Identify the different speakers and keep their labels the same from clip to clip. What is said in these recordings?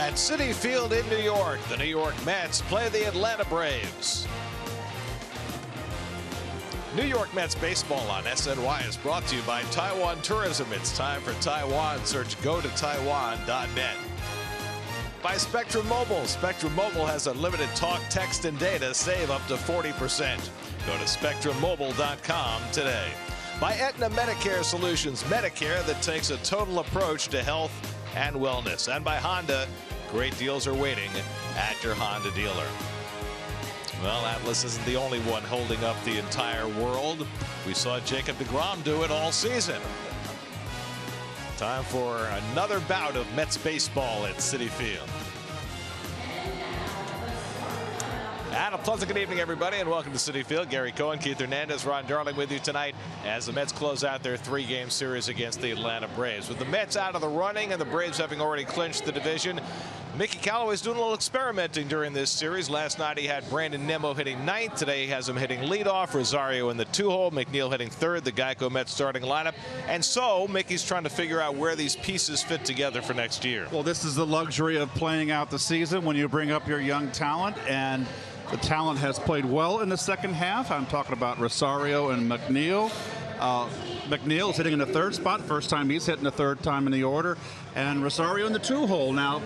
Speaker 1: At Citi Field in New York, the New York Mets play the Atlanta Braves. New York Mets baseball on SNY is brought to you by Taiwan Tourism. It's time for Taiwan. Search go-to-taiwan.net. By Spectrum Mobile. Spectrum Mobile has unlimited talk, text, and data. Save up to 40%. Go to spectrummobile.com today. By Aetna Medicare Solutions, Medicare that takes a total approach to health and wellness. And by Honda, great deals are waiting at your Honda dealer. Well, Atlas isn't the only one holding up the entire world. We saw Jacob deGrom do it all season. Time for another bout of Mets baseball at Citi Field. And a pleasant good evening, everybody, and welcome to Citi Field. Gary Cohen, Keith Hernandez, Ron Darling with you tonight as the Mets close out their three-game series against the Atlanta Braves. With the Mets out of the running and the Braves having already clinched the division, Mickey Callaway's doing a little experimenting during this series. Last night he had Brandon Nimmo hitting ninth. Today he has him hitting leadoff. Rosario in the two-hole. McNeil hitting third. The Geico Mets starting lineup. And so Mickey's trying to figure out where these pieces fit together for next year.
Speaker 2: Well, this is the luxury of playing out the season when you bring up your young talent, and the talent has played well in the second half. I'm talking about Rosario and McNeil. McNeil is hitting in the third spot. First time he's hitting the third time in the order. And Rosario in the two-hole. Now,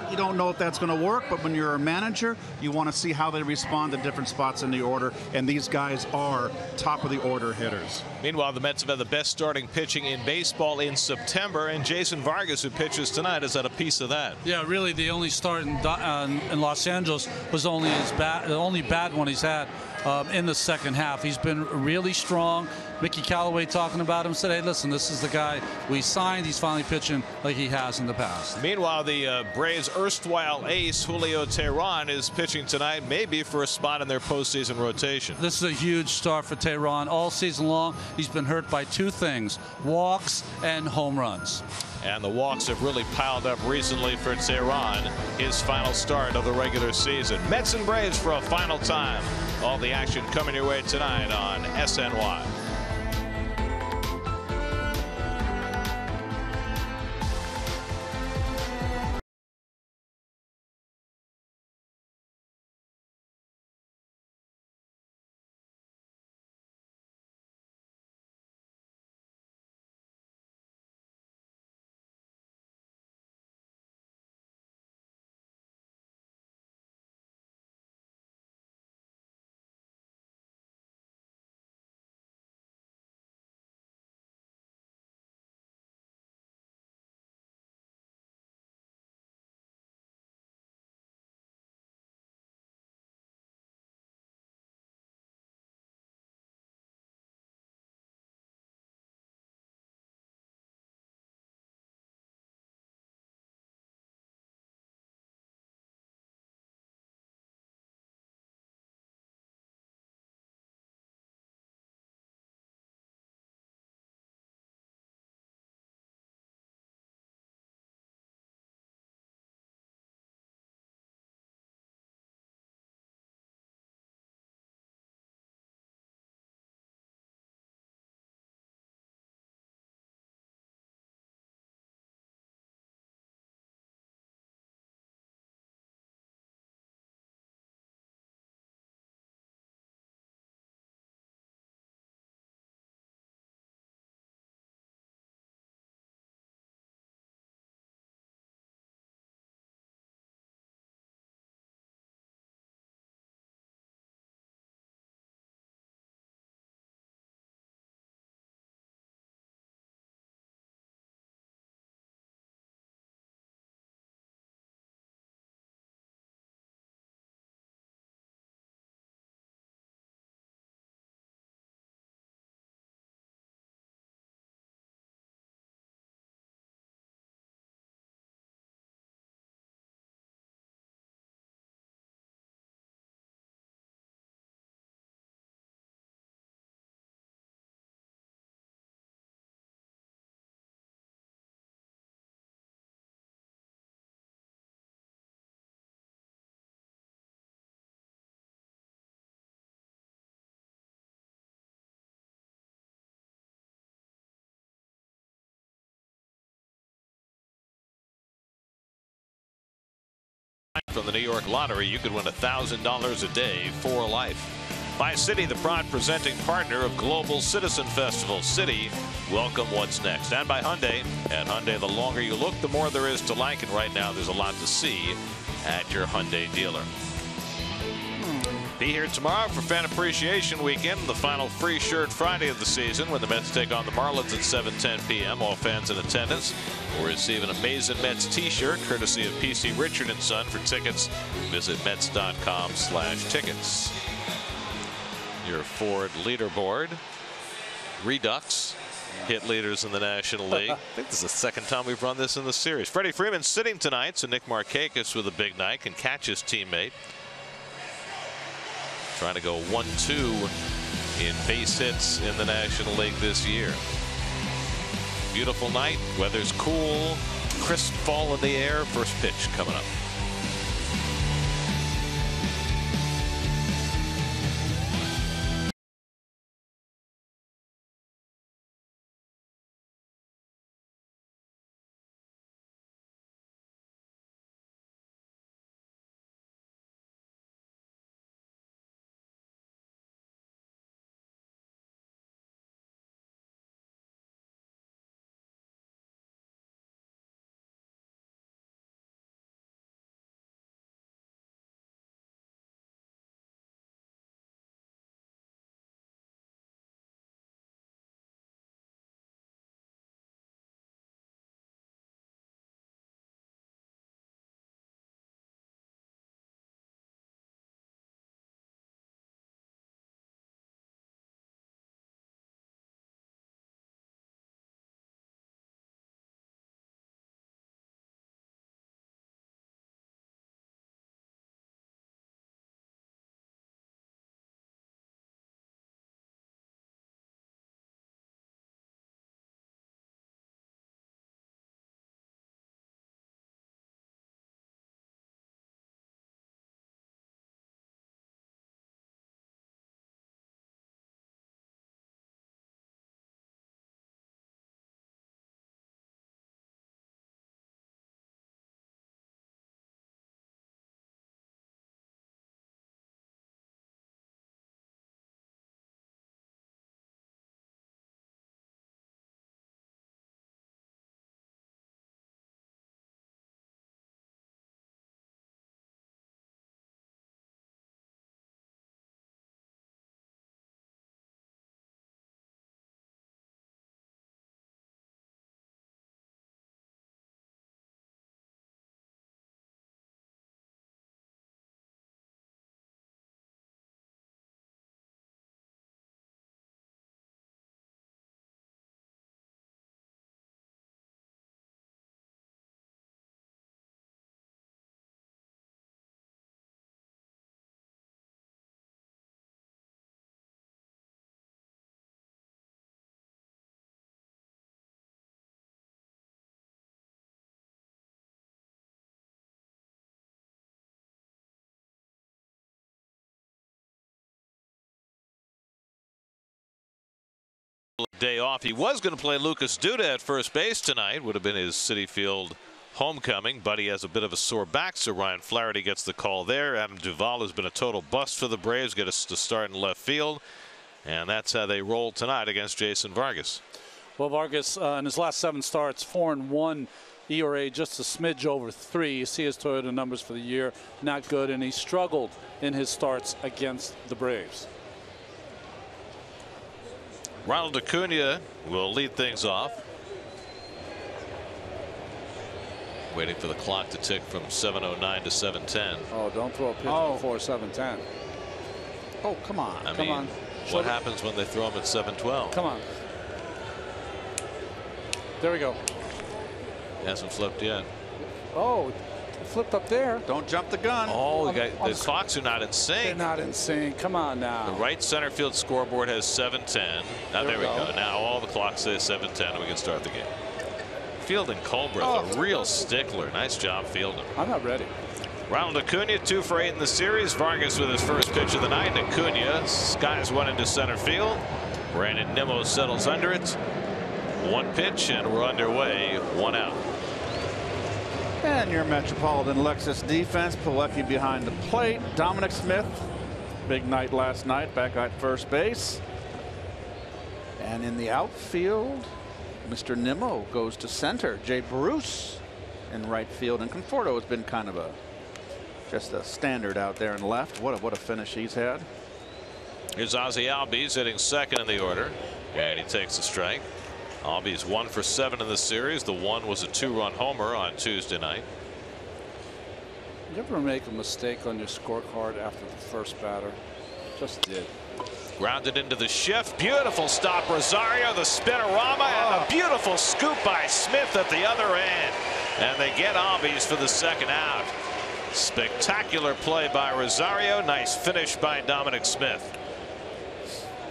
Speaker 2: you don't know if that's going to work, but when you're a manager, you want to see how they respond to different spots in the order, and these guys are top of the order hitters.
Speaker 1: Meanwhile, the Mets have had the best starting pitching in baseball in September, and Jason Vargas, who pitches tonight, has had a piece of that.
Speaker 3: Yeah, really, the only start in Los Angeles was the only bad one he's had in the second half. He's been really strong. Mickey Callaway talking about him said, hey, listen, this is the guy we signed. He's finally pitching like he has in the past.
Speaker 1: Meanwhile, the Braves' erstwhile ace, Julio Teheran, is pitching tonight, maybe for a spot in their postseason rotation.
Speaker 3: This is a huge start for Teheran. All season long, he's been hurt by two things, walks and home runs.
Speaker 1: And the walks have really piled up recently for Teheran, his final start of the regular season. Mets and Braves for a final time. All the action coming your way tonight on SNY. From the New York Lottery, you could win $1,000 a day for life. By Citi, the proud presenting partner of Global Citizen Festival. Citi, welcome what's next. And by Hyundai. At Hyundai, the longer you look, the more there is to like. And right now, there's a lot to see at your Hyundai dealer. Be here tomorrow for Fan Appreciation Weekend, the final free shirt Friday of the season, when the Mets take on the Marlins at 7:10 p.m. All fans in attendance will receive an Amazing Mets t-shirt courtesy of PC Richard & Son. For tickets, visit Mets.com/tickets. Your Ford leaderboard. Redux hit leaders in the National League. I think this is the second time we've run this in the series. Freddie Freeman sitting tonight, so Nick Markakis with a big night can catch his teammate. Trying to go 1-2 in base hits in the National League this year. Beautiful night. Weather's cool. Crisp fall in the air. First pitch coming up. Day off. He was going to play Lucas Duda at first base tonight. Would have been his Citi Field homecoming, but he has a bit of a sore back, so Ryan Flaherty gets the call there. Adam Duvall has been a total bust for the Braves. Get us to start in left field, and that's how they roll tonight against Jason Vargas.
Speaker 3: Well, Vargas in his last 7 starts, 4-1 ERA, just a smidge over 3. You see his Toyota numbers for the year, not good, and he struggled in his starts against the Braves.
Speaker 1: Ronald Acuna will lead things off. Waiting for the clock to tick from 7:09 to 7:10.
Speaker 3: Oh, don't throw a pitch before 7:10. Oh, come on.
Speaker 1: I mean, what happens when they throw him at 7:12?
Speaker 3: Come on. There we go.
Speaker 1: Hasn't flipped yet.
Speaker 3: Oh, flipped up there.
Speaker 2: Don't jump the gun.
Speaker 1: Oh, the clocks are not in sync.
Speaker 3: They're not in sync. Come on now.
Speaker 1: The right center field scoreboard has 7:10. Now there we go. Now all the clocks say 7:10, and we can start the game. Fielding Colbreth, a real stickler. Nice job fielding.
Speaker 3: I'm not ready.
Speaker 1: Ronald Acuna 2 for 8 in the series. Vargas with his first pitch of the night. Acuna skies one into center field. Brandon Nimmo settles under it. 1 pitch, and we're underway. 1 out.
Speaker 2: And your Metropolitan Lexus defense, Plawecki behind the plate. Dominic Smith, big night last night, back at first base. And in the outfield, Mr. Nimmo goes to center. Jay Bruce in right field. And Conforto has been kind of just a standard out there in left. What a finish he's had.
Speaker 1: Here's Ozzie Albies hitting second in the order. And he takes the strike. Albies 1 for 7 in the series. The one was a 2-run homer on Tuesday night.
Speaker 3: You ever make a mistake on your scorecard after the first batter? Just did.
Speaker 1: Grounded into the shift. Beautiful stop. Rosario, the spinorama, and a beautiful scoop by Smith at the other end. And they get Albies for the second out. Spectacular play by Rosario. Nice finish by Dominic Smith.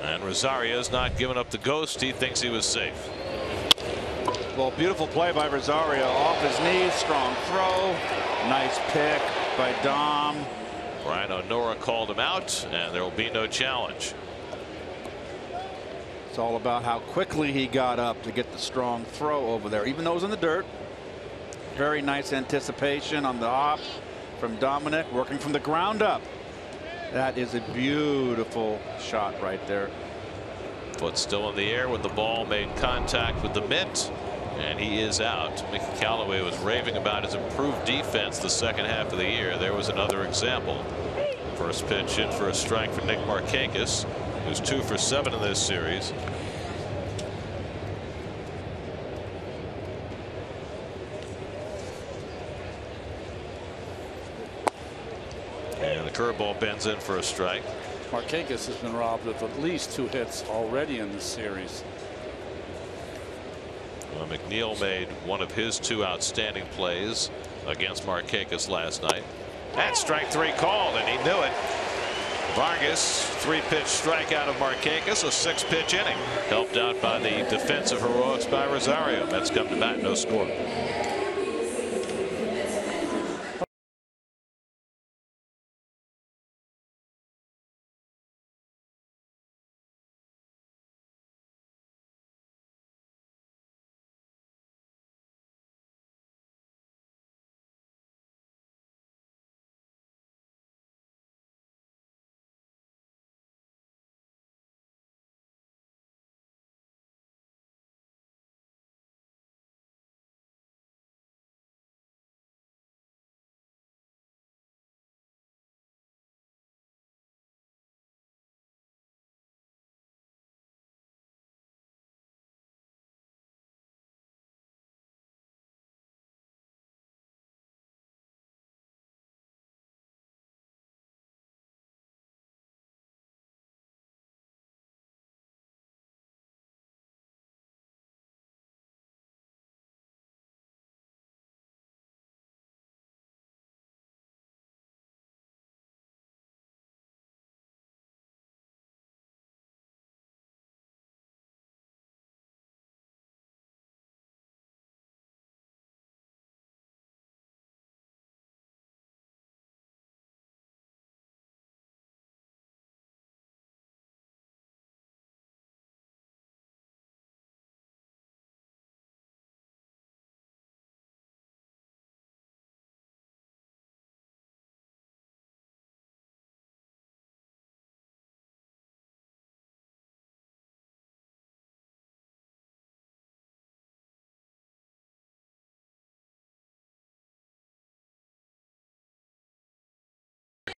Speaker 1: And Rosario's not giving up the ghost. He thinks he was safe.
Speaker 2: Well, beautiful play by Rosario. Off his knees, strong throw. Nice pick by Dom.
Speaker 1: Brian O'Nora called him out, and there will be no challenge.
Speaker 2: It's all about how quickly he got up to get the strong throw over there, even though it was in the dirt. Very nice anticipation on the hop from Dominic, working from the ground up. That is a beautiful shot right there.
Speaker 1: Foot still in the air when the ball made contact with the mitt, and he is out. Mickey Callaway was raving about his improved defense the second half of the year. There was another example. First pitch in for a strike for Nick Markakis, who's 2 for 7 in this series. And the curveball bends in for a strike.
Speaker 3: Markakis has been robbed of at least 2 hits already in this series.
Speaker 1: Well, McNeil made one of his 2 outstanding plays against Markakis last night. And strike 3 called, and he knew it. Vargas, 3-pitch strikeout of Markakis, a 6-pitch inning, helped out by the defensive heroics by Rosario. Mets come to bat, no score.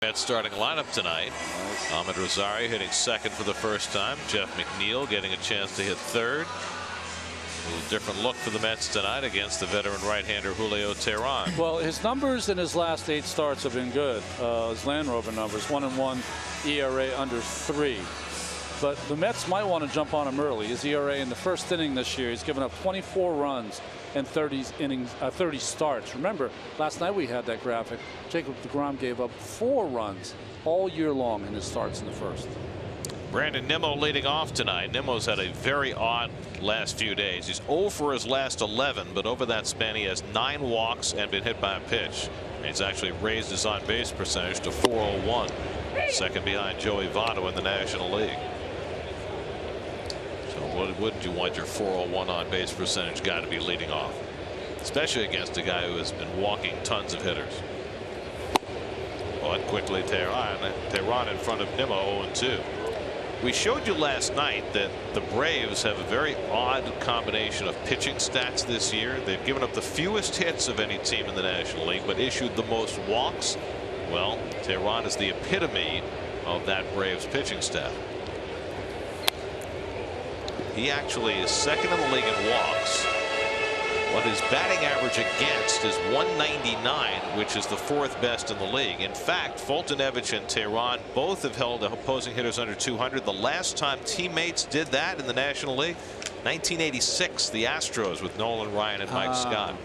Speaker 1: Mets starting lineup tonight. Ahmed Rosario hitting second for the first time. Jeff McNeil getting a chance to hit third. A little different look for the Mets tonight against the veteran right-hander Julio Teheran.
Speaker 3: Well, his numbers in his last 8 starts have been good. His Land Rover numbers, 1-1 ERA under 3. But the Mets might want to jump on him early. His ERA in the first inning this year, he's given up 24 runs in 30 starts. Remember, last night we had that graphic. Jacob deGrom gave up 4 runs all year long in his starts in the first.
Speaker 1: Brandon Nimmo leading off tonight. Nimmo's had a very odd last few days. He's 0 for his last 11, but over that span he has 9 walks and been hit by a pitch. And he's actually raised his on-base percentage to .401, second behind Joey Votto in the National League. So what wouldn't you want your .401 on-base percentage guy to be leading off? especially against a guy who has been walking tons of hitters. But quickly Tehran in front of Nimmo 0-2. We showed you last night that the Braves have a very odd combination of pitching stats this year. They've given up the fewest hits of any team in the National League, but issued the most walks. Well, Tehran is the epitome of that Braves pitching staff. He actually is second in the league in walks, but his batting average against is 199, which is the 4th best in the league. In fact, Foltynewicz and Tehran both have held opposing hitters under 200. The last time teammates did that in the National League, 1986, the Astros with Nolan Ryan and Mike Scott.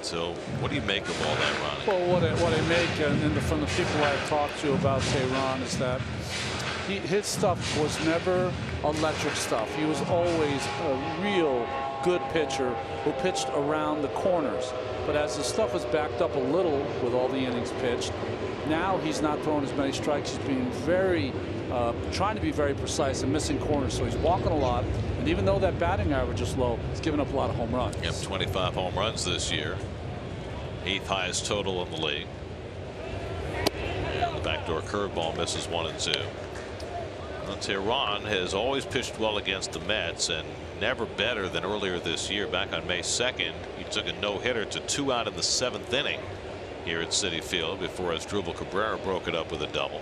Speaker 1: So what do you make of all that, Ronnie?
Speaker 3: Well, what I make from the people I've talked to about Tehran is that his stuff was never electric stuff. He was always a real good pitcher who pitched around the corners. But as the stuff was backed up a little with all the innings pitched, now he's not throwing as many strikes. He's being trying to be very precise and missing corners. So he's walking a lot. And even though that batting average is low, he's giving up a lot of home runs.
Speaker 1: Yep, 25 home runs this year. 8th highest total in the league. And the backdoor curveball misses 1 and 2. Well, Tehran has always pitched well against the Mets and never better than earlier this year. Back on May 2nd, he took a no-hitter to 2 out in the 7th inning here at Citi Field before Asdrubal Cabrera broke it up with a double.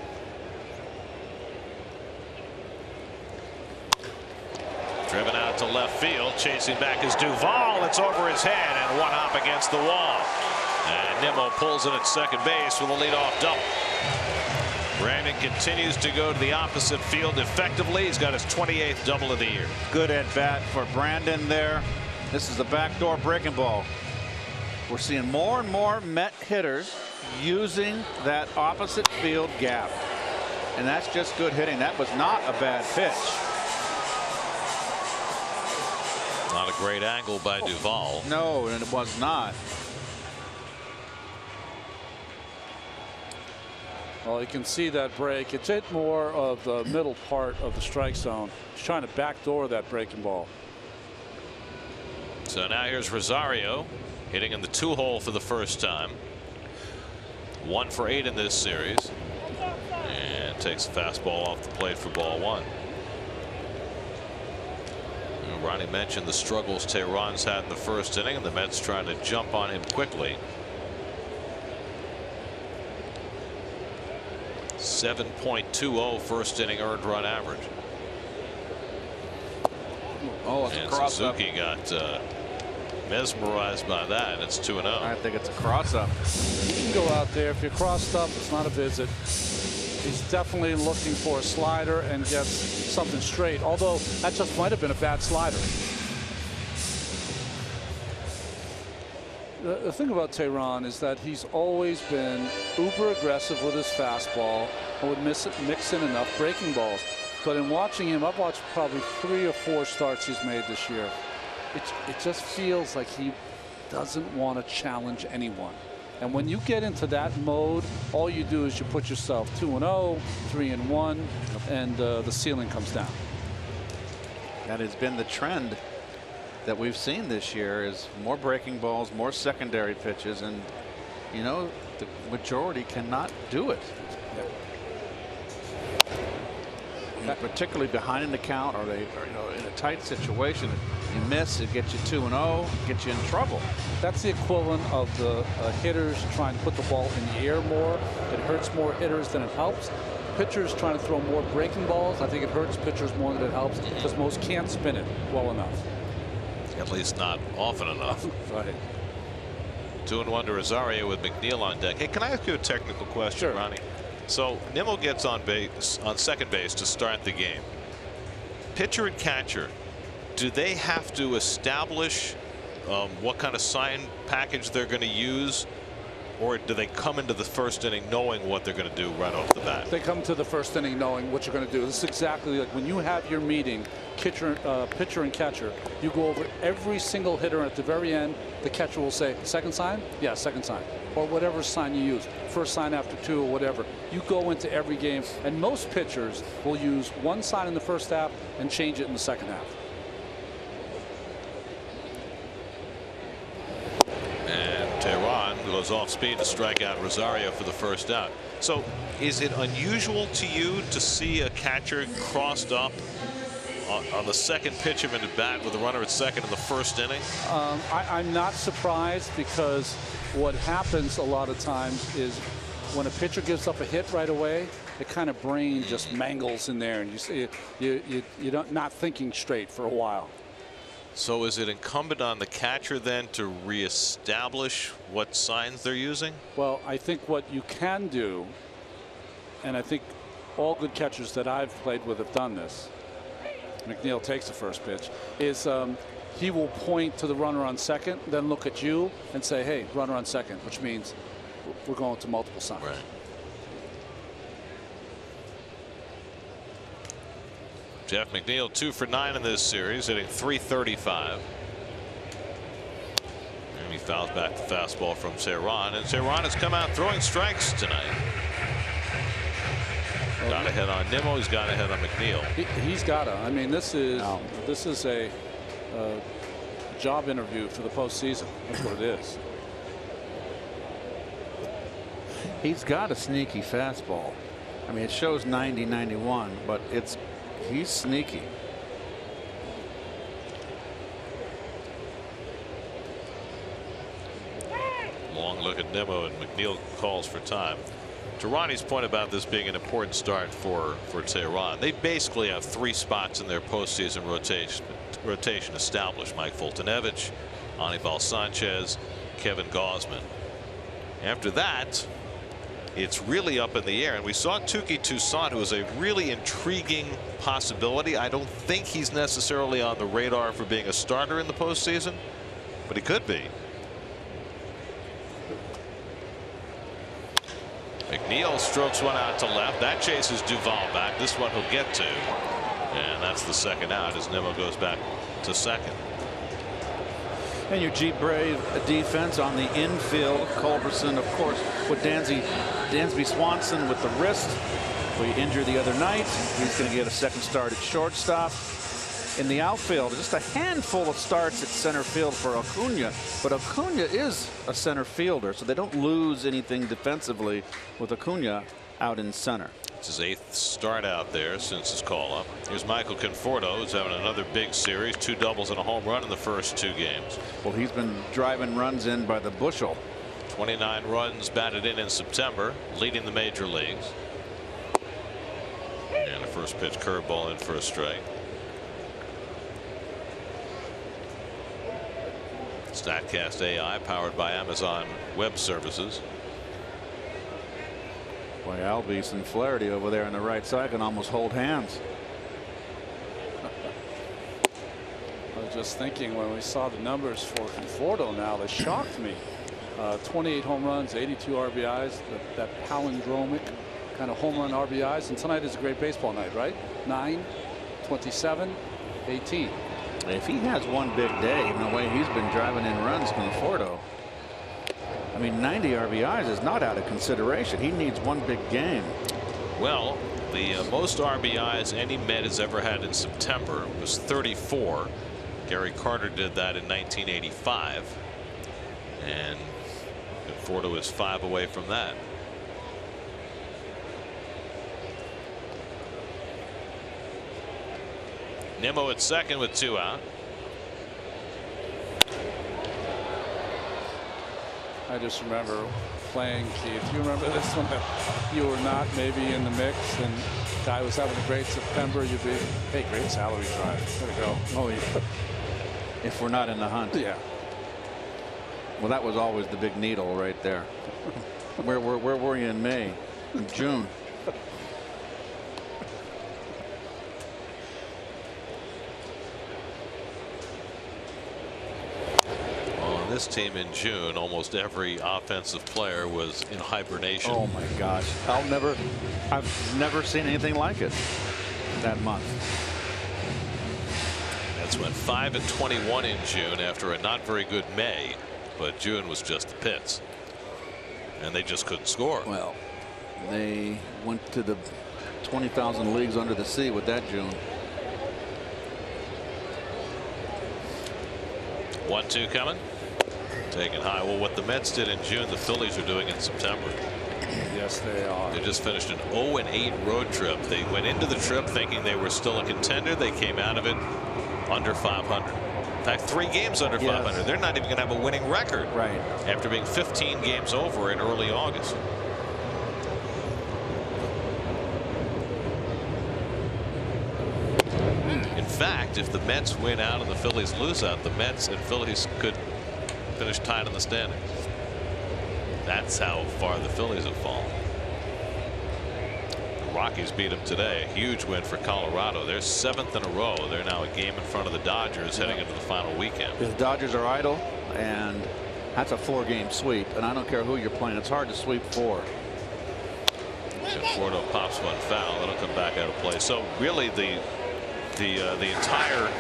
Speaker 1: Driven out to left field, chasing back is Duvall. It's over his head and one hop against the wall. And Nimmo pulls it at second base with a leadoff double. Brandon continues to go to the opposite field effectively. He's got his 28th double of the year.
Speaker 2: Good at bat for Brandon there. This is the backdoor breaking ball. We're seeing more and more Met hitters using that opposite field gap. And that's just good hitting. That was not a bad pitch.
Speaker 1: Not a great angle by Duvall.
Speaker 2: No, and it was not.
Speaker 3: Well, you can see that break. It's hit more of the middle part of the strike zone. He's trying to backdoor that breaking ball.
Speaker 1: So now here's Rosario hitting in the 2-hole for the first time. 1 for 8 in this series. And takes a fastball off the plate for ball 1. Ronnie mentioned the struggles Tehran's had in the first inning, and the Mets trying to jump on him quickly. 7.20 first inning earned run average.
Speaker 2: Oh, it's
Speaker 1: and
Speaker 2: a cross
Speaker 1: Suzuki got mesmerized by that, and it's 2-0.
Speaker 2: I think it's a cross up.
Speaker 3: You can go out there. If you're crossed up, it's not a visit. He's definitely looking for a slider and gets something straight, although that just might have been a bad slider. The thing about Tehran is that he's always been uber aggressive with his fastball and would mix in enough breaking balls. But in watching him, I've watched probably 3 or 4 starts he's made this year. It just feels like he doesn't want to challenge anyone. And when you get into that mode, all you do is you put yourself 2-0, 3-1, and the ceiling comes down.
Speaker 2: That has been the trend that we've seen this year, is more breaking balls, more secondary pitches, and you know the majority cannot do it. Yeah. Particularly behind in the count, or they are, in a tight situation. You miss, it gets you 2-0, gets you in trouble.
Speaker 3: That's the equivalent of the hitters trying to put the ball in the air more. It hurts more hitters than it helps. Pitchers trying to throw more breaking balls. I think it hurts pitchers more than it helps, because most can't spin it well enough.
Speaker 1: At least not often enough.
Speaker 3: Right.
Speaker 1: 2-1 to Rosario with McNeil on deck. Hey, can I ask you a technical question,
Speaker 3: sure,
Speaker 1: Ronnie? So Nimmo gets on second base to start the game. Pitcher and catcher, do they have to establish what kind of sign package they're going to use, or do they come into the first inning knowing what they're going to do right off the bat?
Speaker 3: They come to the first inning knowing what you're going to do. This is exactly like when you have your meeting, pitcher and catcher. You go over every single hitter, and at the very end, the catcher will say, second sign? Yeah, second sign. Or whatever sign you use, first sign after 2 or whatever. You go into every game, and most pitchers will use one sign in the first half and change it in the second half.
Speaker 1: goes off speed to strike out Rosario for the first out. So is it unusual to you to see a catcher crossed up on the second pitch of an at bat with a runner at second in the first inning?
Speaker 3: I'm not surprised, because what happens a lot of times is when a pitcher gives up a hit right away, the kind of brain just mangles in there, and you see you're not thinking straight for a while.
Speaker 1: So is it incumbent on the catcher then to reestablish what signs they're using?
Speaker 3: Well, I think what you can do, and I think all good catchers that I've played with have done this. McNeil takes the first pitch, is he will point to the runner on second, then look at you and say, hey, runner on second, which means we're going to multiple signs.
Speaker 1: Right. Jeff McNeil 2 for 9 in this series, hitting .335. And he fouls back the fastball from Cerrone, and Cerrone has come out throwing strikes tonight. Got a hit on Nimmo. He's got a hit on McNeil.
Speaker 3: He's got to. I mean, this is a job interview for the postseason. That's what it is.
Speaker 2: He's got a sneaky fastball. I mean, it shows 90-91, but he's sneaky.
Speaker 1: Long look at Nimmo, and McNeil calls for time. To Ronnie's point about this being an important start for Cerrone, they basically have 3 spots in their postseason rotation established: Mike Foltynewicz, Anibal Sanchez, Kevin Gausman. After that, it's really up in the air, and we saw Touki Toussaint, who is a really intriguing possibility. I don't think he's necessarily on the radar for being a starter in the postseason, but he could be. McNeil strokes one out to left. That chases Duvall back. This one he'll get to, and that's the second out as Nimmo goes back to second.
Speaker 2: And your Jeep Brave defense on the infield. Culberson, of course, with Dansby Swanson with the wrist. We injured the other night. He's going to get a second start at shortstop. In the outfield, just a handful of starts at center field for Acuna, but Acuna is a center fielder, so they don't lose anything defensively with Acuna out in center.
Speaker 1: It's his 8th start out there since his call-up. Here's Michael Conforto, who's having another big series, 2 doubles and a home run in the first 2 games.
Speaker 2: Well, he's been driving runs in by the bushel.
Speaker 1: 29 runs batted in September, leading the major leagues. And the first pitch curveball in for a strike. StatCast AI, powered by Amazon Web Services.
Speaker 2: Boy, Albies and Flaherty over there on the right side can almost hold hands.
Speaker 3: I was just thinking when we saw the numbers for Conforto now, they shocked me. 28 home runs, 82 RBIs, that palindromic kind of home run RBIs. And tonight is a great baseball night, right? 9, 27, 18.
Speaker 2: If he has one big day, in the way he's been driving in runs, Conforto, I mean, 90 RBIs is not out of consideration. He needs one big game.
Speaker 1: Well, the most RBIs any Met has ever had in September was 34. Gary Carter did that in 1985, and Conforto is 5 away from that. Nimmo at second with 2 out.
Speaker 3: I just remember playing, Keith. You remember this one? You were not maybe in the mix, and guy was having a great September. You'd be, hey, great salary drive. There we go.
Speaker 2: Oh, yeah. If we're not in the hunt.
Speaker 3: Yeah.
Speaker 2: Well, that was always the big needle right there. Where were you in May, in June?
Speaker 1: This team in June, almost every offensive player was in hibernation.
Speaker 2: Oh my gosh. I've never seen anything like it that month.
Speaker 1: That's when 5 and 21 in June after a not very good May, but June was just the pits, and they just couldn't score.
Speaker 2: Well, they went to the 20,000 leagues under the sea with that June.
Speaker 1: 1-2 coming. Taken high. Well, what the Mets did in June, the Phillies are doing in September.
Speaker 3: Yes, they are.
Speaker 1: They just finished an 0-8 road trip. They went into the trip thinking they were still a contender. They came out of it under 500. In fact, 3 games under 500. They're not even going to have a winning record after being 15 games over in early August. In fact, if the Mets win out and the Phillies lose out, the Mets and Phillies could finish tied in the standings. That's how far the Phillies have fallen. The Rockies beat them today. A huge win for Colorado. They're 7th in a row. They're now a game in front of the Dodgers heading into the final weekend.
Speaker 2: The Dodgers are idle, and that's a 4-game sweep. And I don't care who you're playing. It's hard to sweep 4.
Speaker 1: Conforto pops one foul. That'll come back out of play. So really the entire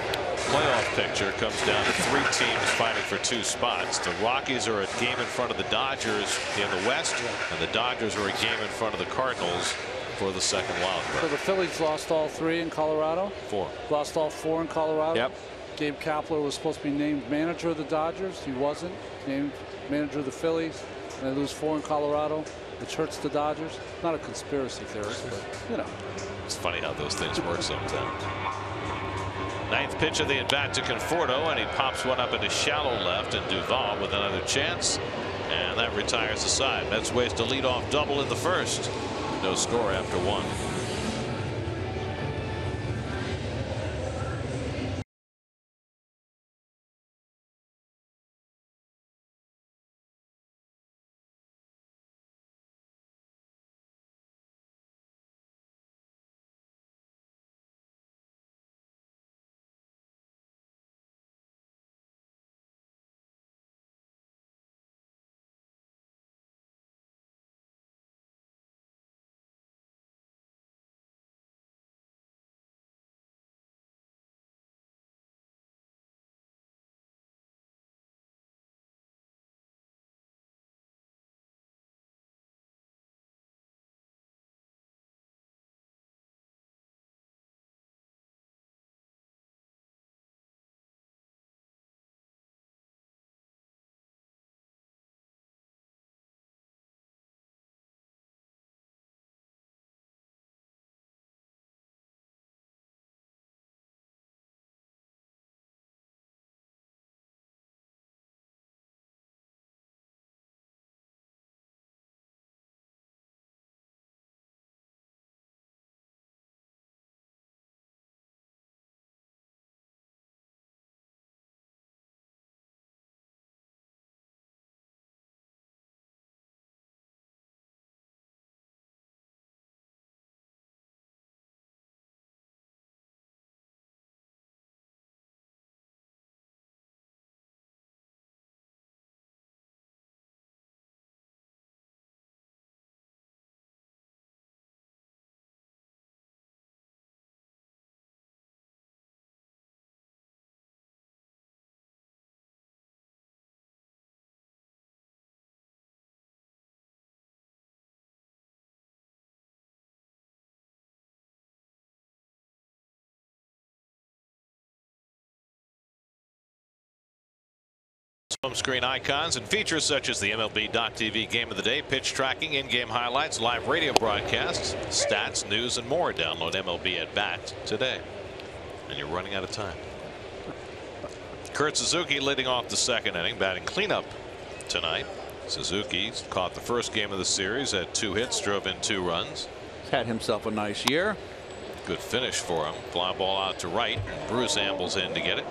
Speaker 1: playoff picture comes down to 3 teams fighting for 2 spots. The Rockies are a game in front of the Dodgers in the West, and the Dodgers are a game in front of the Cardinals for the second wild card.
Speaker 3: So the Phillies lost all 3 in Colorado.
Speaker 1: 4.
Speaker 3: Lost all 4 in Colorado.
Speaker 2: Yep.
Speaker 3: Gabe Kapler was supposed to be named manager of the Dodgers. He wasn't. Named manager of the Phillies. And they lose 4 in Colorado, which hurts the Dodgers. Not a conspiracy theorist, but you know.
Speaker 1: It's funny how those things work sometimes. 9th pitch of the at bat to Conforto, and he pops one up into shallow left, and Duvall with another chance, and that retires the side. Mets waste a leadoff double in the first. No score after 1. Home screen icons and features such as the MLB.tv Game of the Day, pitch tracking, in-game highlights, live radio broadcasts, stats, news, and more. Download MLB at Bat today. And you're running out of time. Kurt Suzuki leading off the 2nd inning, batting cleanup tonight. Suzuki caught the first game of the series, had 2 hits, drove in 2 runs.
Speaker 2: He's had himself a nice year.
Speaker 1: Good finish for him. Fly ball out to right. Bruce ambles in to get it.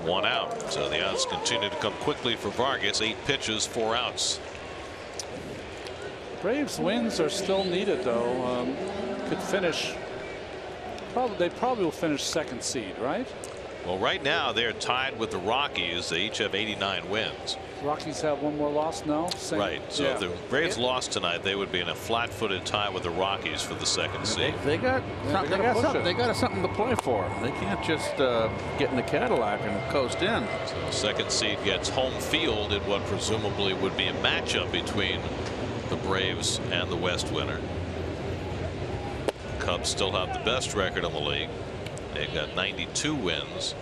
Speaker 1: 1 out. So the outs continue to come quickly for Vargas. 8 pitches, 4 outs.
Speaker 3: Braves wins are still needed, though. Could finish. They probably will finish 2nd seed, right?
Speaker 1: Well, right now they're tied with the Rockies. They each have 89 wins.
Speaker 3: Rockies have 1 more loss now.
Speaker 1: Right. So if the Braves lost tonight, they would be in a flat-footed tie with the Rockies for the 2nd seed.
Speaker 2: They got something to play for. They can't just get in the Cadillac and coast in.
Speaker 1: So the 2nd seed gets home field in what presumably would be a matchup between the Braves and the West winner. Cubs still have the best record in the league. They've got 92 wins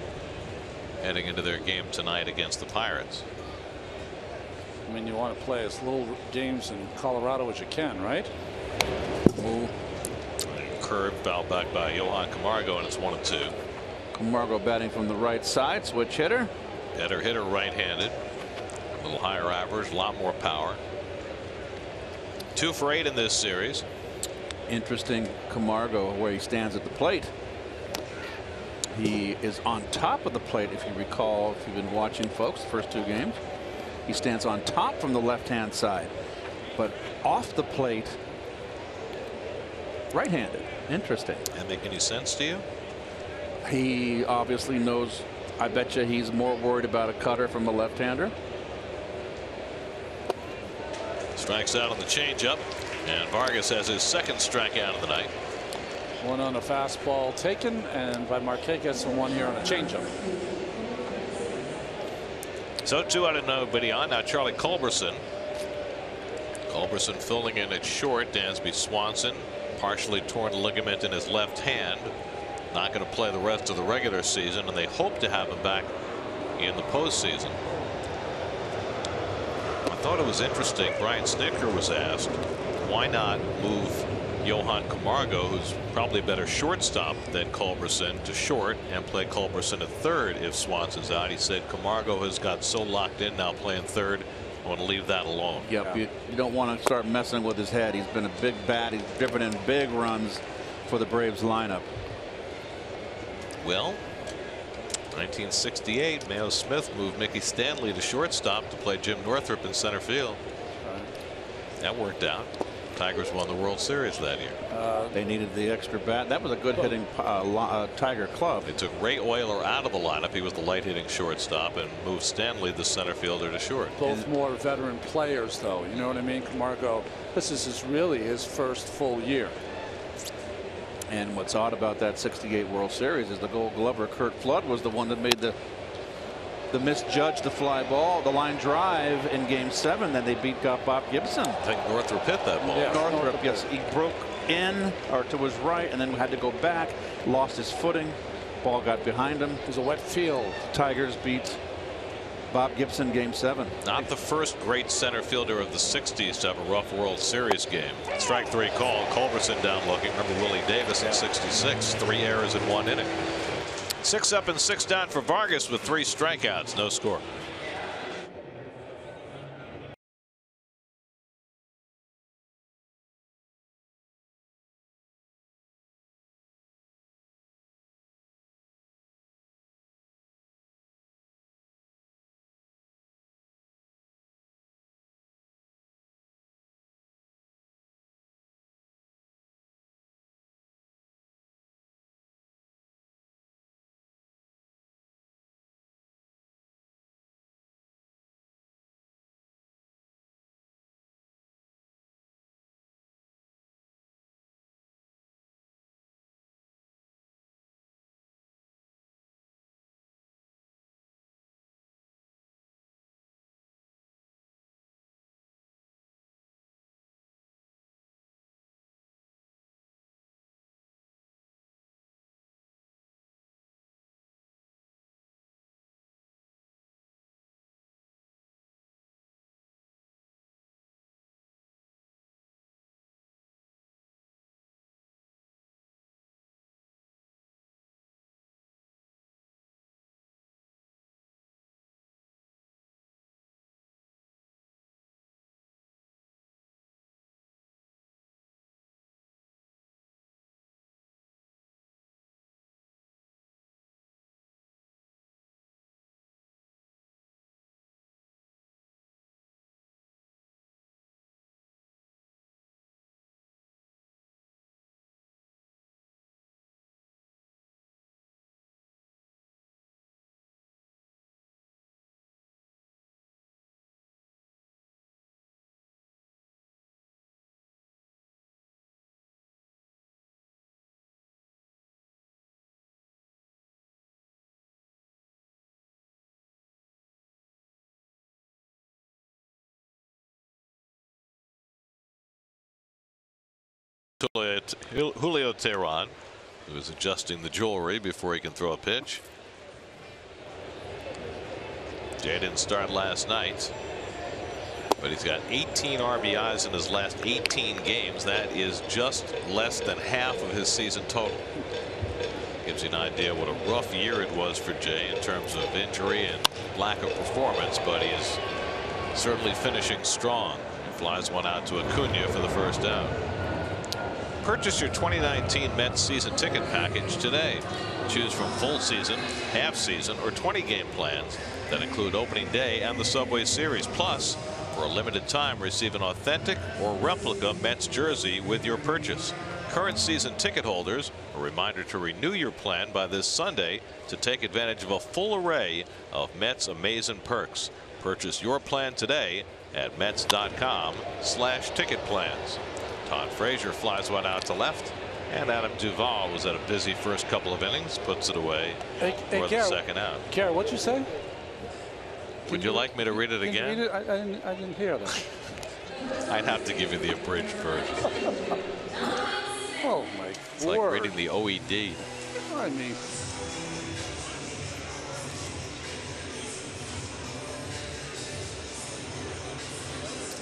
Speaker 1: heading into their game tonight against the Pirates.
Speaker 3: I mean, you want to play as little games in Colorado as you can, right?
Speaker 1: Ooh. Curve foul back by Johan Camargo, and it's 1-2.
Speaker 2: Camargo batting from the right side, switch hitter.
Speaker 1: Better hitter, right-handed. A little higher average, a lot more power. 2 for 8 in this series.
Speaker 2: Interesting, Camargo, where he stands at the plate. He is on top of the plate, if you recall, if you've been watching, folks, the first 2 games. He stands on top from the left-hand side, but off the plate, right-handed. Interesting.
Speaker 1: That make any sense to you?
Speaker 2: He obviously knows. I bet you he's more worried about a cutter from a left-hander.
Speaker 1: Strikes out on the changeup, and Vargas has his 2nd strikeout of the night.
Speaker 3: 1 on a fastball taken, and by Marquez, and 1 here on a changeup.
Speaker 1: So 2 out of nobody on. Now Charlie Culberson. Culberson filling in at short. Dansby Swanson, partially torn ligament in his left hand. Not going to play the rest of the regular season, and they hope to have him back in the postseason. I thought it was interesting. Brian Snitker was asked, why not move Johan Camargo, who's probably a better shortstop than Culberson, to short and play Culberson at third if Swanson's out. He said Camargo has got so locked in now playing third. I want to leave that alone.
Speaker 2: Yep, you don't want to start messing with his head. He's been a big bat. He's driven in big runs for the Braves lineup.
Speaker 1: Well, 1968, Mayo Smith moved Mickey Stanley to shortstop to play Jim Northrup in center field. That worked out. Tigers won the World Series that year.
Speaker 2: They needed the extra bat. That was a good hitting Tiger club.
Speaker 1: They took Ray Euler out of the lineup. He was the light hitting shortstop, and moved Stanley, the center fielder, to short.
Speaker 3: Both more veteran players, though. You know what I mean? Camargo, this is really his first full year.
Speaker 2: And what's odd about that '68 World Series is the Gold Glover Curt Flood was the one that made the misjudged the fly ball, the line drive in Game 7. Then they beat Bob Gibson.
Speaker 1: I think Northrup hit that ball.
Speaker 3: Yeah,
Speaker 2: Northrup, yes, he broke in or to his right, and then had to go back. Lost his footing. Ball got behind him.
Speaker 3: It was a wet field.
Speaker 2: Tigers beat Bob Gibson Game 7.
Speaker 1: Not the first great center fielder of the 60s to have a rough World Series game. Strike 3 call. Culberson down looking. Remember Willie Davis in '66. 3 errors in 1 inning. 6 up and 6 down for Vargas with 3 strikeouts. No score. Julio Teheran, who is adjusting the jewelry before he can throw a pitch. Jay didn't start last night. But he's got 18 RBIs in his last 18 games. That is just less than half of his season total. Gives you an idea what a rough year it was for Jay in terms of injury and lack of performance, but he is certainly finishing strong. He flies one out to Acuna for the first out. Purchase your 2019 Mets season ticket package today. Choose from full season, half season, or 20-game plans that include opening day and the Subway Series. Plus, for a limited time, receive an authentic or replica Mets jersey with your purchase. Current season ticket holders, a reminder to renew your plan by this Sunday to take advantage of a full array of Mets amazing perks. Purchase your plan today at Mets.com/ticket plans. Todd Frazier flies one out to left, and Adam Duvall was at a busy first couple of innings, puts it away for the second out.
Speaker 3: Garrett, what'd you say?
Speaker 1: Would you like me to read it again?
Speaker 3: Read it? I didn't hear that.
Speaker 1: I'd have to give you the abridged version.
Speaker 3: Oh my!
Speaker 1: It's like reading the OED.
Speaker 3: I mean.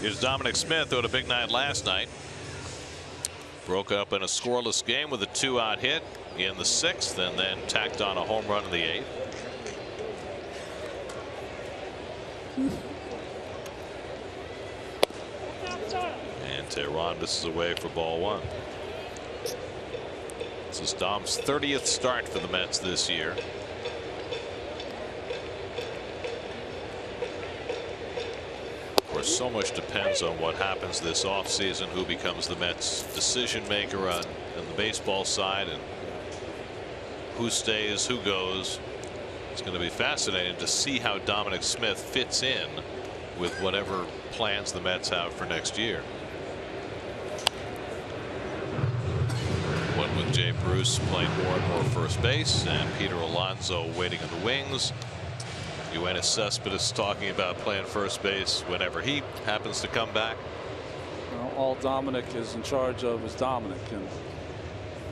Speaker 1: Here's Dominic Smith, who had a big night last night. Broke up in a scoreless game with a 2-out hit in the 6th, and then tacked on a home run in the 8th. And Tehran misses away for ball 1. This is Dom's 30th start for the Mets this year. Of course, so much depends on what happens this offseason, who becomes the Mets decision maker on the baseball side, and who stays, who goes. It's going to be fascinating to see how Dominic Smith fits in with whatever plans the Mets have for next year. One with Jay Bruce playing more and more first base, and Peter Alonso waiting in the wings. Yoenis Cespedes talking about playing first base whenever he happens to come back.
Speaker 3: Well, all Dominic is in charge of is Dominic, and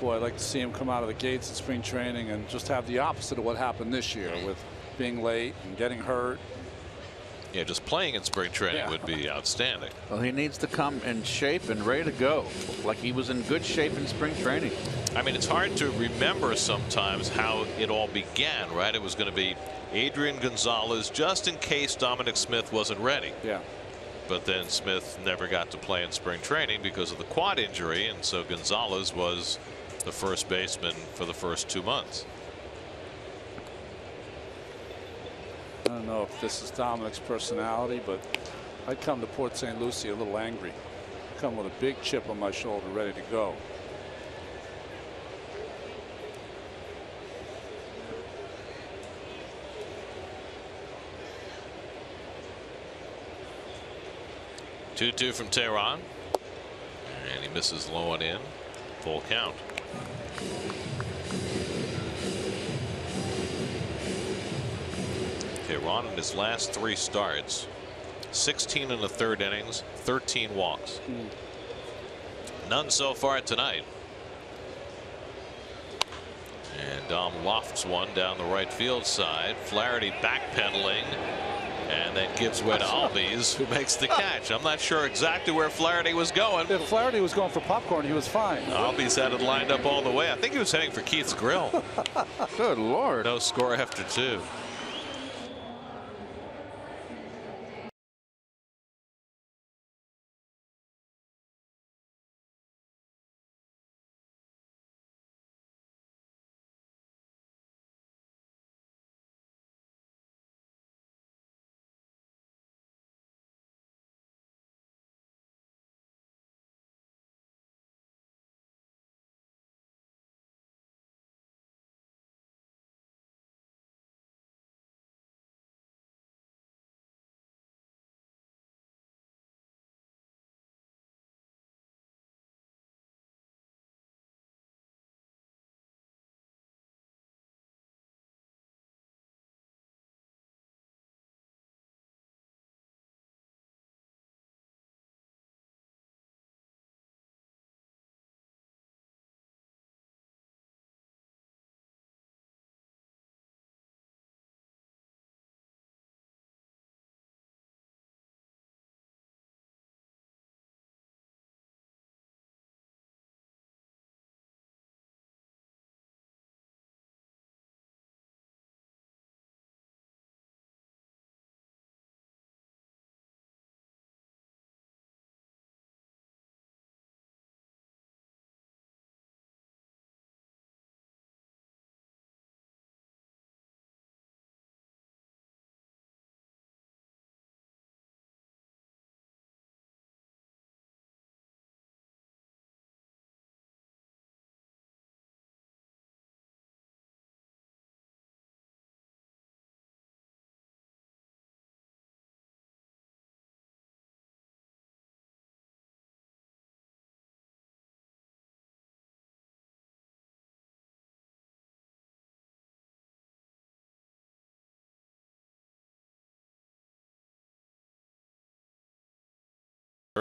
Speaker 3: boy, I'd like to see him come out of the gates in spring training and just have the opposite of what happened this year with being late and getting hurt.
Speaker 1: Yeah, just playing in spring training would be outstanding.
Speaker 2: Well, he needs to come in shape and ready to go, like he was in good shape in spring training.
Speaker 1: I mean, it's hard to remember sometimes how it all began, right? It was going to be Adrian Gonzalez just in case Dominic Smith wasn't ready.
Speaker 3: Yeah.
Speaker 1: But then Smith never got to play in spring training because of the quad injury, and so Gonzalez was the first baseman for the first 2 months.
Speaker 3: I don't know if this is Dominic's personality, but I'd come to Port St. Lucie a little angry. Come with a big chip on my shoulder, ready to go.
Speaker 1: Two from Tehran, and he misses low and in. Full count. Tehran in his last 3 starts, 16 in the 3rd innings, 13 walks. None so far tonight. And Dom lofts one down the right field side. Flaherty backpedaling, and then gives way to Albies, who makes the catch. I'm not sure exactly where Flaherty was going.
Speaker 3: If Flaherty was going for popcorn, he was fine.
Speaker 1: Albies had it lined up all the way. I think he was heading for Keith's Grill.
Speaker 2: Good Lord.
Speaker 1: No score after 2.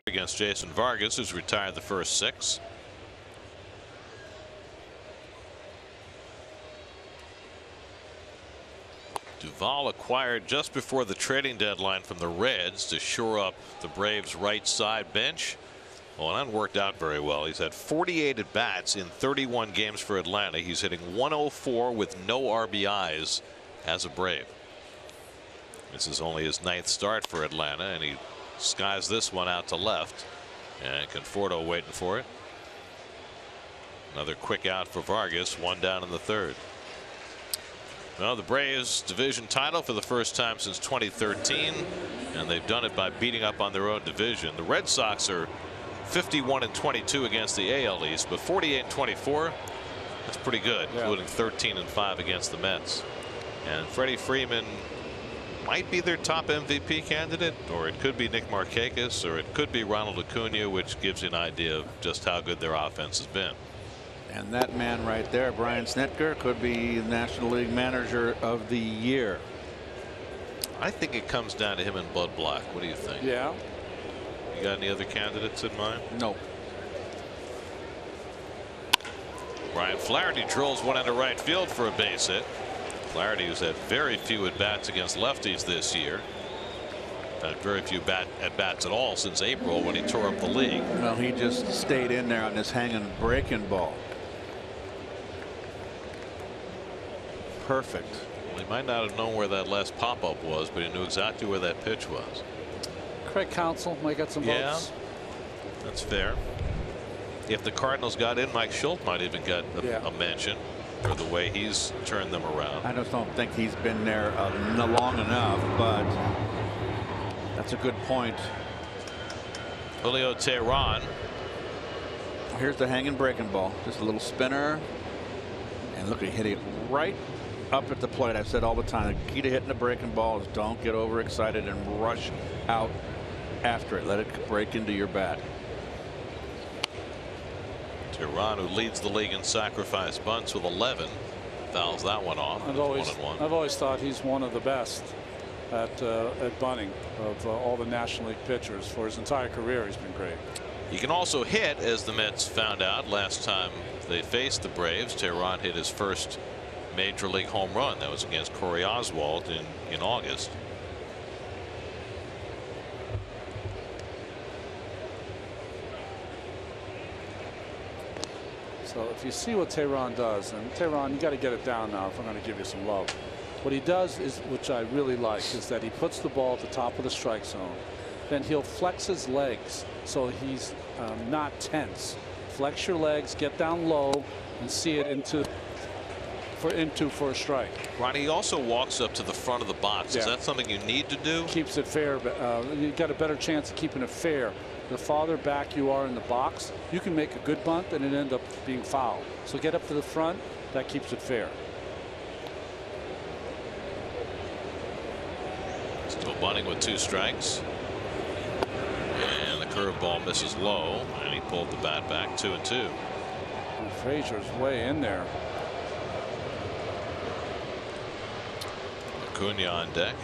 Speaker 1: against Jason Vargas, who's retired the first 6. Duvall acquired just before the trading deadline from the Reds to shore up the Braves' right side bench. Well, that worked out very well. He's had 48 at bats in 31 games for Atlanta. He's hitting .104 with no RBIs as a Brave. This is only his 9th start for Atlanta, and he skies this one out to left, and Conforto waiting for it. Another quick out for Vargas, 1 down in the 3rd. Well, the Braves division title for the first time since 2013, and they've done it by beating up on their own division. The Red Sox are 51-22 against the AL East, but 48-24, that's pretty good, including 13-5 against the Mets. And Freddie Freeman might be their top MVP candidate, or it could be Nick Markakis, or it could be Ronald Acuna, which gives you an idea of just how good their offense has been.
Speaker 2: And that man right there, Brian Snitker, could be the National League Manager of the Year.
Speaker 1: I think it comes down to him and Bud Black. What do you think?
Speaker 3: Yeah.
Speaker 1: You got any other candidates in mind?
Speaker 2: No.
Speaker 1: Ryan Flaherty drills one into right field for a base hit. Flaherty, who's had very few at bats against lefties this year, had very few at bats at all since April when he tore up the league.
Speaker 2: Well, he just stayed in there on this hanging breaking ball. Perfect.
Speaker 1: Well, he might not have known where that last pop-up was, but he knew exactly where that pitch was.
Speaker 3: Craig Counsell might get some votes.
Speaker 1: That's fair. If the Cardinals got in, Mike Schultz might even get a mention for the way he's turned them around.
Speaker 2: I just don't think he's been there long enough, but that's a good point.
Speaker 1: Julio Teheran.
Speaker 2: Here's the hanging breaking ball. Just a little spinner. And look, he hit it right up at the plate. I said all the time, the key to hitting the breaking ball is don't get overexcited and rush out after it. Let it break into your bat.
Speaker 1: Teheran, who leads the league in sacrifice bunts with 11, fouls that one off.
Speaker 3: I've always thought he's one of the best at bunting of all the National League pitchers. For his entire career, he's been great.
Speaker 1: He can also hit, as the Mets found out last time they faced the Braves. Teheran hit his first major league home run. That was against Corey Oswalt in August.
Speaker 3: So if you see what Teheran does, and Teheran, you got to get it down now if I'm going to give you some love. What he does is, which I really like, is that he puts the ball at the top of the strike zone. Then he'll flex his legs so he's not tense. Flex your legs, get down low, and see it for a strike.
Speaker 1: Ronnie, he also walks up to the front of the box. Is that something you need to do?
Speaker 3: Keeps it fair. You got a better chance of keeping it fair. The farther back you are in the box, you can make a good bunt and it end up being foul. So get up to the front. That keeps it fair.
Speaker 1: Still bunting with 2 strikes. And the curveball misses low, and he pulled the bat back 2-2.
Speaker 3: And Frazier's way in there.
Speaker 1: Acuna on deck.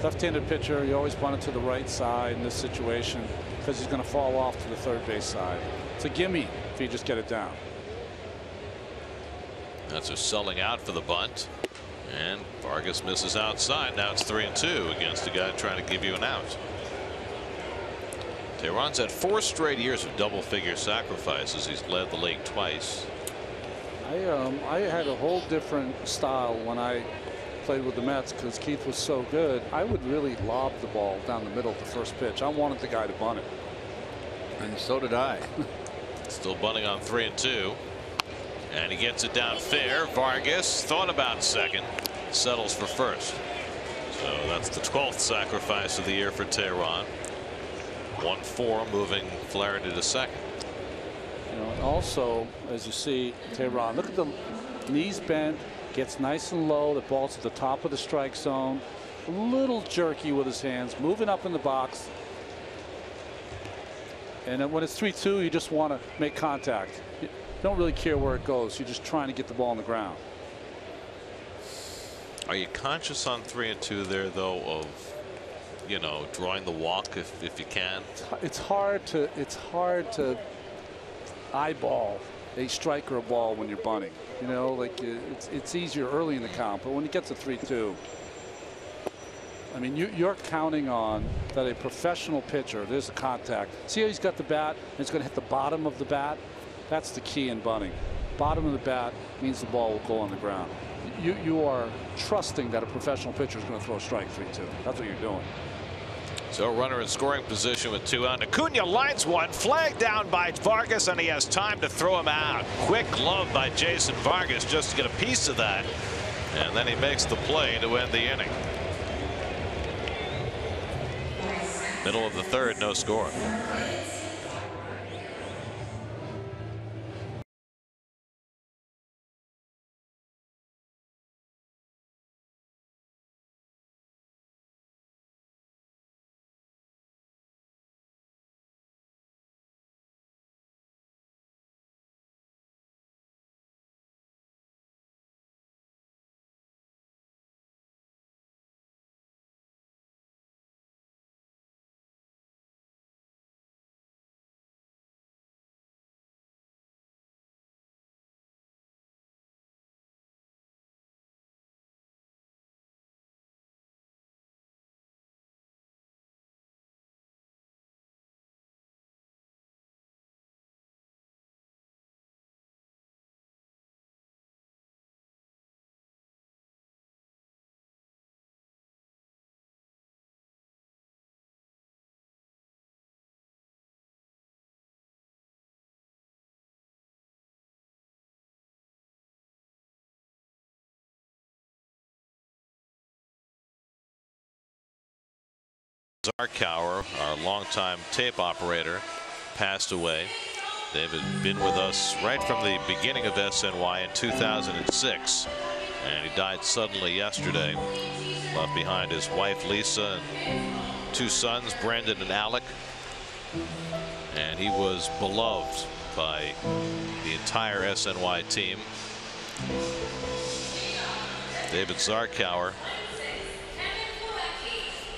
Speaker 3: Left-handed pitcher, you always bunt it to the right side in this situation because he's going to fall off to the third base side. It's a gimme if you just get it down.
Speaker 1: That's a selling out for the bunt, and Vargas misses outside. Now it's 3-2 against a guy trying to give you an out. Teheran's had 4 straight years of double-figure sacrifices. He's led the league twice.
Speaker 3: I had a whole different style when I played with the Mets because Keith was so good. I would really lob the ball down the middle of the first pitch. I wanted the guy to bunt it.
Speaker 2: And so did I.
Speaker 1: Still bunting on 3-2. And he gets it down fair. Vargas thought about second, settles for first. So that's the 12th sacrifice of the year for Teheran. 1-4, moving Flaherty to second.
Speaker 3: You know, and also, as you see, Teheran, look at the knees bent, gets nice and low. The ball's at the top of the strike zone. A little jerky with his hands, moving up in the box. And then when it's 3-2, you just want to make contact. You don't really care where it goes. You're just trying to get the ball on the ground.
Speaker 1: Are you conscious on 3-2 there, though, of, you know, drawing the walk if you can?
Speaker 3: It's hard to eyeball a strike or a ball when you're bunting. You know, like it's easier early in the count, but when you get to 3-2, I mean, you're counting on that a professional pitcher. There's a contact. See how he's got the bat and it's going to hit the bottom of the bat. That's the key in bunting. Bottom of the bat means the ball will go on the ground. You are trusting that a professional pitcher is going to throw a strike 3-2. That's what you're doing.
Speaker 1: So runner in scoring position with 2 out. Acuna lines one, flagged down by Vargas, and he has time to throw him out. Quick glove by Jason Vargas just to get a piece of that, and then he makes the play to end the inning. Middle of the third, no score. Zarkower, our longtime tape operator, passed away. David been with us right from the beginning of SNY in 2006, and he died suddenly yesterday. Left behind his wife Lisa and 2 sons, Brandon and Alec, and he was beloved by the entire SNY team. David Zarkower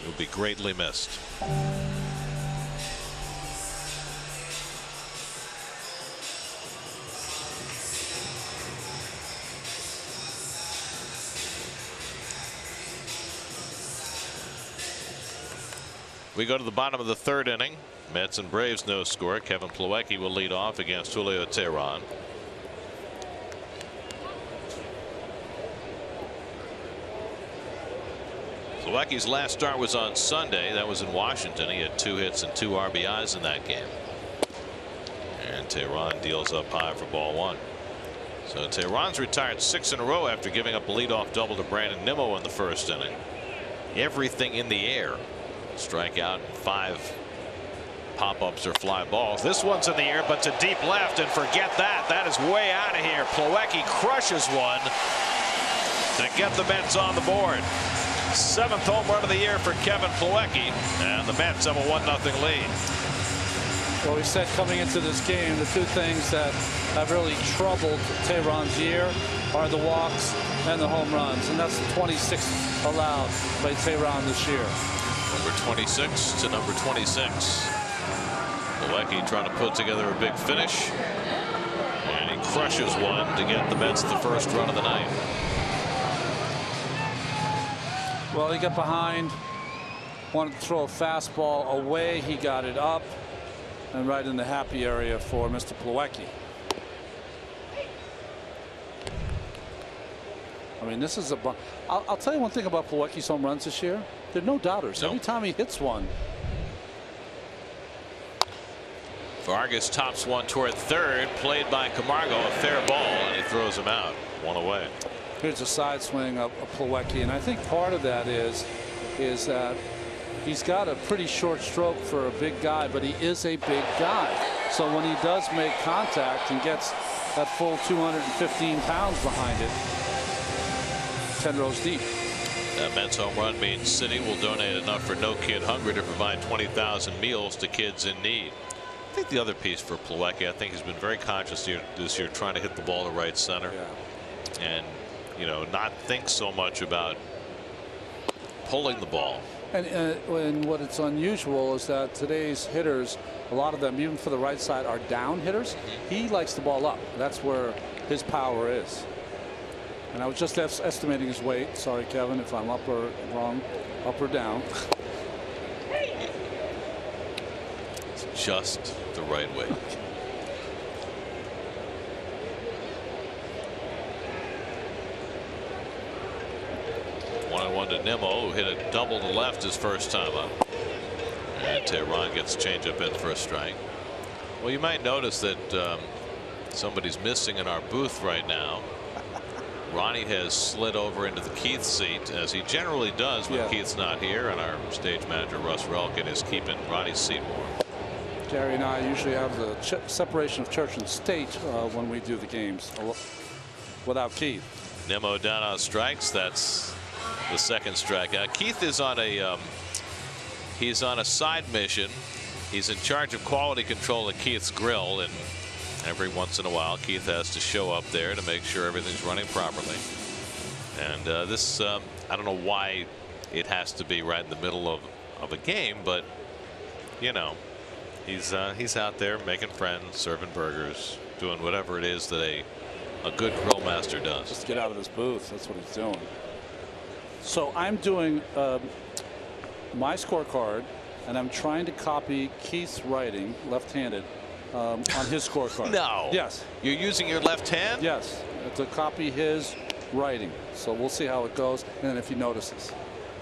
Speaker 1: will be greatly missed. We go to the bottom of the third inning. Mets and Braves no score. Kevin Plawecki will lead off against Julio Teheran. Plawecki's last start was on Sunday. That was in Washington. He had 2 hits and 2 RBIs in that game. And Teheran deals up high for ball 1. So Teheran's retired 6 in a row after giving up a leadoff double to Brandon Nimmo in the first inning. Everything in the air. Strikeout, 5 pop-ups or fly balls. This one's in the air, but to deep left, and forget that. That is way out of here. Plawecki crushes one to get the Mets on the board. 7th home run of the year for Kevin Plawecki, and the Mets have a 1-0 lead.
Speaker 3: Well, we said coming into this game, the 2 things that have really troubled Teheran's year are the walks and the home runs, and that's the 26th allowed by Teheran this year.
Speaker 1: Number 26 to number 26. Plawecki trying to put together a big finish, and he crushes one to get the Mets the first run of the night.
Speaker 3: Well, he got behind, wanted to throw a fastball away. He got it up and right in the happy area for Mr. Plawecki. I mean, this is a. I'll tell you one thing about Plawecki's home runs this year. There are no doubters. Every time he hits one.
Speaker 1: Vargas tops one toward third, played by Camargo, a fair ball, and he throws him out. 1 away.
Speaker 3: Here's a side swing of Plawecki, and I think part of that is that he's got a pretty short stroke for a big guy, but he is a big guy. So when he does make contact and gets that full 215 pounds behind it, 10 rows deep.
Speaker 1: That Mets home run means City will donate enough for No Kid Hungry to provide 20,000 meals to kids in need. I think the other piece for Plawecki, I think he's been very conscious this year trying to hit the ball to right center.
Speaker 3: Yeah.
Speaker 1: And you know, not think so much about pulling the ball.
Speaker 3: And what it's unusual is that today's hitters, a lot of them, even for the right side, are down hitters. He likes the ball up. That's where his power is. And I was just estimating his weight. Sorry, Kevin, if I'm up or wrong, up or down.
Speaker 1: It's just the right weight. One to Nimmo, who hit a double to left his first time up. And Tehran gets a changeup in for a strike. Well, you might notice that somebody's missing in our booth right now. Ronnie has slid over into the Keith seat, as he generally does when Keith's not here, and our stage manager Russ Relkin is keeping Ronnie's seat warm.
Speaker 3: Jerry and I usually have the separation of church and state when we do the games without Keith.
Speaker 1: Nimmo down on strikes. That's the second strikeout. Keith is on a he's on a side mission. He's in charge of quality control at Keith's Grill, and every once in a while Keith has to show up there to make sure everything's running properly. And this I don't know why it has to be right in the middle of a game, but you know, he's out there making friends, serving burgers, doing whatever it is that a good grill master does.
Speaker 3: Just get out of this booth. That's what he's doing. So I'm doing my scorecard, and I'm trying to copy Keith's writing, left-handed, on his scorecard.
Speaker 1: No.
Speaker 3: Yes.
Speaker 1: You're using your left hand?
Speaker 3: Yes, to copy his writing. So we'll see how it goes, and then if he notices.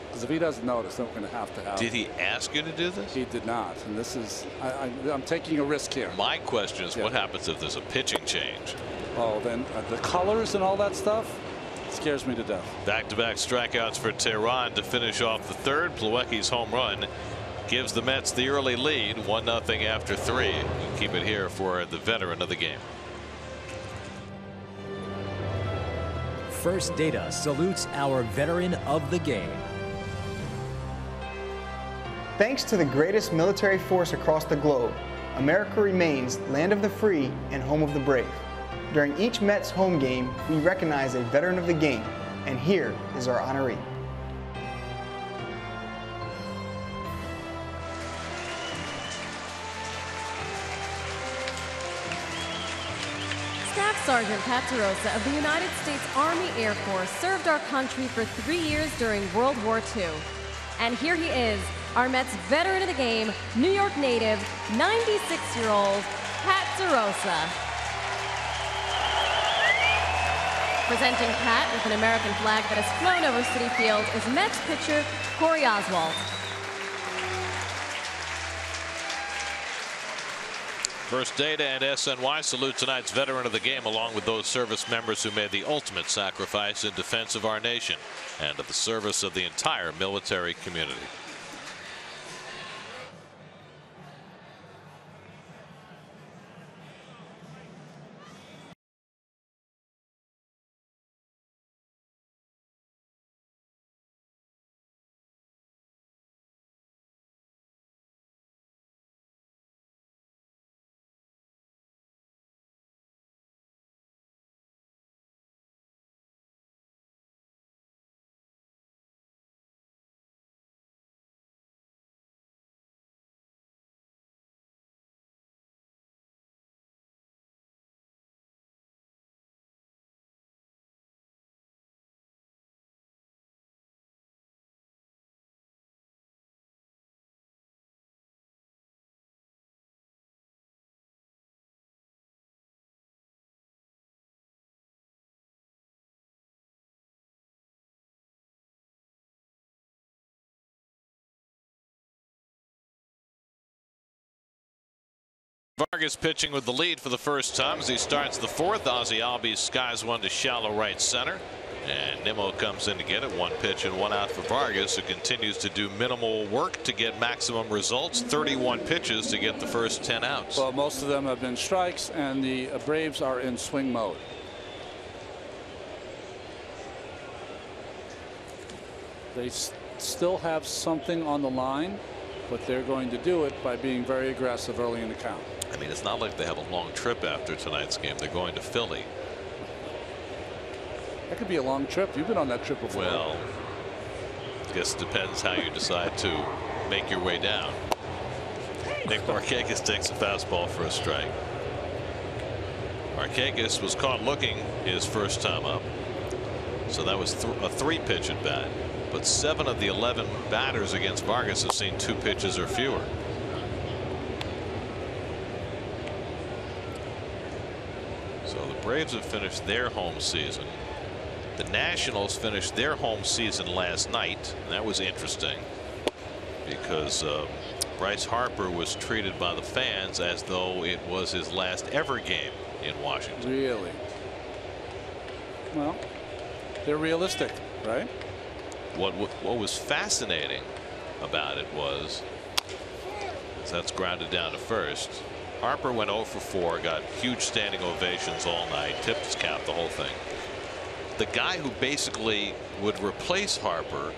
Speaker 3: Because if he doesn't notice, then we're going to have.
Speaker 1: Did he ask you to do this?
Speaker 3: He did not, and this is I'm taking a risk here.
Speaker 1: My question is, what happens if there's a pitching change?
Speaker 3: Oh, then the colors and all that stuff scares me to death.
Speaker 1: Back-to-back strikeouts for Tehran to finish off the third. Plawecki's home run gives the Mets the early lead, 1-0 after 3. We'll keep it here for the veteran of the game.
Speaker 4: First Data salutes our veteran of the game.
Speaker 5: Thanks to the greatest military force across the globe, America remains land of the free and home of the brave. During each Mets home game, we recognize a veteran of the game, and here is our honoree.
Speaker 6: Staff Sergeant Pat DeRosa of the United States Army Air Force served our country for 3 years during World War II. And here he is, our Mets veteran of the game, New York native, 96-year-old Pat DeRosa. Presenting Pat with an American flag that has flown over Citi Field is Mets pitcher Corey Oswalt.
Speaker 1: First Data and SNY salute tonight's veteran of the game, along with those service members who made the ultimate sacrifice in defense of our nation and at the service of the entire military community. Vargas pitching with the lead for the first time as he starts the fourth. Ozzie Albies skies one to shallow right center, and Nimmo comes in to get it. 1 pitch and 1 out for Vargas, who continues to do minimal work to get maximum results. 31 pitches to get the first 10 outs.
Speaker 3: Well, most of them have been strikes, and the Braves are in swing mode. They still have something on the line, but they're going to do it by being very aggressive early in the count.
Speaker 1: I mean, it's not like they have a long trip after tonight's game. They're going to Philly.
Speaker 3: That could be a long trip. You've been on that trip before.
Speaker 1: Well, I guess it depends how you decide to make your way down. Nick Markakis takes a fastball for a strike. Markakis was caught looking his first time up, so that was a 3-pitch at bat. But 7 of the 11 batters against Vargas have seen 2 pitches or fewer. So the Braves have finished their home season. The Nationals finished their home season last night, and that was interesting because Bryce Harper was treated by the fans as though it was his last ever game in Washington.
Speaker 3: Really? Well, they're realistic, right?
Speaker 1: What was fascinating about it was, as that's grounded down to first, Harper went 0 for 4, got huge standing ovations all night, tipped his cap, the whole thing. The guy who basically would replace Harper,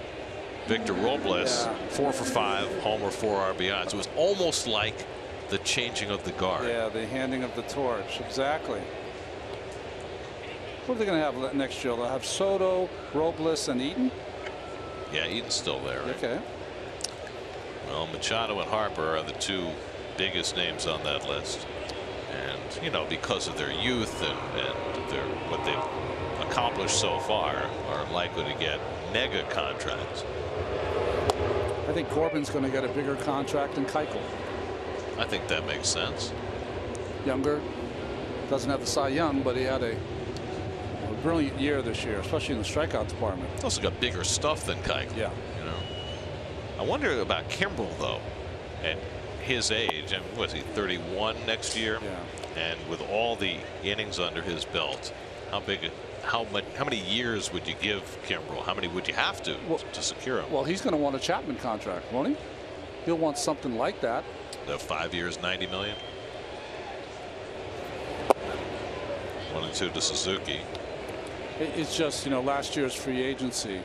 Speaker 1: Victor Robles, 4 for 5, homer, 4 RBIs. It was almost like the changing of the guard.
Speaker 3: Yeah, the handing of the torch. Exactly. What are they going to have next year? They'll have Soto, Robles, and Eaton?
Speaker 1: Yeah, Eaton's still there. Right?
Speaker 3: Okay.
Speaker 1: Well, Machado and Harper are the 2 biggest names on that list. And, you know, because of their youth and what they've accomplished so far, are likely to get mega contracts.
Speaker 3: I think Corbin's going to get a bigger contract than Keuchel.
Speaker 1: I think that makes sense.
Speaker 3: Younger, doesn't have the Cy Young, but he had a brilliant year this year, especially in the strikeout department.
Speaker 1: He's also got bigger stuff than Keuchel.
Speaker 3: Yeah.
Speaker 1: You know, I wonder about Kimbrel though, at his age. And was he 31 next year?
Speaker 3: Yeah.
Speaker 1: And with all the innings under his belt, how many years would you give Kimbrel? How many would you have to secure him?
Speaker 3: Well, he's going to want a Chapman contract, won't he? He'll want something like that.
Speaker 1: The 5 years, $90 million. 1 and 2 to Suzuki.
Speaker 3: It's just, you know, last year's free agency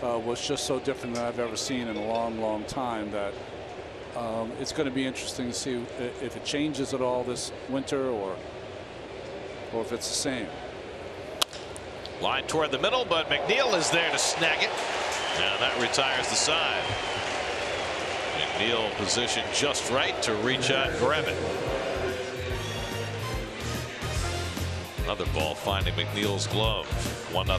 Speaker 3: was just so different than I've ever seen in a long, long time that it's going to be interesting to see if it changes at all this winter or if it's the same.
Speaker 1: Line toward the middle, but McNeil is there to snag it. Now that retires the side. McNeil positioned just right to reach out and grab it. Another ball finding McNeil's glove. 1-0.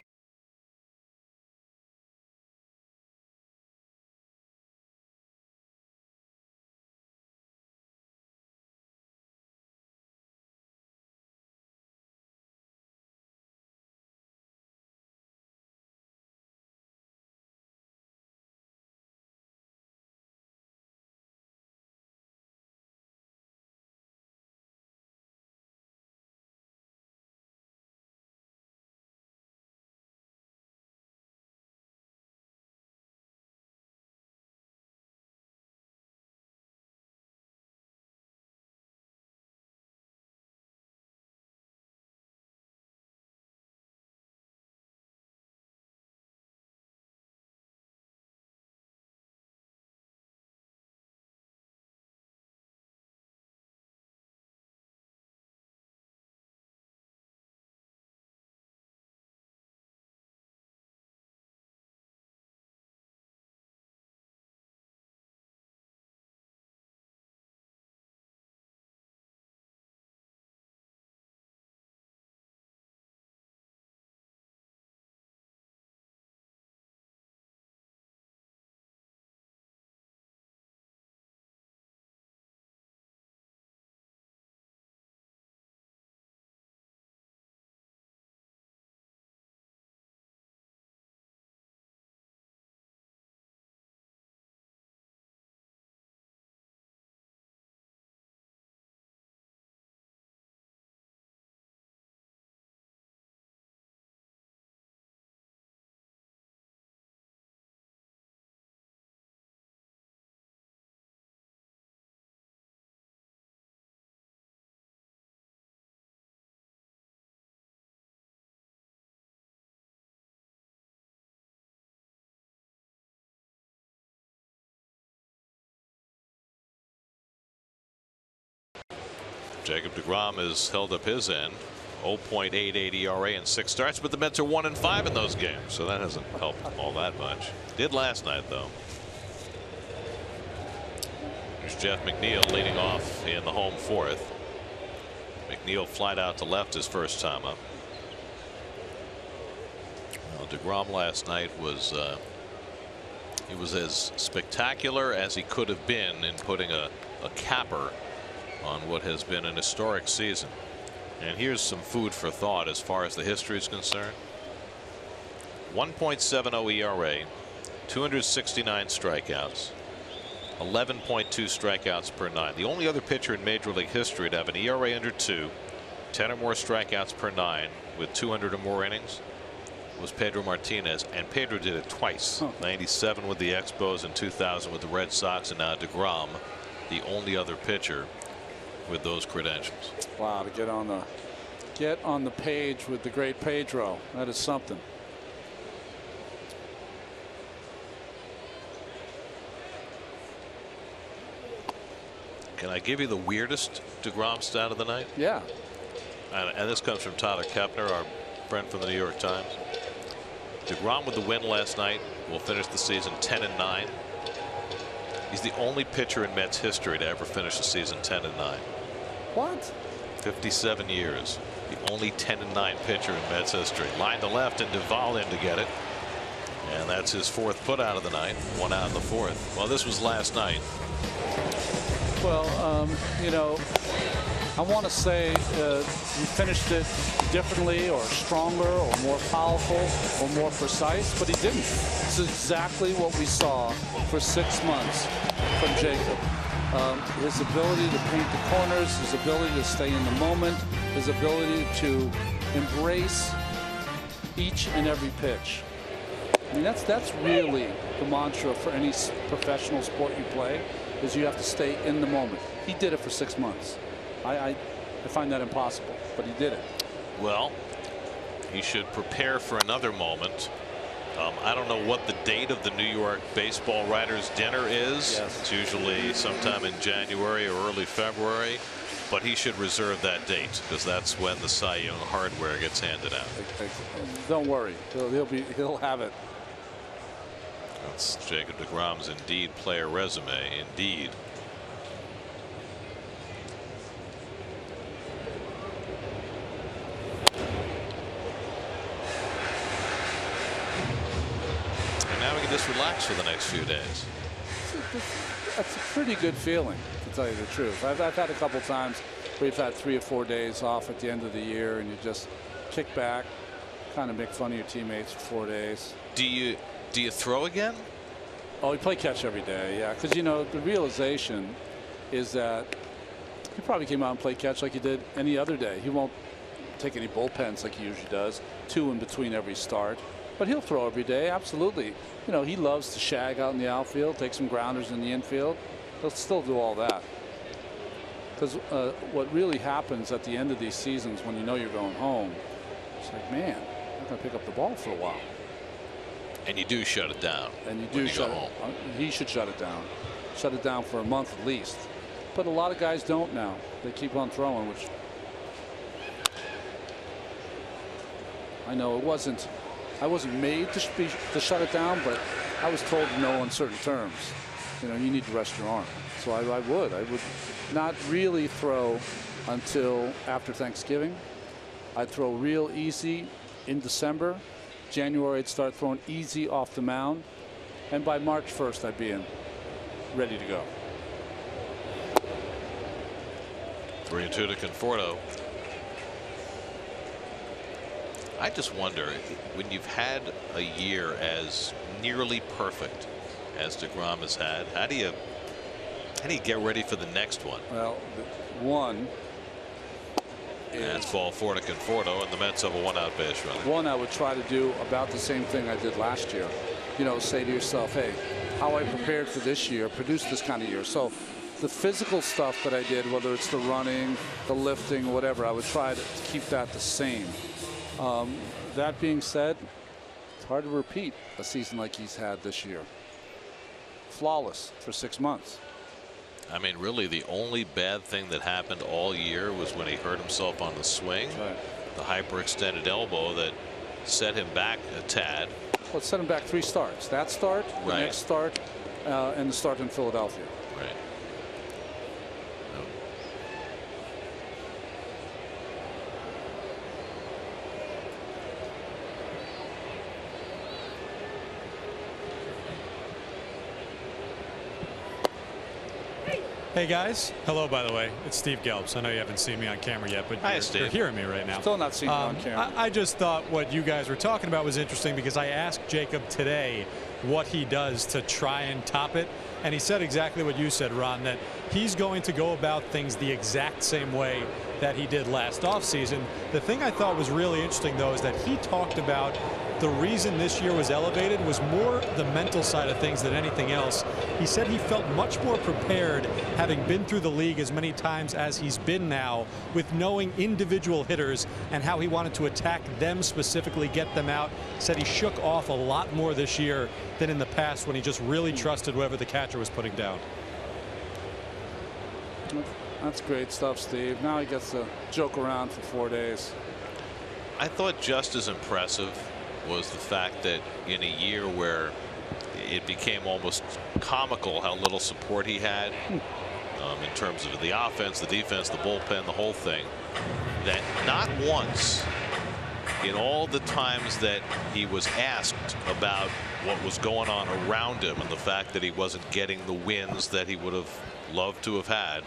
Speaker 1: Jacob deGrom has held up his end. 0.88 ERA in 6 starts, but the Mets are 1-5 in those games, so that hasn't helped all that much. Did last night, though. Here's Jeff McNeil leading off in the home 4th. McNeil flied out to left his first time up. Well, DeGrom last night was he was as spectacular as he could have been in putting a capper on what has been an historic season. And here's some food for thought as far as the history is concerned. 1.70 ERA, 269 strikeouts, 11.2 strikeouts per 9. The only other pitcher in Major League history to have an ERA under 2, 10 or more strikeouts per 9 with 200 or more innings was Pedro Martinez, and Pedro did it twice. 97 with the Expos and 2000 with the Red Sox, and now DeGrom, the only other pitcher with those credentials.
Speaker 3: Wow, to get on the page with the great Pedro, that is something.
Speaker 1: Can I give you the weirdest DeGrom stat of the night?
Speaker 3: Yeah.
Speaker 1: And this comes from Tyler Kepner, our friend from the New York Times. DeGrom with the win last night will finish the season 10-9. He's the only pitcher in Mets history to ever finish the season 10-9.
Speaker 3: What?
Speaker 1: 57 years. The only 10-9 pitcher in Mets history. Line to left and Duvall in to get it. And that's his 4th put out of the night. 1 out in the 4th. Well, this was last night.
Speaker 3: Well, you know, I want to say he finished it differently or stronger or more powerful or more precise, but he didn't. This is exactly what we saw for 6 months from Jacob. His ability to paint the corners, his ability to stay in the moment, his ability to embrace each and every pitch. I mean, that's really the mantra for any professional sport you play, is you have to stay in the moment. He did it for 6 months. I find that impossible, but he did it.
Speaker 1: Well, he should prepare for another moment. I don't know what the date of the New York Baseball Writers' Dinner is.
Speaker 3: Yes.
Speaker 1: It's usually sometime in January or early February, but he should reserve that date because that's when the Cy Young hardware gets handed out.
Speaker 3: Don't worry, he'll have it.
Speaker 1: That's Jacob deGrom's Indeed player resume. Indeed. And now we can just relax for the next few days.
Speaker 3: That's a pretty good feeling, to tell you the truth. I've had a couple times where you've had 3 or 4 days off at the end of the year and you just kick back, kind of make fun of your teammates for 4 days.
Speaker 1: Do you throw again?
Speaker 3: Oh, we play catch every day, yeah. Because, you know, the realization is that he probably came out and played catch like he did any other day. He won't take any bullpens like he usually does, 2 in between every start. But he'll throw every day, absolutely. You know, he loves to shag out in the outfield, take some grounders in the infield. He'll still do all that. Because what really happens at the end of these seasons when you know you're going home, it's like, man, I'm not going to pick up the ball for a while.
Speaker 1: And you do shut it down.
Speaker 3: And you do shut it. He should shut it down. Shut it down for a month at least. But a lot of guys don't now. They keep on throwing, which I know I wasn't made to shut it down, but I was told in no uncertain terms, you know, you need to rest your arm. So I would not really throw until after Thanksgiving. I'd throw real easy in December. January, I'd start throwing easy off the mound. And by March 1st, I'd be ready to go.
Speaker 1: 3-2 to Conforto. I just wonder, when you've had a year as nearly perfect as DeGrom has had, how do you get ready for the next one?
Speaker 3: Well, one.
Speaker 1: That's ball 4 to Conforto, and the Mets have a 1-out base runner.
Speaker 3: One, I would try to do about the same thing I did last year. You know, say to yourself, hey, how I prepared for this year, produced this kind of year. So the physical stuff that I did, whether it's the running, the lifting, whatever, I would try to keep that the same. That being said, it's hard to repeat a season like he's had this year. Flawless for 6 months.
Speaker 1: I mean, really, the only bad thing that happened all year was when he hurt himself on the swing.
Speaker 3: Right.
Speaker 1: the hyperextended elbow that set him back a tad.
Speaker 3: Well, it set him back 3 starts. That start, the
Speaker 1: Right.
Speaker 3: next start, and the start in Philadelphia.
Speaker 1: Right.
Speaker 7: Hey guys, hello by the way. It's Steve Gelbs. I know you haven't seen me on camera yet, but you're hearing me right now.
Speaker 3: Still not seeing you on camera.
Speaker 7: I just thought what you guys were talking about was interesting because I asked Jacob today what he does to try and top it, and he said exactly what you said, Ron, that he's going to go about things the exact same way that he did last offseason. The thing I thought was really interesting, though, is that he talked about the reason this year was elevated was more the mental side of things than anything else. He said he felt much more prepared, having been through the league as many times as he's been now, with knowing individual hitters and how he wanted to attack them specifically, get them out. Said he shook off a lot more this year than in the past when he just really trusted whoever the catcher was putting down.
Speaker 3: That's great stuff, Steve. Now he gets to joke around for 4 days.
Speaker 1: I thought just as impressive was the fact that in a year where it became almost comical how little support he had in terms of the offense, the defense, the bullpen, the whole thing, that not once in all the times that he was asked about what was going on around him and the fact that he wasn't getting the wins that he would have loved to have had,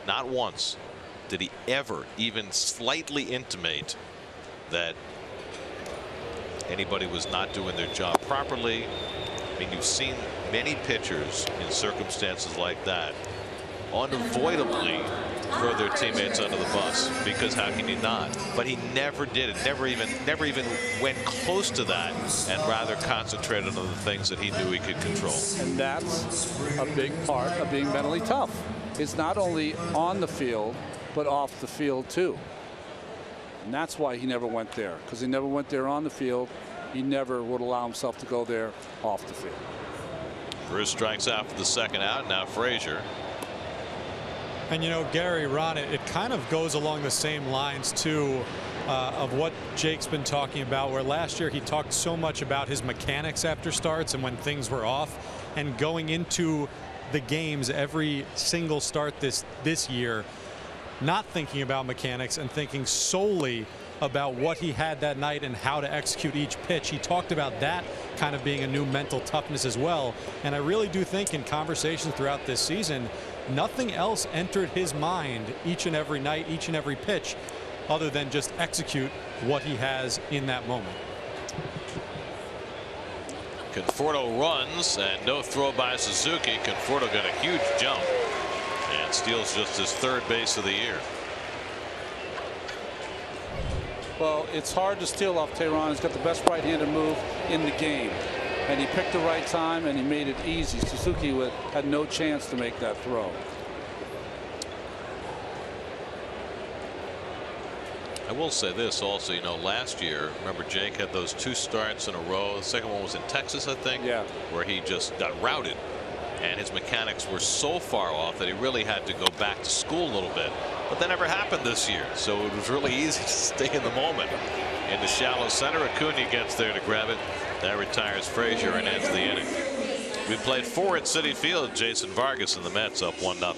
Speaker 1: not once did he ever even slightly intimate that anybody was not doing their job properly. I mean, you've seen many pitchers in circumstances like that unavoidably throw their teammates under the bus, because how can you not? But he never did it. Never even went close to that, and rather concentrated on the things that he knew he could control.
Speaker 3: And that's a big part of being mentally tough. It's not only on the field, but off the field too. And that's why he never went there, because he never went there on the field. He never would allow himself to go there off the field.
Speaker 1: Bruce strikes out for the second out. Now Frazier.
Speaker 7: And you know, Gary, Ron, it kind of goes along the same lines too of what Jake's been talking about, where last year he talked so much about his mechanics after starts and when things were off, and going into the games every single start this year not thinking about mechanics and thinking solely about what he had that night and how to execute each pitch. He talked about that kind of being a new mental toughness as well. And I really do think in conversations throughout this season, nothing else entered his mind each and every night, each and every pitch, other than just execute what he has in that moment.
Speaker 1: Conforto runs, and no throw by Suzuki. Conforto got a huge jump and steals just his third base of the year.
Speaker 3: Well, it's hard to steal off Tehran. He's got the best right-handed move in the game, and he picked the right time and he made it easy. Suzuki had no chance to make that throw.
Speaker 1: I will say this also, you know, last year, remember Jake had those 2 starts in a row. The second one was in Texas, I think,
Speaker 3: yeah,
Speaker 1: where he just got routed, and his mechanics were so far off that he really had to go back to school a little bit. But that never happened this year, so it was really easy to stay in the moment. In the shallow center, Acuna gets there to grab it. That retires Frazier and ends the inning. We played 4 at Citi Field. Jason Vargas and the Mets up 1-0.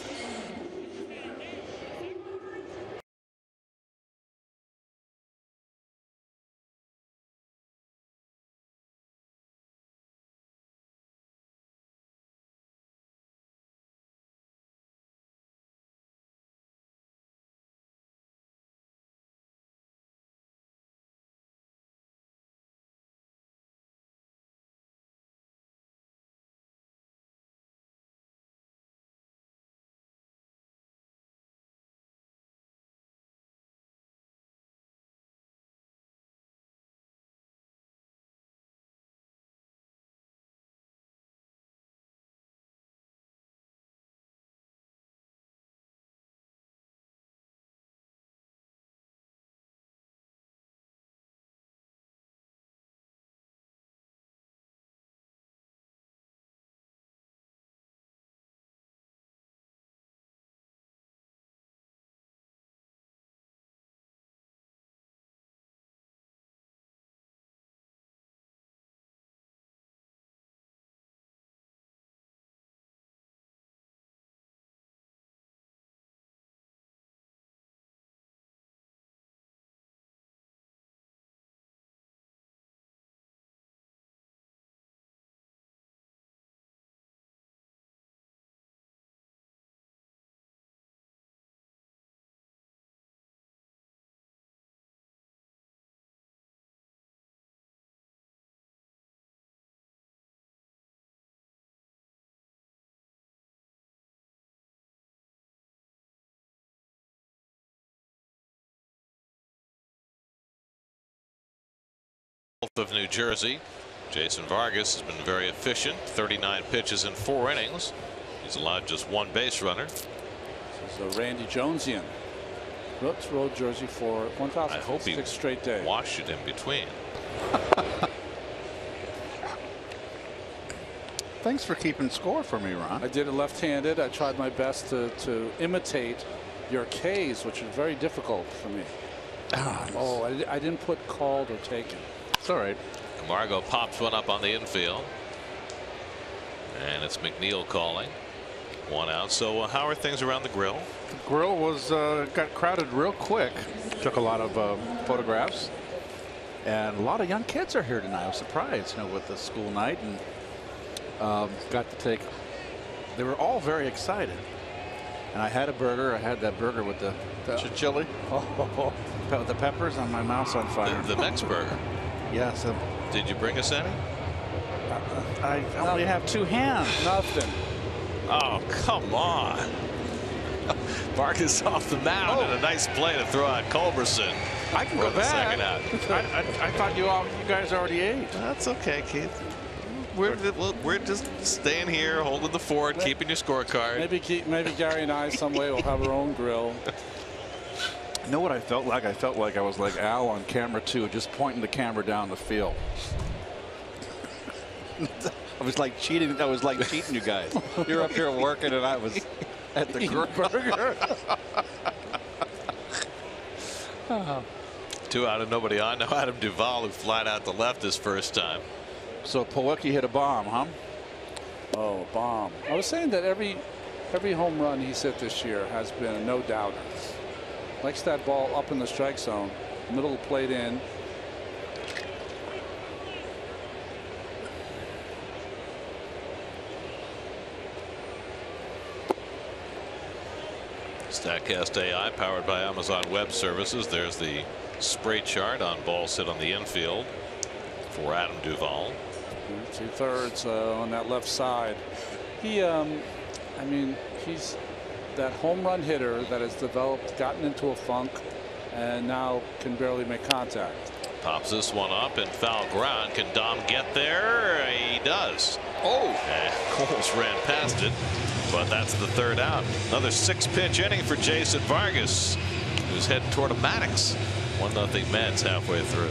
Speaker 1: of New Jersey. Jason Vargas has been very efficient. 39 pitches in 4 innings. He's allowed just 1 base runner.
Speaker 3: This is a Randy Jonesian. Brooks road jersey for 1,006 straight days.
Speaker 1: Washed it in between.
Speaker 2: Thanks for keeping score for me, Ron.
Speaker 3: I did it left-handed. I tried my best to imitate your K's, which is very difficult for me. Oh, I didn't put called or taken.
Speaker 2: It's all right.
Speaker 1: Camargo pops one up on the infield. And it's McNeil calling. 1 out. So how are things around the grill?
Speaker 2: The grill was got crowded real quick. Took a lot of photographs. And a lot of young kids are here tonight. I was surprised, with the school night, and got to take. They were all very excited. And I had a burger. I had that burger with the chili. With the peppers, on my mouth's on fire.
Speaker 1: The Mex burger.
Speaker 2: Yes.
Speaker 1: Did you bring us any?
Speaker 2: I only have 2 hands.
Speaker 3: Nothing.
Speaker 1: Oh, come on. Vargas off the mound and a nice play to throw out Culberson.
Speaker 2: I can go back.
Speaker 1: Second out.
Speaker 2: I thought you guys already ate.
Speaker 1: That's okay, Keith. We're just staying here, holding the fort, keeping your scorecard.
Speaker 3: Maybe Gary and I some way will have our own grill.
Speaker 2: You know what I felt like? I felt like I was like Al on camera 2, just pointing the camera down the field. I was like cheating you guys. You're up here working and I was at the burger.
Speaker 1: 2 out and nobody on. Now Adam Duvall, who flied out to left his first time.
Speaker 2: So Plawecki hit a bomb, huh?
Speaker 3: Oh, bomb. I was saying that every home run he's hit this year has been a no doubter. Likes that ball up in the strike zone, middle of the plate in.
Speaker 1: StatCast AI powered by Amazon Web Services. There's the spray chart on balls hit on the infield for Adam Duvall.
Speaker 3: 2/3 on that left side. I mean, he's that home run hitter that has developed, gotten into a funk, and now can barely make contact.
Speaker 1: Pops this one up in foul ground. Can Dom get there? He does. Oh! And Coles ran past it, but that's the 3rd out. Another 6-pitch inning for Jason Vargas, who's heading toward a Maddox. 1-0 Mets halfway through.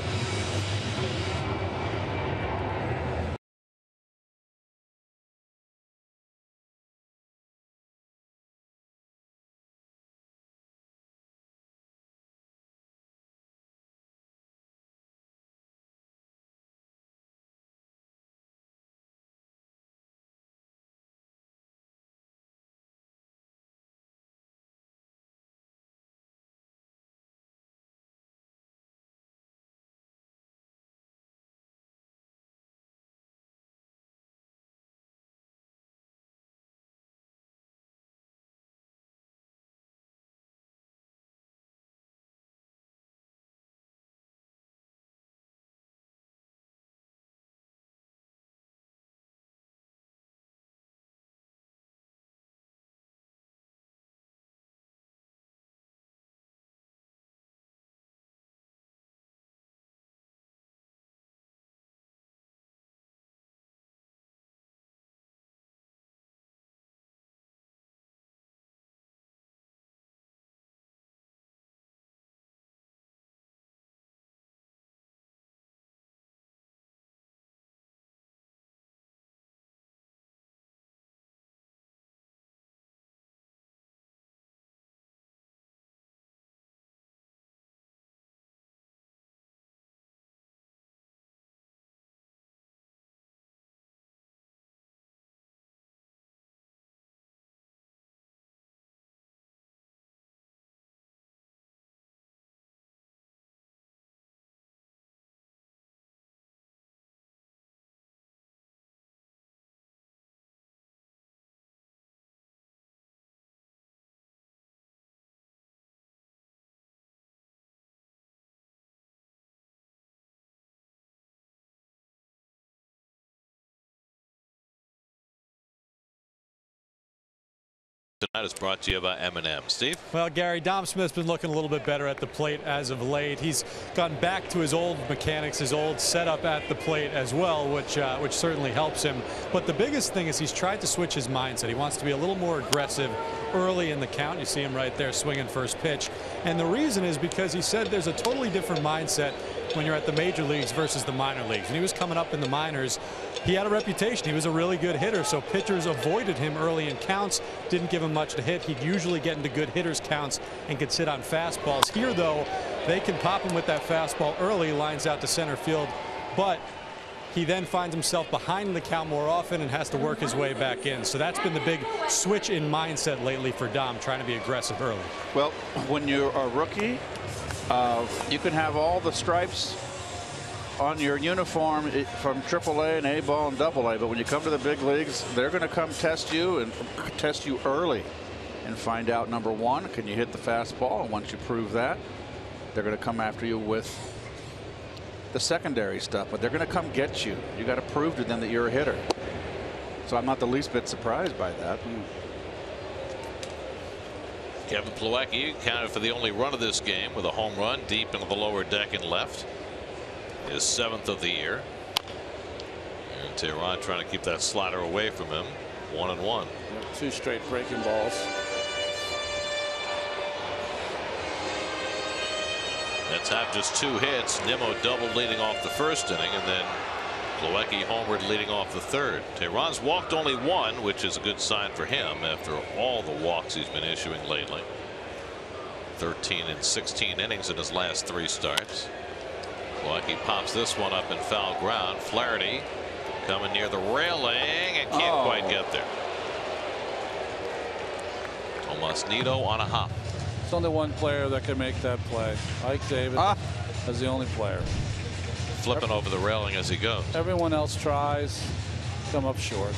Speaker 1: That is brought to you by M&M. Steve?
Speaker 7: Well, Gary, Dom Smith's been looking a little bit better at the plate as of late. He's gotten back to his old mechanics, his old setup at the plate as well, which certainly helps him. But the biggest thing is he's tried to switch his mindset. He wants to be a little more aggressive early in the count. You see him right there swinging first pitch. And the reason is because he said there's a totally different mindset when you're at the major leagues versus the minor leagues. When he was coming up in the minors, he had a reputation. He was a really good hitter, so pitchers avoided him early in counts, didn't give him much to hit. He'd usually get into good hitters counts and could sit on fastballs. Here, though, they can pop him with that fastball early, lines out to center field, but he then finds himself behind the count more often and has to work his way back in. So that's been the big switch in mindset lately for Dom, trying to be aggressive early.
Speaker 2: Well, when you're a rookie, you can have all the stripes on your uniform from AAA and A-ball and AA, but when you come to the big leagues, they're going to come test you and test you early and find out, number one, can you hit the fastball? And once you prove that, they're going to come after you with the secondary stuff, but they're going to come get you. You got to prove to them that you're a hitter. So I'm not the least bit surprised by that.
Speaker 1: Kevin Plawecki counted for the only run of this game with a home run deep into the lower deck and left. His 7th of the year. And Tehran trying to keep that slider away from him. 1-1.
Speaker 3: 2 straight breaking balls.
Speaker 1: Mets have just 2 hits. Nimmo doubled leading off the first inning, and then Plawecki homered leading off the 3rd. Tehran's walked only 1, which is a good sign for him after all the walks he's been issuing lately. 13 and 16 innings in his last 3 starts. Plawecki pops this one up in foul ground. Flaherty coming near the railing and can't quite get there. Tomas Nido on a hop.
Speaker 3: There's only one player that can make that play. Ike Davis is the only player.
Speaker 1: Flipping over the railing as he goes.
Speaker 3: Everyone else tries, come up short.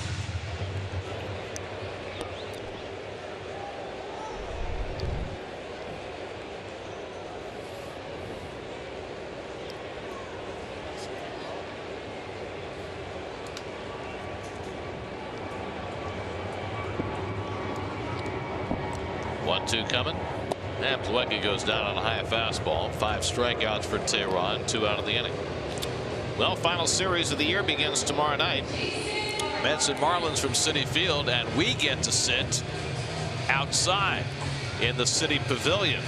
Speaker 1: Two coming. And Plawecki goes down on a high fastball. 5 strikeouts for Tehran, 2 out of the inning. Well, final series of the year begins tomorrow night. Mets and Marlins from Citi Field, and we get to sit outside in the Citi Pavilion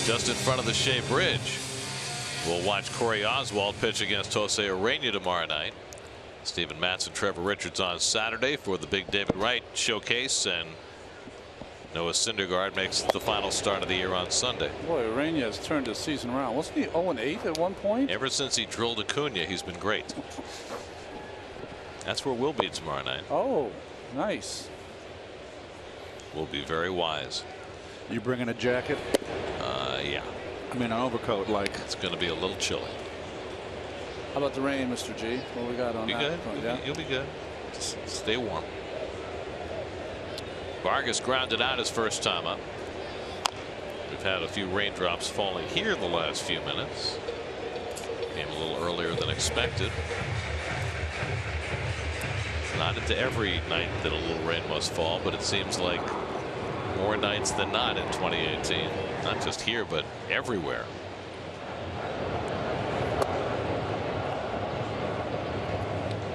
Speaker 1: just in front of the Shea Bridge. We'll watch Corey Oswald pitch against Jose Urena tomorrow night. Steven Matz and Trevor Richards on Saturday for the big David Wright showcase, and Noah Syndergaard makes the final start of the year on Sunday.
Speaker 3: Boy, Urena has turned his season around. Wasn't he 0-8 at one point?
Speaker 1: Ever since he drilled Acuna, he's been great. That's where we'll be tomorrow night.
Speaker 3: Oh, nice.
Speaker 1: We'll be very wise.
Speaker 2: You bringing a jacket?
Speaker 1: Yeah.
Speaker 2: I mean, an overcoat, like.
Speaker 1: It's going to be a little chilly.
Speaker 3: How about the rain, Mr. G? What we got on
Speaker 1: be
Speaker 3: that?
Speaker 1: Good. You'll be good. Just stay warm. Vargas grounded out his first time up. We've had a few raindrops falling here the last few minutes. Came a little earlier than expected. Not into every night that a little rain must fall, but it seems like more nights than not in 2018. Not just here, but everywhere.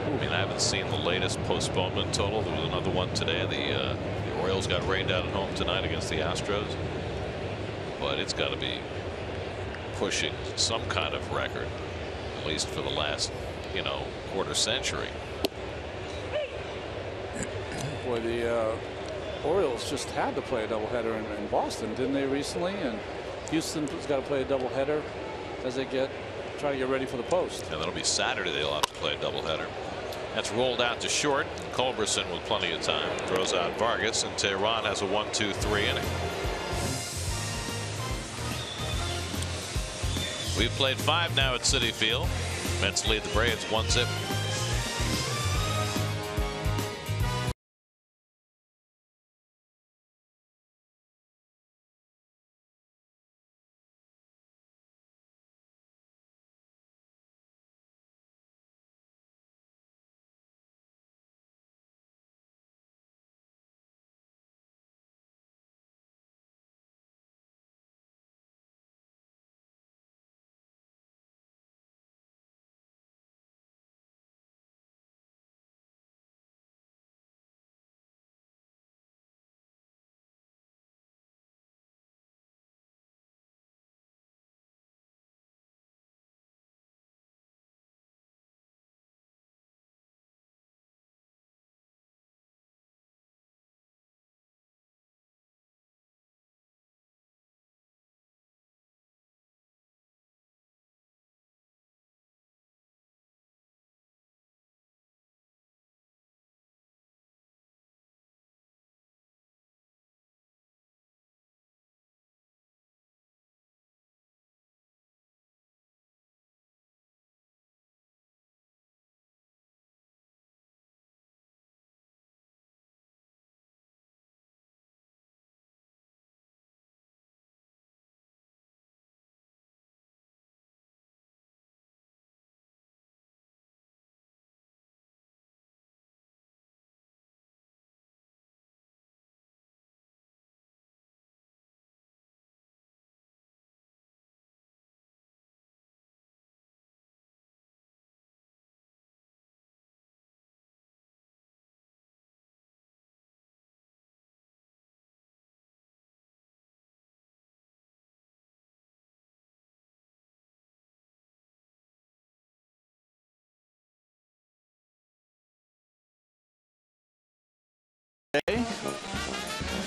Speaker 1: I mean, I haven't seen the latest postponement total. There was another one today. The Orioles got rained out at home tonight against the Astros, but it's got to be pushing some kind of record, at least for the last, quarter century.
Speaker 3: Boy, the Orioles just had to play a doubleheader in Boston, didn't they, recently? And Houston's got to play a doubleheader as they try to get ready for the post.
Speaker 1: And that'll be Saturday. They'll have to play a doubleheader. That's rolled out to short. Culberson with plenty of time throws out Vargas, and Tehran has a 1-2-3 inning. We've played 5 now at Citi Field. Mets lead the Braves 1-0.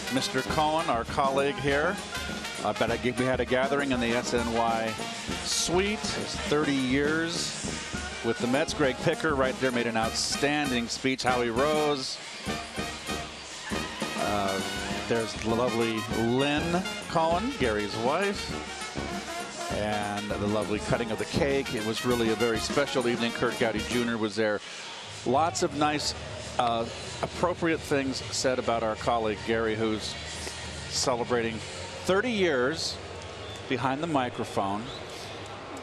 Speaker 2: Mr. Cohen, our colleague here. I bet we had a gathering in the SNY suite. It's 30 years with the Mets. Greg Picker right there made an outstanding speech. Howie Rose. There's the lovely Lynn Cohen, Gary's wife. And the lovely cutting of the cake. It was really a very special evening. Kurt Gowdy Jr. was there. Lots of nice, appropriate things said about our colleague Gary, who's celebrating 30 years behind the microphone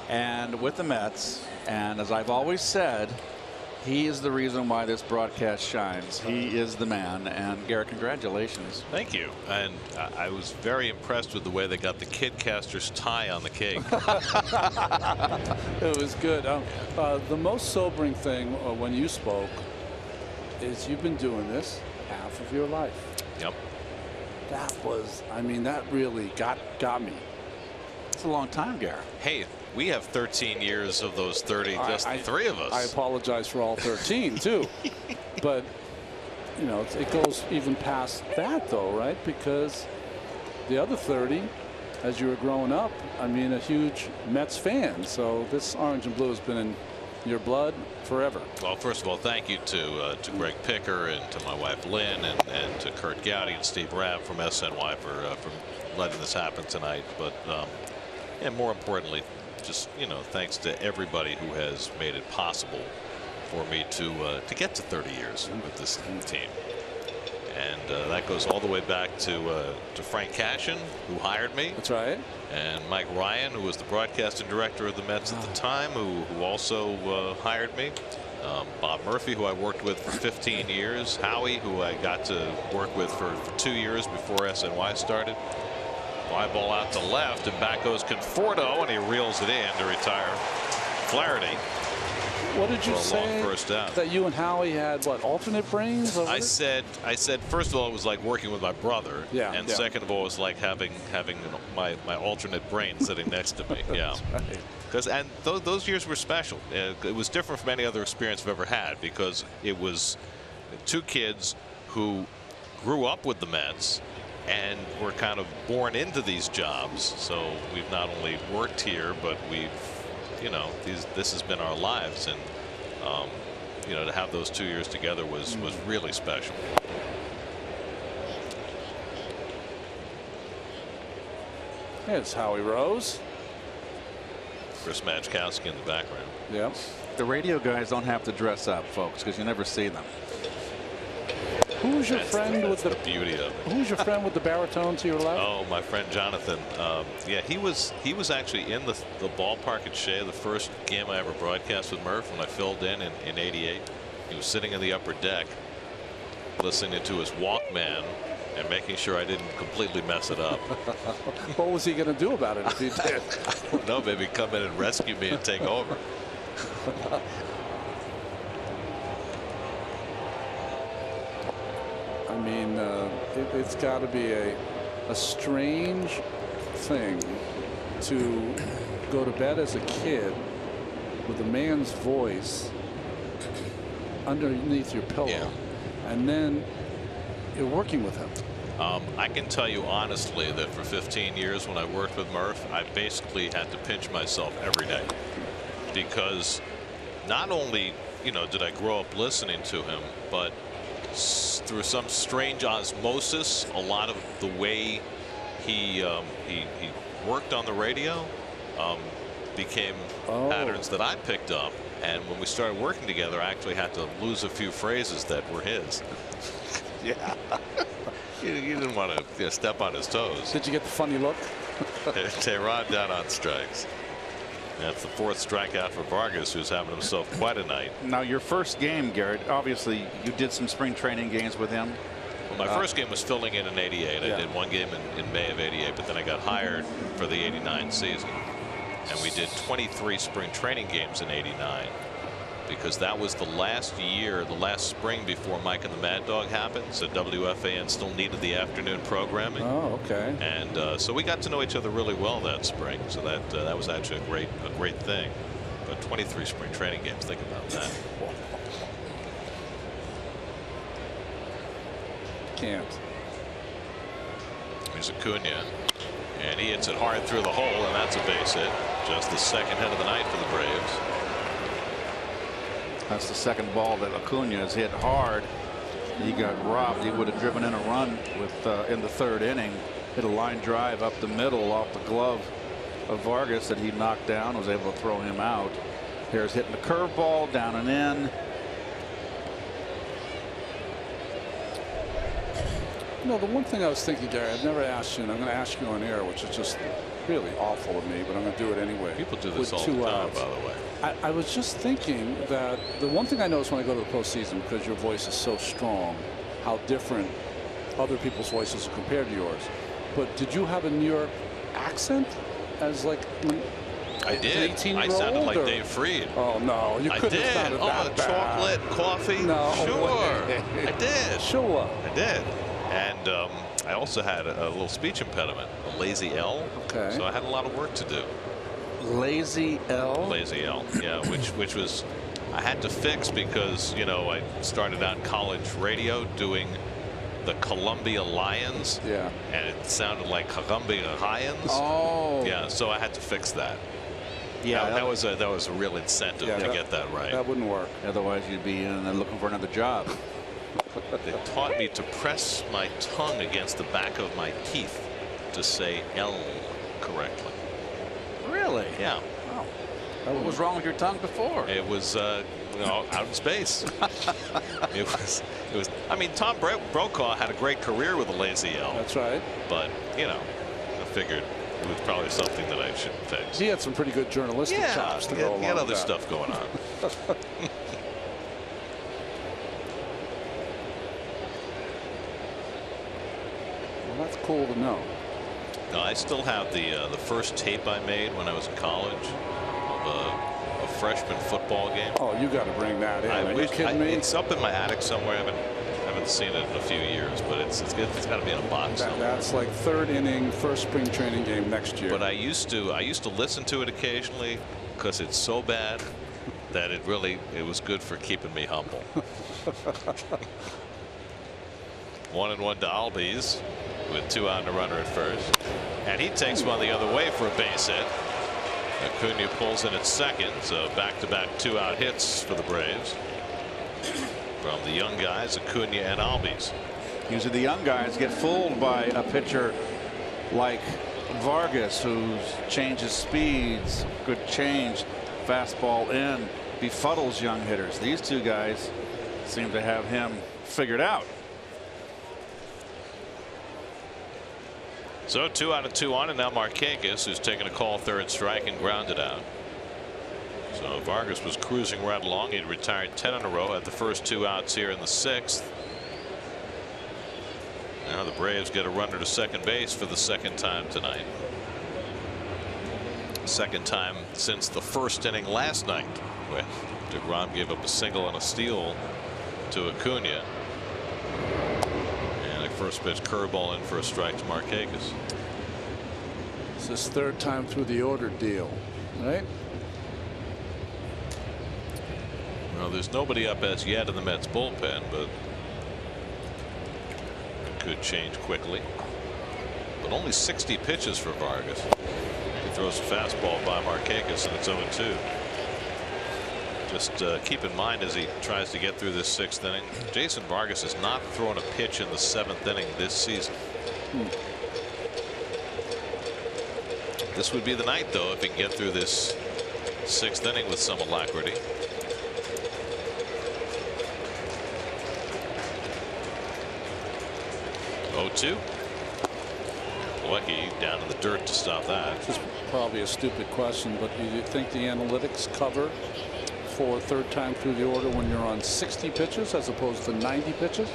Speaker 2: and with the Mets. And as I've always said, he is the reason why this broadcast shines. He is the man. And Gary, congratulations.
Speaker 1: Thank you. And I was very impressed with the way they got the Kidcaster's tie on the cake.
Speaker 3: It was good. The most sobering thing when you spoke is you've been doing this half of your life.
Speaker 1: Yep.
Speaker 3: That was, I mean, that really got me.
Speaker 2: It's a long time, Gary.
Speaker 1: Hey, we have 13 years of those 30, just the three of us.
Speaker 3: I apologize for all 13 too. But you know, it goes even past that though, right? Because the other 30, as you were growing up, I mean, a huge Mets fan. So this orange and blue has been in your blood forever.
Speaker 1: Well, first of all, thank you to Greg Picker and to my wife Lynn and to Kurt Gowdy and Steve Rabb from SNY for letting this happen tonight. But and more importantly, just, you know, thanks to everybody who has made it possible for me to get to 30 years with this team. And that goes all the way back to Frank Cashin, who hired me.
Speaker 3: That's right.
Speaker 1: And Mike Ryan, who was the broadcasting director of the Mets at the time, who also hired me. Bob Murphy, who I worked with for 15 years. Howie, who I got to work with for 2 years before SNY started. Fly ball out to left, and back goes Conforto, and he reels it in to retire Flaherty.
Speaker 3: What did you say?
Speaker 1: First out.
Speaker 3: That you and Howie had what, alternate brains?
Speaker 1: I said first of all, it was like working with my brother.
Speaker 3: Yeah.
Speaker 1: And second of all, it was like having my alternate brain sitting next to me. Yeah. Because and those years were special. It was different from any other experience I've ever had, because it was two kids who grew up with the Mets and were kind of born into these jobs. So we've not only worked here, but we've, you know, this has been our lives, and you know, to have those 2 years together was really special.
Speaker 3: It's Howie Rose.
Speaker 1: Chris Majkowski in the background.
Speaker 3: Yep.
Speaker 2: The radio guys don't have to dress up, folks, because you never see them.
Speaker 3: Who's your friend with the
Speaker 1: beauty of it?
Speaker 3: Who's your friend with the baritone to your left?
Speaker 1: Oh, my friend Jonathan. Yeah, he was actually in the ballpark at Shea the first game I ever broadcast with Murph when I filled in '88. He was sitting in the upper deck, listening to his Walkman and making sure I didn't completely mess it up.
Speaker 3: What was he going to do about it if he did?
Speaker 1: I don't know, maybe come in and rescue me and take over.
Speaker 3: I mean, it's got to be a strange thing to go to bed as a kid with a man's voice underneath your pillow,
Speaker 1: yeah,
Speaker 3: and then you're working with him.
Speaker 1: I can tell you honestly that for 15 years when I worked with Murph, I basically had to pinch myself every day, because not only, you know, did I grow up listening to him, but through some strange osmosis, a lot of the way he worked on the radio became patterns that I picked up. And when we started working together, I actually had to lose a few phrases that were his. Yeah. You didn't want to step on his toes.
Speaker 3: Did you get the funny look?
Speaker 1: Tehran down on strikes. That's the fourth strikeout for Vargas, who's having himself quite a night.
Speaker 2: Now, your first game, Garrett, obviously you did some spring training games with him.
Speaker 1: Well, my first game was filling in '88.
Speaker 3: Yeah.
Speaker 1: I did one game in May of '88, but then I got hired for the '89 season. And we did 23 spring training games in '89, because that was the last year, the last spring before Mike and the Mad Dog happened. So WFAN still needed the afternoon programming.
Speaker 3: Oh, okay.
Speaker 1: And so we got to know each other really well that spring. So that was actually a great thing. But 23 spring training games, think about that.
Speaker 3: can't.
Speaker 1: Here's Acuna, and he hits it hard through the hole, and that's a base hit. Just the second hit of the night for the Braves.
Speaker 2: That's the second ball that Acuna has hit hard. He got robbed. He would have driven in a run with in the third inning. Hit a line drive up the middle off the glove of Vargas that he knocked down. Was able to throw him out. Here's hitting the curveball down and in.
Speaker 3: You know, the one thing I was thinking, Gary, I've never asked you, and I'm going to ask you on air, which is just really awful of me, but I'm going to do it anyway.
Speaker 1: People do this all the time, by the way.
Speaker 3: I was just thinking that the one thing I notice when I go to the postseason, because your voice is so strong, how different other people's voices are compared to yours. But did you have a New York accent as like
Speaker 1: I did.
Speaker 3: 18-year-old?
Speaker 1: I sounded like Dave Freed.
Speaker 3: Oh no, you couldn't have sounded that bad.
Speaker 1: Chocolate, coffee.
Speaker 3: No,
Speaker 1: sure, I did.
Speaker 3: Sure,
Speaker 1: I did. And I also had a little speech impediment, a lazy L.
Speaker 3: Okay.
Speaker 1: So I had a lot of work to do.
Speaker 3: Lazy L.
Speaker 1: Lazy L. Yeah, which was I had to fix because I started out in college radio doing the Columbia Lions.
Speaker 3: Yeah.
Speaker 1: And it sounded like Columbia Lions.
Speaker 3: Oh.
Speaker 1: Yeah. So I had to fix that. Yeah, that was a real incentive to get that right.
Speaker 3: That wouldn't work.
Speaker 2: Otherwise, you'd be looking for another job.
Speaker 1: They taught me to press my tongue against the back of my teeth to say L correctly.
Speaker 2: Really?
Speaker 1: Yeah.
Speaker 2: Oh. What was wrong with your tongue before?
Speaker 1: It was out in space. it was. I mean, Tom Brokaw had a great career with a lazy L.
Speaker 3: That's right.
Speaker 1: But I figured it was probably something that I should fix.
Speaker 3: He had some pretty good journalistic chops to go along.
Speaker 1: He had other
Speaker 3: with
Speaker 1: stuff going on.
Speaker 3: Well, that's cool to know.
Speaker 1: No, I still have the first tape I made when I was in college of a freshman football game.
Speaker 3: Oh, you got to bring that in. Are you kidding me?
Speaker 1: It's up in my attic somewhere. I haven't seen it in a few years, but it's got to be in a box.
Speaker 3: That's like third inning, first spring training game next year.
Speaker 1: But I used to listen to it occasionally because it's so bad that it was good for keeping me humble. 1-1 to Albies with 2 out and a runner at first, and he takes one the other way for a base hit. Acuna pulls in at second, so back-to-back 2-out hits for the Braves from the young guys, Acuna and Albies.
Speaker 2: Usually the young guys get fooled by a pitcher like Vargas, who changes speeds, good change, fastball in, befuddles young hitters. These two guys seem to have him figured out.
Speaker 1: So 2 out of 2 on, and now Markakis, who's taking a call third strike and grounded out. So Vargas was cruising right along. He'd retired 10 in a row, had the first 2 outs here in the 6th. Now the Braves get a runner to second base for the second time tonight. Second time since the first inning last night, when DeGrom gave up a single and a steal to Acuna. First pitch curveball in for a strike to Markakis.
Speaker 3: It's his third time through the order deal, right?
Speaker 1: Well, there's nobody up as yet in the Mets bullpen, but it could change quickly. But only 60 pitches for Vargas. He throws a fastball by Markakis, and it's 0-2. Just keep in mind as he tries to get through this 6th inning, Jason Vargas has not thrown a pitch in the 7th inning this season. This would be the night, though, if he can get through this 6th inning with some alacrity. Oh-2. Plawecki down in the dirt to stop that.
Speaker 3: This is probably a stupid question, but do you think the analytics cover for third time through the order when you're on 60 pitches as opposed to 90 pitches?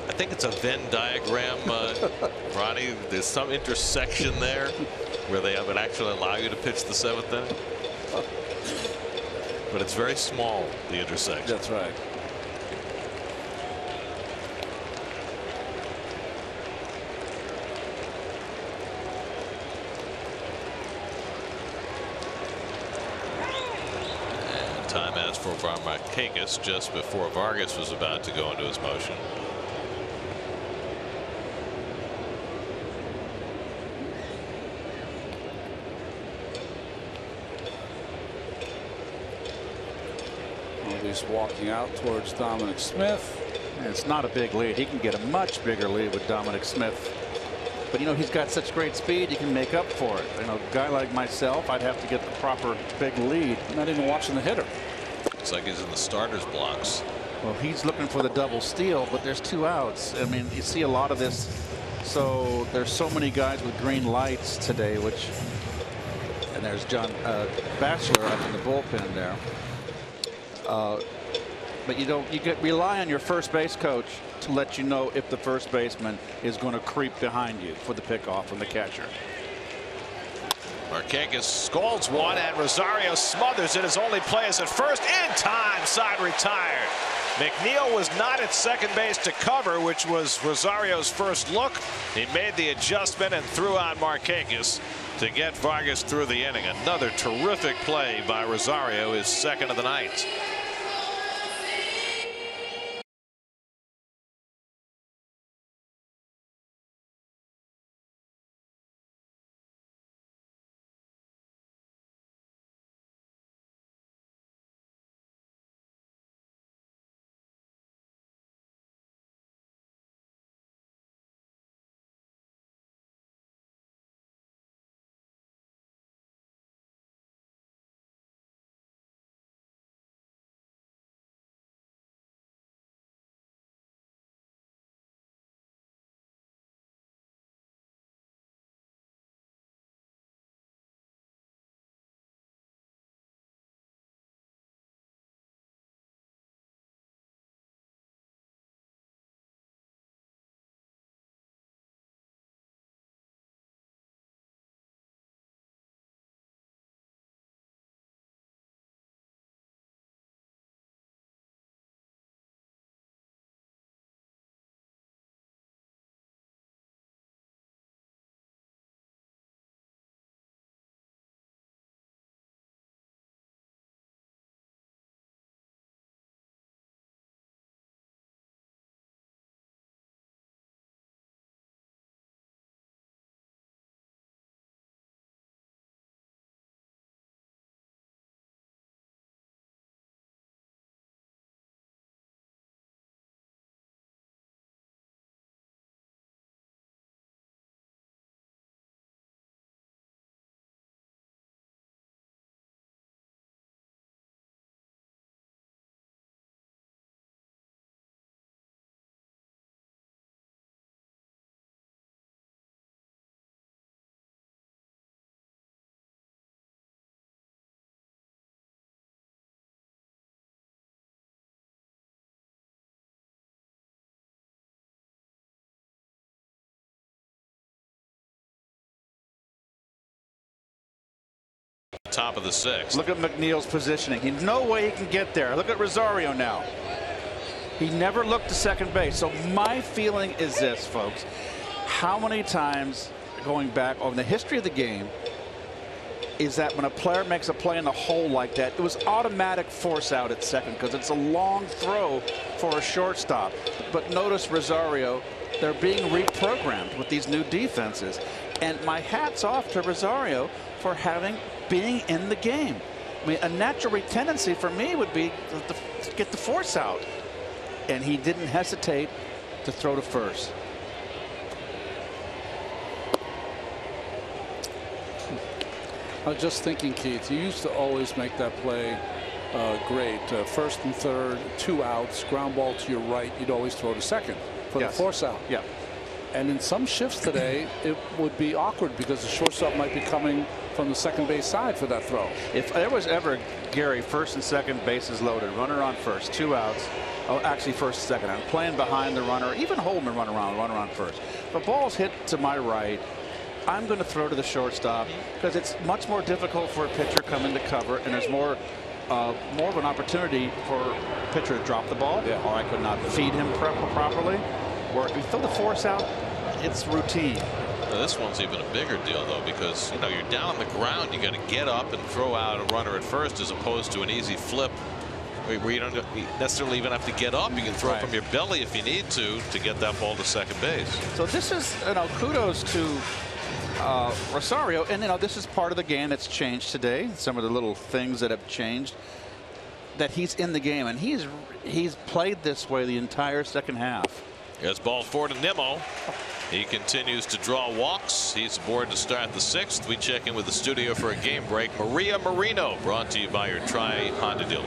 Speaker 1: I think it's a Venn diagram, Ronnie. There's some intersection there where they would actually allow you to pitch the 7th inning. But it's very small, the intersection.
Speaker 3: That's right.
Speaker 1: Time as for Markakis just before Vargas was about to go into his motion.
Speaker 3: He's walking out towards Dominic Smith.
Speaker 2: And it's not a big lead. He can get a much bigger lead with Dominic Smith. But, you know, he's got such great speed, he can make up for it. You know, a guy like myself, I'd have to get the proper big lead.
Speaker 3: I'm not even watching the hitter.
Speaker 1: Looks like he's in the starter's blocks.
Speaker 2: Well, he's looking for the double steal, but there's 2 outs. I mean, you see a lot of this. So there's so many guys with green lights today, and there's John Batchelor up in the bullpen there. But you rely on your first base coach to let you know if the first baseman is going to creep behind you for the pickoff from the catcher.
Speaker 1: Marquez scalds one, and Rosario smothers it. His only play is at first. In time, side retired. McNeil was not at second base to cover, which was Rosario's first look. He made the adjustment and threw on Marquez to get Vargas through the inning. Another terrific play by Rosario, his second of the night. Top of the 6th.
Speaker 2: Look at McNeil's positioning. There's no way he can get there. Look at Rosario now. He never looked to second base. So my feeling is this, folks. How many times going back over the history of the game is that when a player makes a play in the hole like that, it was automatic force out at second because it's a long throw for a shortstop. But notice Rosario, they're being reprogrammed with these new defenses. And my hat's off to Rosario for being in the game. I mean, a natural tendency for me would be to get the force out. And he didn't hesitate to throw to first.
Speaker 3: I was just thinking, Keith, you used to always make that play great. First and third, 2 outs, ground ball to your right. You'd always throw to second for the force out.
Speaker 2: Yeah.
Speaker 3: And in some shifts today, it would be awkward because the shortstop might be coming from the second base side for that throw.
Speaker 2: If there was ever, Gary, first and second bases loaded, runner on first, 2 outs. Oh, actually first and second. I'm playing behind the runner, even holding the runner on first. The ball's hit to my right. I'm going to throw to the shortstop because it's much more difficult for a pitcher coming to cover, and there's more of an opportunity for a pitcher to drop the ball, or I could not feed him properly. Or if you throw the force out, it's routine.
Speaker 1: Now, this one's even a bigger deal, though, because you're down on the ground. You got to get up and throw out a runner at first, as opposed to an easy flip where you don't necessarily even have to get up. You can throw from your belly if you need to get that ball to second base.
Speaker 2: So this is, kudos to Rosario, and this is part of the game that's changed today. Some of the little things that have changed. that he's in the game, and he's played this way the entire second half.
Speaker 1: Here's ball 4 to Nimmo. He continues to draw walks. He's aboard to start the 6th. We check in with the studio for a game break. Maria Marino, brought to you by your Tri-Honda dealer.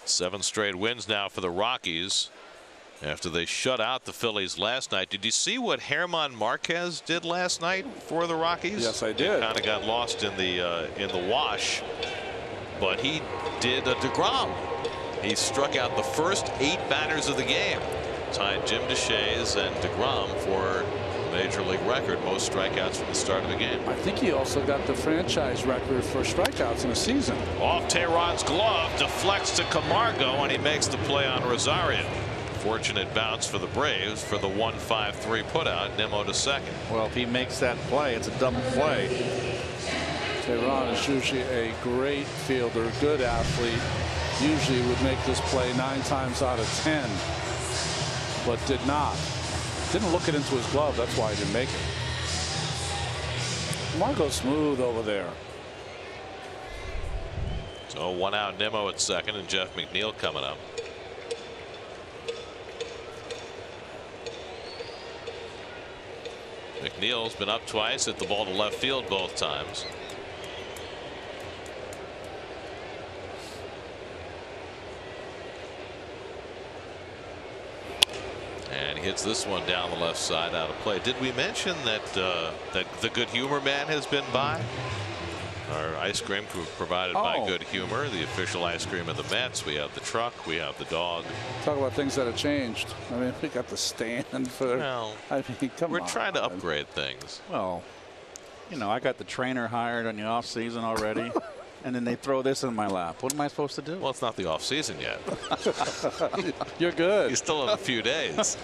Speaker 1: Seven straight wins now for the Rockies after they shut out the Phillies last night. Did you see what Germán Marquez did last night for the Rockies?
Speaker 3: Yes, I did.
Speaker 1: Kind of got lost in the wash, but he did a DeGrom. He struck out the first 8 batters of the game, tied Jim DeShays and DeGrom for Major League record, most strikeouts from the start of the game.
Speaker 3: I think he also got the franchise record for strikeouts in a season.
Speaker 1: Off Tehran's glove, deflects to Camargo, and he makes the play on Rosario. Fortunate bounce for the Braves for the 1-5-3 putout. Nimmo to second.
Speaker 2: Well, if he makes that play, it's a double play.
Speaker 3: Tehran is usually a great fielder, good athlete. Usually would make this play 9 times out of 10, but did not. Didn't look it into his glove. That's why he didn't make it. Margo's smooth over there.
Speaker 1: So 1 out, Nimmo at second, and Jeff McNeil coming up. McNeil's been up twice, hit the ball to left field both times. And he hits this one down the left side out of play. Did we mention that that the Good Humor Man has been by? Our ice cream provided by Good Humor, the official ice cream of the Mets. We have the truck, we have the dog.
Speaker 3: Talk about things that have changed. I mean, we got the stand for.
Speaker 1: Well,
Speaker 3: I mean, come
Speaker 1: we're
Speaker 3: on.
Speaker 1: trying to upgrade things.
Speaker 2: Well, you know, I got the trainer hired on the off season already. And then they throw this in my lap. What am I supposed to do?
Speaker 1: Well, it's not the off season yet.
Speaker 3: You're good.
Speaker 1: You still have a few days.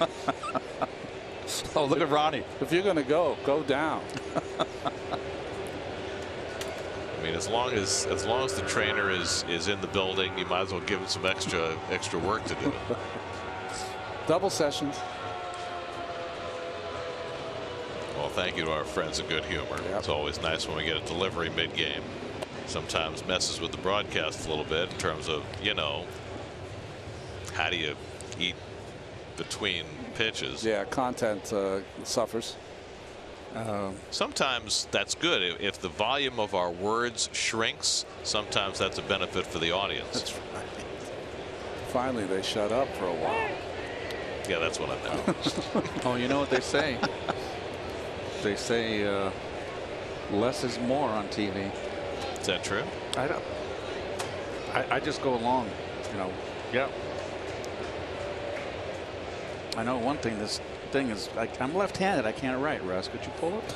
Speaker 2: Oh, look at Ronnie.
Speaker 3: If you're going to go down.
Speaker 1: I mean, as long as the trainer is in the building, you might as well give him some extra work to do.
Speaker 3: Double sessions.
Speaker 1: Well, thank you to our friends at Good Humor. Yep. It's always nice when we get a delivery mid-game. Sometimes messes with the broadcast a little bit in terms of, you know, how do you eat between pitches?
Speaker 3: Yeah, content suffers.
Speaker 1: Sometimes that's good. If the volume of our words shrinks, sometimes that's a benefit for the audience.
Speaker 3: That's right. Finally, they shut up for a while.
Speaker 1: Yeah, that's what I know.
Speaker 2: Oh, you know what they say? They say less is more on TV.
Speaker 1: Is that true?
Speaker 2: I don't. I just go along, you know. Yeah. I know one thing. This thing is, I'm left-handed. I can't write. Russ, could you pull it?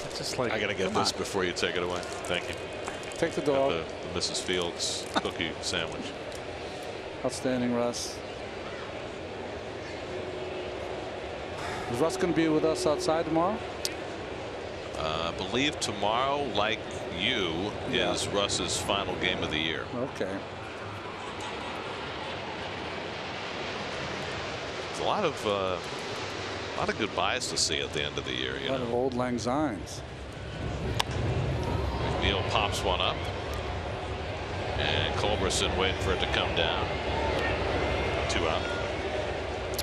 Speaker 2: It's just like.
Speaker 1: I gotta get this before you take it away. Thank you.
Speaker 3: Take the dog.
Speaker 1: The Mrs. Fields cookie sandwich.
Speaker 3: Outstanding, Russ. Is Russ going to be with us outside tomorrow?
Speaker 1: I believe tomorrow, like you, is Russ's final game of the year.
Speaker 3: Okay.
Speaker 1: It's a lot of goodbyes to see at the end of the year.
Speaker 3: A lot of old Lang Synes.
Speaker 1: McNeil pops one up, and Culberson waiting for it to come down. 2 out.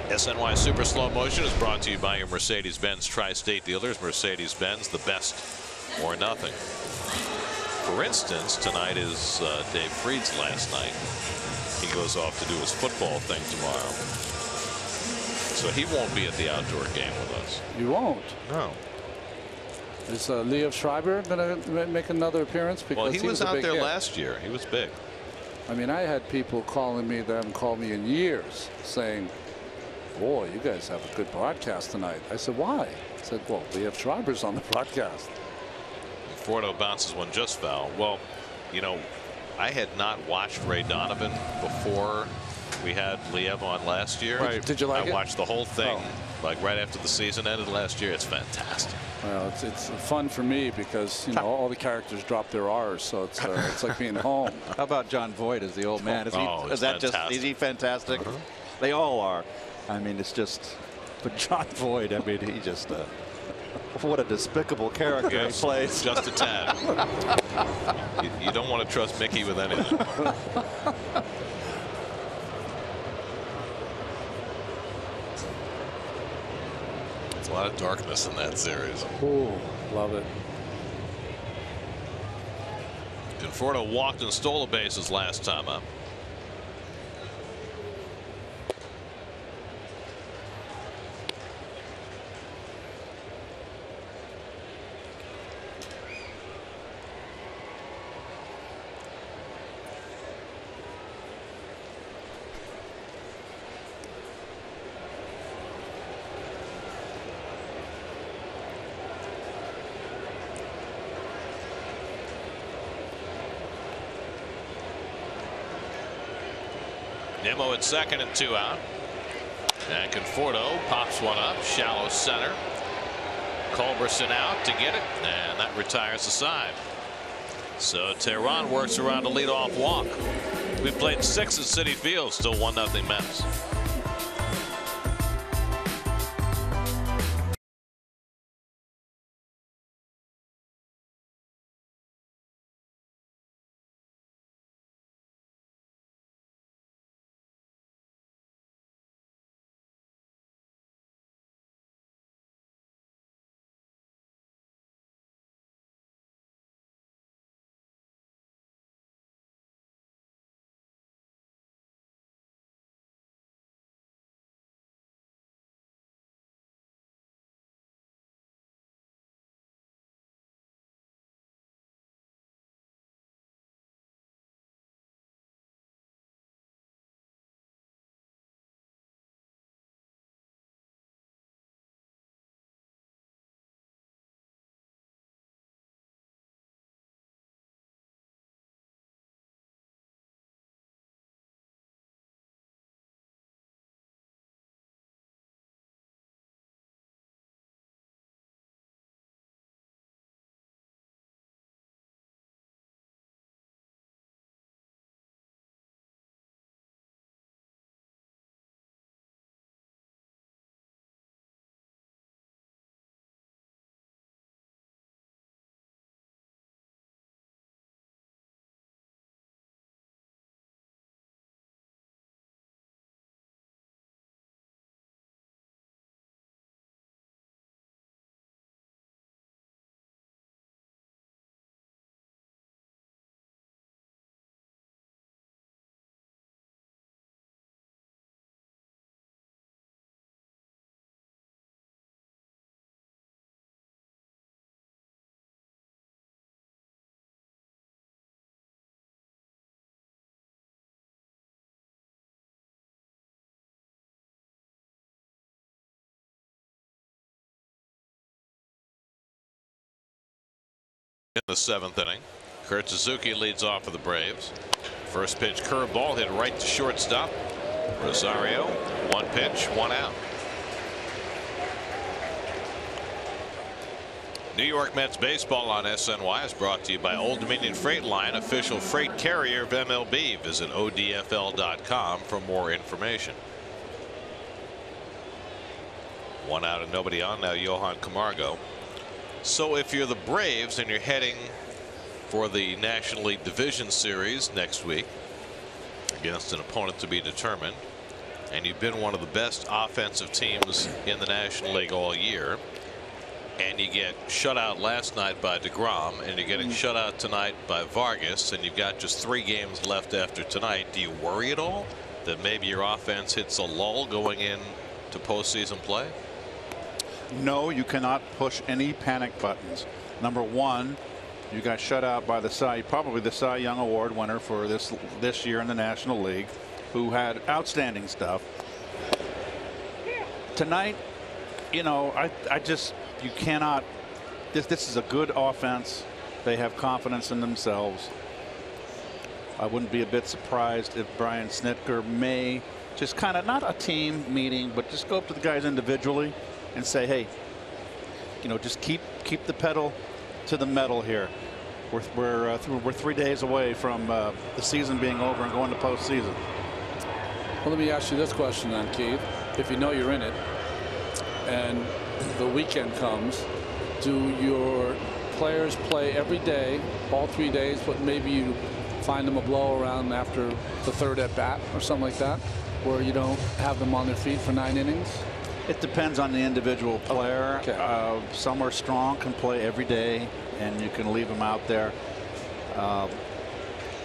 Speaker 1: SNY Super Slow Motion is brought to you by your Mercedes-Benz Tri-State dealers. Mercedes-Benz, the best or nothing. For instance, tonight is Dave Freed's last night. He goes off to do his football thing tomorrow. So he won't be at the outdoor game with us.
Speaker 3: You won't?
Speaker 1: No.
Speaker 3: Is Leo Schreiber going to make another appearance? Because
Speaker 1: well, he was out there
Speaker 3: hit.
Speaker 1: last year. He was big.
Speaker 3: I mean, I had people calling me, they haven't called me in years, saying, boy, you guys have a good broadcast tonight. I said, why? I said, well, we have Schreiber's on the broadcast.
Speaker 1: Fordo bounces one just foul. Well, you know, I had not watched Ray Donovan before we had Liev on last year.
Speaker 3: Right. Did you like it?
Speaker 1: I watched the whole thing like right after the season ended last year. It's fantastic.
Speaker 3: Well, it's fun for me because all the characters drop their R's, so it's like being home.
Speaker 2: How about John Voight as the old man? Is he fantastic? They all are. I mean, it's just, but John Voight, I mean, he just what a despicable character he plays.
Speaker 1: Just a tad. you don't want to trust Mickey with anything. A lot of darkness in that series.
Speaker 3: Ooh, love it.
Speaker 1: Conforto walked and stole the bases last time up. Nimmo at second and 2 out. And Conforto pops one up, shallow center. Culberson out to get it, and that retires the side. So Tehran works around a leadoff walk. We played 6 at Citi Field, still 1-0 Mets. In the 7th inning, Kurt Suzuki leads off for the Braves. First pitch curveball hit right to shortstop. Rosario, 1 pitch, 1 out. New York Mets baseball on SNY is brought to you by Old Dominion Freight Line, official freight carrier of MLB. Visit odfl.com for more information. 1 out and nobody on now. Johan Camargo. So if you're the Braves and you're heading for the National League Division Series next week against an opponent to be determined, and you've been one of the best offensive teams in the National League all year, and you get shut out last night by DeGrom, and you're getting shut out tonight by Vargas, and you've got just 3 games left after tonight, do you worry at all that maybe your offense hits a lull going in to postseason play?
Speaker 2: No, you cannot push any panic buttons. Number one, you got shut out by probably the Cy Young Award winner for this year in the National League, who had outstanding stuff. Tonight, you cannot. This is a good offense. They have confidence in themselves. I wouldn't be a bit surprised if Brian Snitker may just kind of not a team meeting, but just go up to the guys individually and say, hey, you know, just keep the pedal to the metal here. We're 3 days away from the season being over and going to postseason.
Speaker 3: Well, let me ask you this question then, Keith. If you know you're in it and the weekend comes, do your players play every day, all 3 days, but maybe you find them a blow around after the third at bat or something like that, where you don't have them on their feet for 9 innings?
Speaker 2: It depends on the individual player.
Speaker 3: Okay.
Speaker 2: Some are strong, can play every day, and you can leave them out there.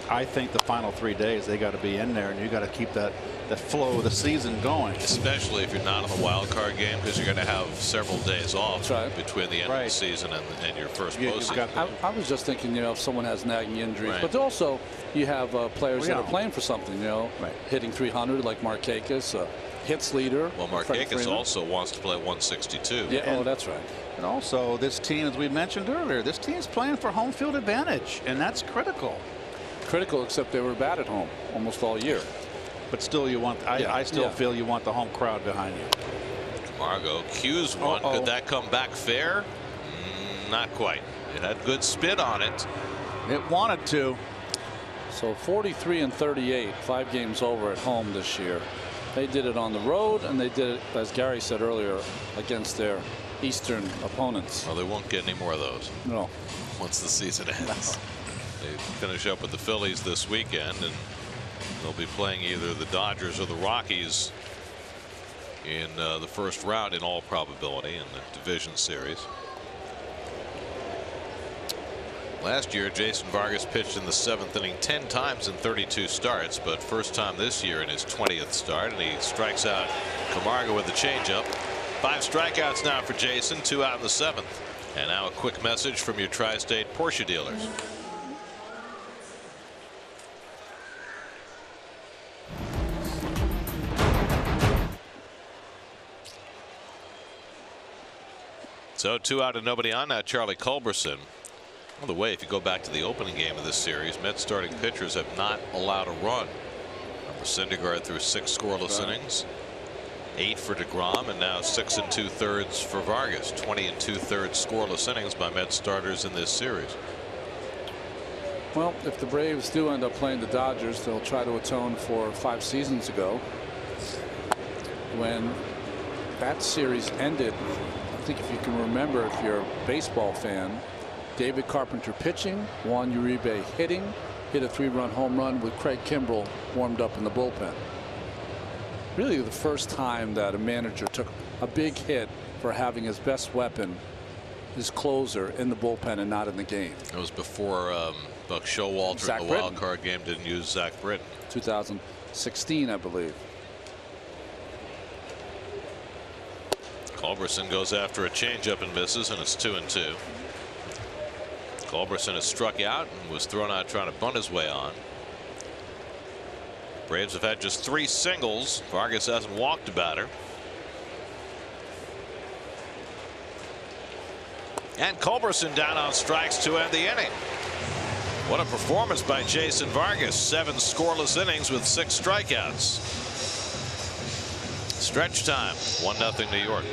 Speaker 2: I think the final 3 days they got to be in there, and you got to keep that flow of the season going.
Speaker 1: Especially if you're not in the wild card game, because you're going to have several days off between the end of the season and your first postseason.
Speaker 3: I was just thinking, you know, if someone has nagging injuries, but also you have players that are playing for something, you know, hitting 300 like Markakis, hits leader.
Speaker 1: Well, Markakis also wants to play 162.
Speaker 3: Yeah, oh, that's right.
Speaker 2: And also, this team, as we mentioned earlier, this team's playing for home field advantage, and that's critical.
Speaker 3: Critical, except they were bad at home almost all year.
Speaker 2: But still, you want. I still feel you want the home crowd behind you.
Speaker 1: Camargo cues one. Could that come back fair? Not quite. It had good spin on it.
Speaker 2: It wanted to.
Speaker 3: So 43 and 38, 5 games over at home this year. They did it on the road, and they did it, as Gary said earlier, against their Eastern opponents.
Speaker 1: Well, they won't get any more of those.
Speaker 3: No.
Speaker 1: Once the season ends. They finish up with the Phillies this weekend, and they'll be playing either the Dodgers or the Rockies in the first round in all probability in the division series. Last year, Jason Vargas pitched in the 7th inning 10 times in 32 starts, but first time this year in his 20th start, and he strikes out Camargo with the changeup. 5 strikeouts now for Jason, 2 out in the 7th. And now a quick message from your Tri-State Porsche dealers. So 2 out and nobody on now. Charlie Culberson. By the way, if you go back to the opening game of this series, Mets starting pitchers have not allowed a run. Remember, Syndergaard threw 6 scoreless innings, 8 for DeGrom, and now 6 2/3 for Vargas. 20 2/3 scoreless innings by Mets starters in this series.
Speaker 3: Well, if the Braves do end up playing the Dodgers, they'll try to atone for 5 seasons ago when that series ended. I think if you can remember, if you're a baseball fan, David Carpenter pitching, Juan Uribe hitting, hit a 3-run home run with Craig Kimbrell warmed up in the bullpen. Really the first time that a manager took a big hit for having his best weapon, his closer, in the bullpen and not in the game.
Speaker 1: It was before Buck Showalter in the wild card game didn't use Zach Britton.
Speaker 3: 2016, I believe.
Speaker 1: Culberson goes after a changeup and misses, and it's 2-2. Culberson has struck out and was thrown out trying to bunt his way on. Braves have had just 3 singles. Vargas hasn't walked a batter. And Culberson down on strikes to end the inning. What a performance by Jason Vargas. 7 scoreless innings with 6 strikeouts. Stretch time, 1-0 New York.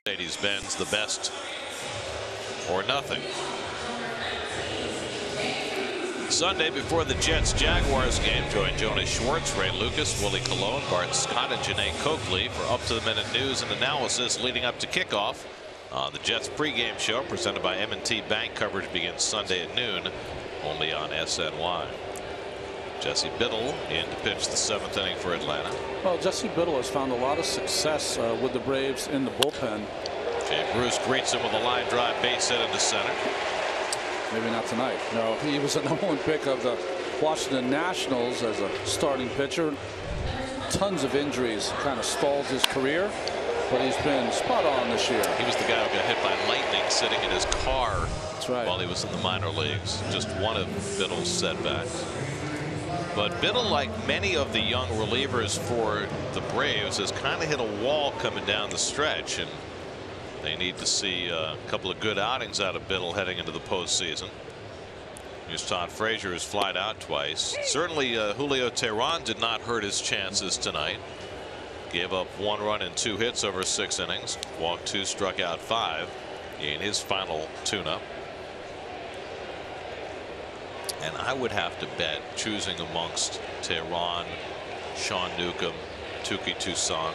Speaker 1: Mercedes-Benz, the best or nothing. Sunday before the Jets-Jaguars game, join Jonas Schwartz, Ray Lucas, Willie Colon, Bart Scott, and Janae Coakley for up-to-the-minute news and analysis leading up to kickoff. The Jets pregame show presented by M&T Bank. Coverage begins Sunday at noon, only on SNY. Jesse Biddle in to pitch the 7th inning for Atlanta.
Speaker 3: Well, Jesse Biddle has found a lot of success with the Braves in the bullpen.
Speaker 1: Jay Bruce greets him with a line drive base hit into center.
Speaker 3: Maybe not tonight. No, he was the #1 pick of the Washington Nationals as a starting pitcher. Tons of injuries kind of stalled his career, but he's been spot on this year.
Speaker 1: He was the guy who got hit by lightning sitting in his car.
Speaker 3: That's right.
Speaker 1: While he was in the minor leagues. Just one of Biddle's setbacks. But Biddle, like many of the young relievers for the Braves, has kind of hit a wall coming down the stretch, and they need to see a couple of good outings out of Biddle heading into the postseason. Here's Todd Frazier, who's flied out twice. Certainly Julio Teheran did not hurt his chances tonight. Gave up 1 run and 2 hits over 6 innings. Walked 2, struck out 5 in his final tune-up. And I would have to bet, choosing amongst Teheran, Sean Newcomb, Touki Toussaint,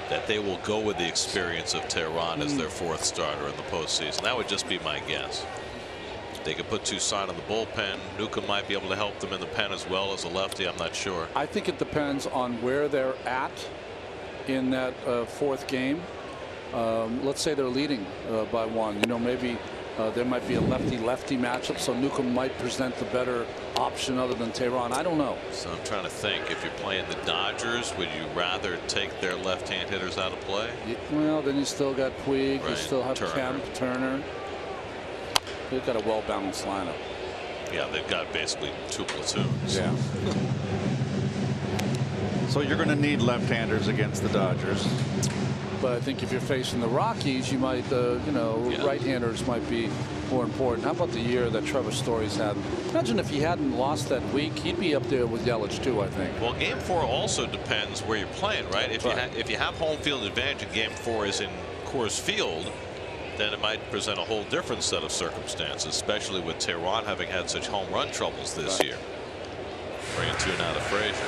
Speaker 1: that they will go with the experience of Teheran as their 4th starter in the postseason. That would just be my guess. They could put Toussaint in the bullpen. Newcomb might be able to help them in the pen as well as a lefty. I'm not sure.
Speaker 3: I think it depends on where they're at in that 4th game. Let's say they're leading by 1. You know, maybe there might be a lefty-lefty matchup, so Newcomb might present the better option other than Teheran. I don't know.
Speaker 1: So I'm trying to think, if you're playing the Dodgers, would you rather take their left-hand hitters out of play?
Speaker 3: Well, then you still got Puig,
Speaker 1: right.
Speaker 3: You still have
Speaker 1: Turner.
Speaker 3: Turner. They've got a well-balanced lineup.
Speaker 1: Yeah, they've got basically 2 platoons.
Speaker 3: Yeah.
Speaker 2: So you're going to need left-handers against the Dodgers.
Speaker 3: But I think if you're facing the Rockies, you might, right-handers might be more important. How about the year that Trevor Story's had? Imagine if he hadn't lost that week, he'd be up there with Yelich too, I think.
Speaker 1: Well, Game 4 also depends where you're playing, right? If you have home field advantage and Game 4 is in Coors Field, then it might present a whole different set of circumstances, especially with Teheran having had such home run troubles this year. Bringing 2 now to Frazier.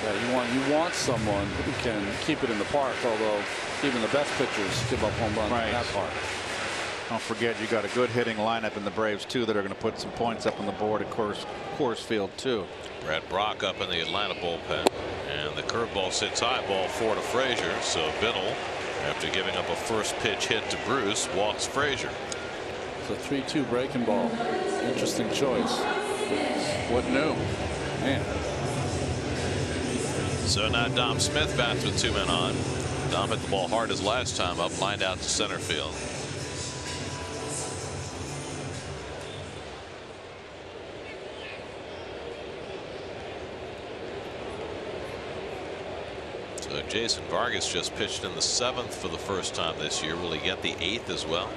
Speaker 3: Yeah, you want someone who can keep it in the park, although even the best pitchers give up home runs in that park.
Speaker 2: Don't forget, you got a good hitting lineup in the Braves too that are going to put some points up on the board at Coors Field too.
Speaker 1: Brett Brock up in the Atlanta bullpen, and the curveball sits high, ball 4 to Frazier. So Biddle, after giving up a first pitch hit to Bruce, walks Frazier.
Speaker 3: It's a 3-2 breaking ball. Interesting choice. What knew? Man.
Speaker 1: So now Dom Smith bats with 2 men on. Dom hit the ball hard his last time up, lined out to center field. So Jason Vargas just pitched in the 7th for the first time this year. Will he get the 8th as well?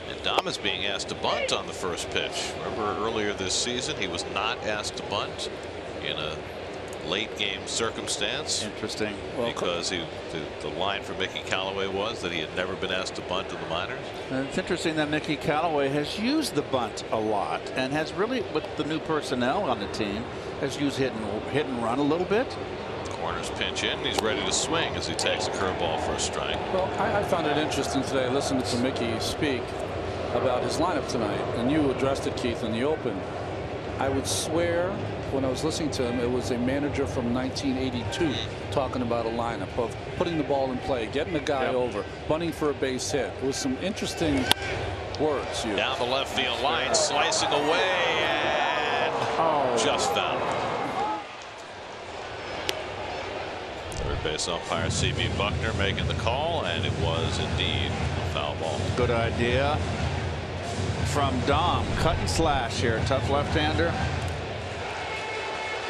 Speaker 1: And Dom is being asked to bunt on the first pitch. Remember earlier this season he was not asked to bunt in a late game circumstance.
Speaker 2: Interesting.
Speaker 1: Because the line for Mickey Callaway was that he had never been asked to bunt in the minors.
Speaker 2: And it's interesting that Mickey Callaway has used the bunt a lot and has really, with the new personnel on the team, has used hit and run a little bit.
Speaker 1: Corners pinch in. He's ready to swing as he takes a curveball for a strike.
Speaker 3: Well, I found it interesting today. I listened to Mickey speak about his lineup tonight, and you addressed it, Keith, in the open. I would swear when I was listening to him, it was a manager from 1982 talking about a lineup of putting the ball in play, getting the guy over, bunting for a base hit. It was some interesting words.
Speaker 1: Down the left field line, slicing away, and just foul. Third base umpire C.B. Buckner making the call, and it was indeed a foul ball.
Speaker 2: Good idea from Dom. Cut and slash here. Tough left-hander.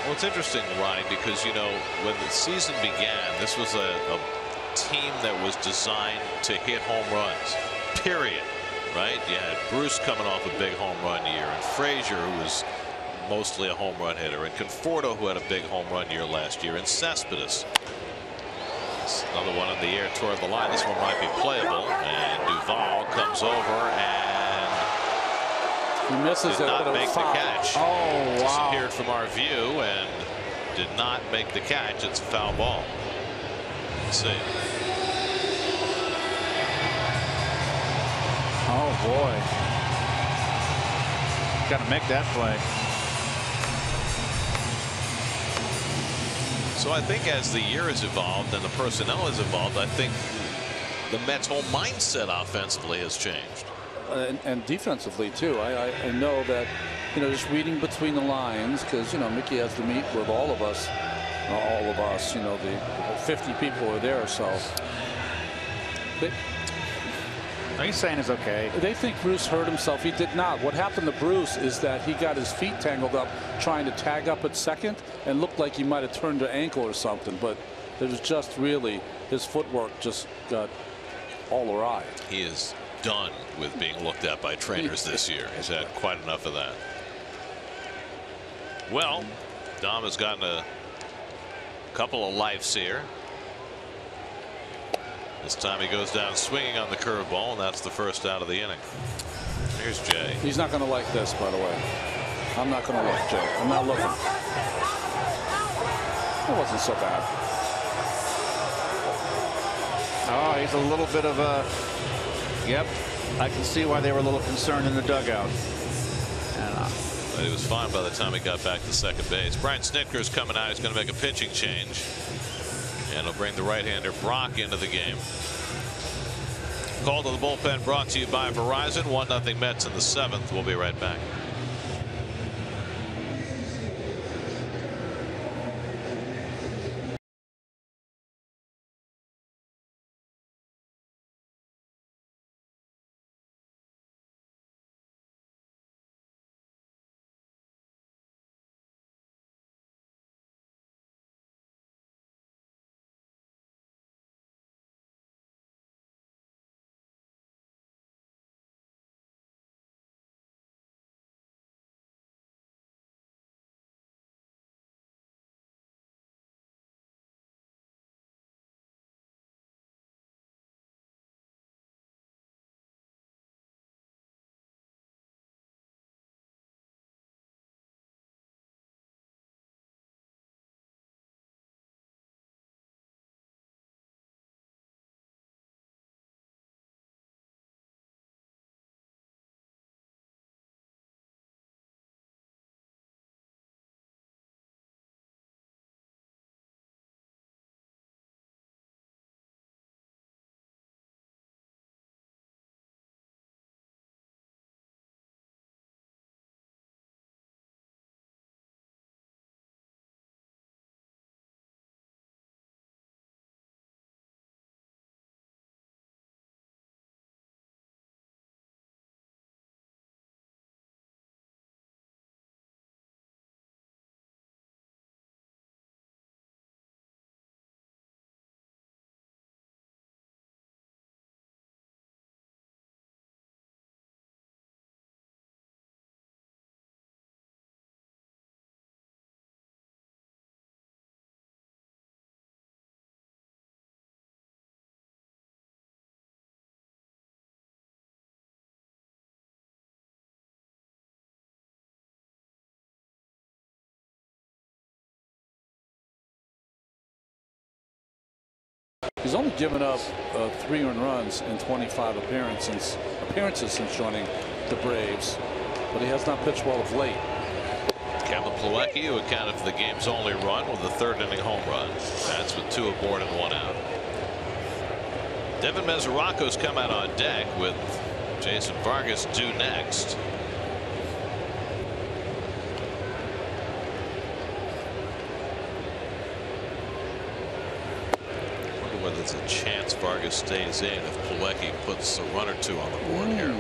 Speaker 1: Well, it's interesting, Ronnie, because, you know, when the season began, this was a team that was designed to hit home runs, period, right? You had Bruce coming off a big home run year, and Frazier, who was mostly a home run hitter, and Conforto, who had a big home run year last year, and Cespedes. That's another one in the air toward the line. This one might be playable. And Duvall comes over and
Speaker 3: he misses
Speaker 1: did
Speaker 3: it,
Speaker 1: not
Speaker 3: but
Speaker 1: make the
Speaker 3: foul.
Speaker 1: catch.
Speaker 3: Oh, wow.
Speaker 1: Disappeared from our view and did not make the catch. It's a foul ball. Let's see.
Speaker 2: Oh, boy. Got to make that play.
Speaker 1: So I think as the year has evolved and the personnel has evolved, I think the Mets' whole mindset offensively has changed.
Speaker 3: And defensively too. I know that, you know, just reading between the lines, because, you know, Mickey has to meet with all of us, you know, the 50 people are there. So
Speaker 2: He's saying it's okay.
Speaker 3: they think Bruce hurt himself. He did not. What happened to Bruce is that he got his feet tangled up trying to tag up at second and looked like he might have turned an ankle or something, but it was just really his footwork just got all awry.
Speaker 1: He is done with being looked at by trainers this year. He's had quite enough of that. Well, Dom has gotten a couple of lifes here. This time he goes down swinging on the curveball, and that's the first out of the inning. Here's Jay.
Speaker 3: He's not going to like this, by the way. I'm not going to look, Jay. I'm not looking. It wasn't so bad.
Speaker 2: Oh, he's a little bit of a. Yep, I can see why they were a little concerned in the dugout. And,
Speaker 1: but he was fine by the time he got back to second base. Brian Snitker's coming out. He's going to make a pitching change. And he'll bring the right-hander Brock into the game. Call to the bullpen brought to you by Verizon. 1-0 Mets in the 7th. We'll be right back.
Speaker 3: He's only given up 3 earned runs in 25 appearances since joining the Braves, but he has not pitched well of late.
Speaker 1: Kevin Plawecki, who accounted for the game's only run with a third-inning home run. That's with 2 aboard and 1 out. Devin Mesoraco's come out on deck with Jason Vargas due next. Whether there's a chance Vargas stays in if Plawecki puts a run or 2 on the board here.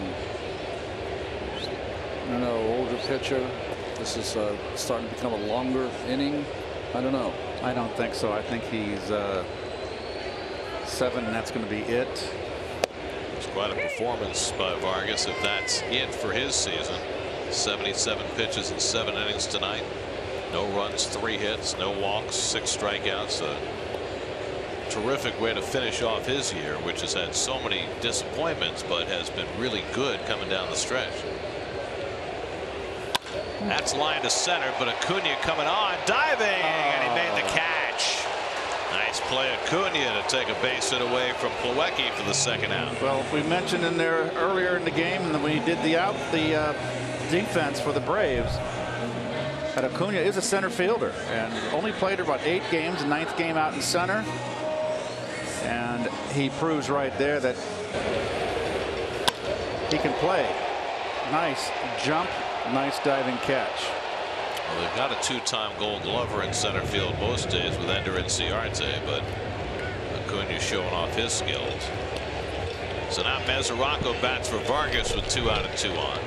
Speaker 3: I don't know, older pitcher. This is starting to become a longer inning. I don't know.
Speaker 2: I don't think so. I think he's 7, and that's going to be it.
Speaker 1: It's quite a performance by Vargas if that's it for his season. 77 pitches in 7 innings tonight. No runs, 3 hits, no walks, 6 strikeouts. terrific way to finish off his year, which has had so many disappointments, but has been really good coming down the stretch. That's line to center, but Acuna coming on, diving, and he made the catch. Nice play, Acuna, to take a base hit away from Plawecki for the second out.
Speaker 2: Well, we mentioned in there earlier in the game, and then when he did the defense for the Braves, that Acuna is a center fielder and only played about 8 games, the 9th game out in center, and he proves right there that he can play. Nice jump, nice diving catch.
Speaker 1: Well, they've got a 2-time Gold Glover in center field most days with Ender and Ciarte, but Acuna showing off his skills. So now Mesoraco bats for Vargas with 2 out and 2 on.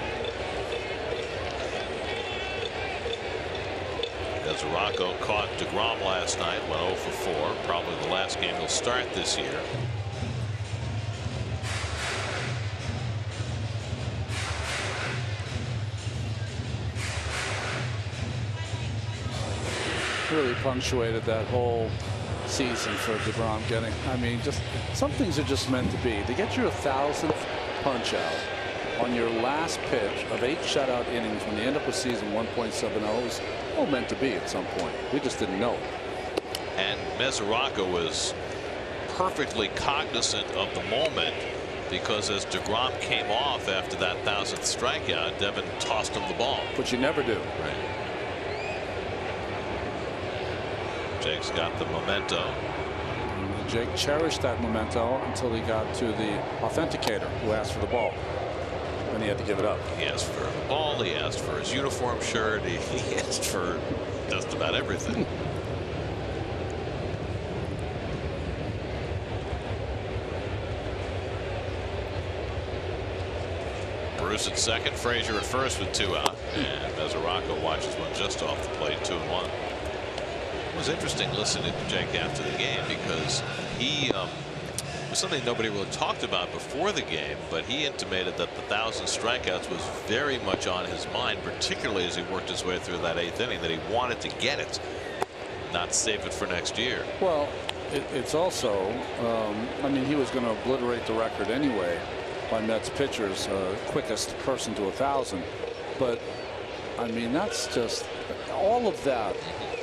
Speaker 1: Mesoraco caught DeGrom last night, went 0 for 4. Probably the last game he'll start this year.
Speaker 3: Really punctuated that whole season for DeGrom getting. I mean, just some things are just meant to be. To get your 1,000th punch out on your last pitch of 8 shutout innings when you end up with season 1.70 is all meant to be at some point. We just didn't know.
Speaker 1: And Mesoraco was perfectly cognizant of the moment, because as DeGrom came off after that 1,000th strikeout, Devin tossed him the ball.
Speaker 3: Which you never do.
Speaker 1: Right. Jake's got the memento.
Speaker 3: And Jake cherished that memento until he got to the authenticator who asked for the ball. Then he had to give it up.
Speaker 1: He asked for the ball, he asked for his uniform shirt, he asked for just about everything. Bruce at second, Frazier at first with 2 out, and Mesoraco watches one just off the plate, 2-1. It was interesting listening to Jake after the game, because he was something nobody really talked about before the game, but he intimated that the 1,000 strikeouts was very much on his mind, particularly as he worked his way through that 8th inning, that he wanted to get it, not save it for next year.
Speaker 3: Well, it's also, I mean, he was going to obliterate the record anyway by Mets pitchers, quickest person to 1,000. But I mean, that's just all of that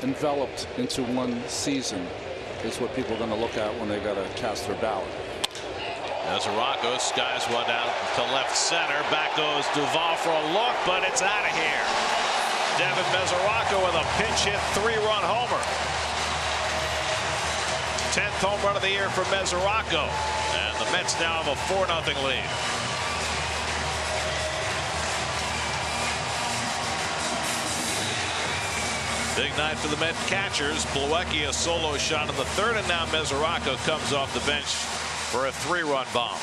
Speaker 3: enveloped into one season is what people are going to look at when they got to cast their ballot.
Speaker 1: Mesoraco skies one out to left center. Back goes Duvall for a look, but it's out of here. Devin Mesoraco with a pinch hit 3-run homer. 10th home run of the year for Mesoraco, and the Mets now have a 4-0 lead. Big night for the Met catchers. Plawecki a solo shot in the 3rd, and now Mesoraco comes off the bench for a 3-run bomb.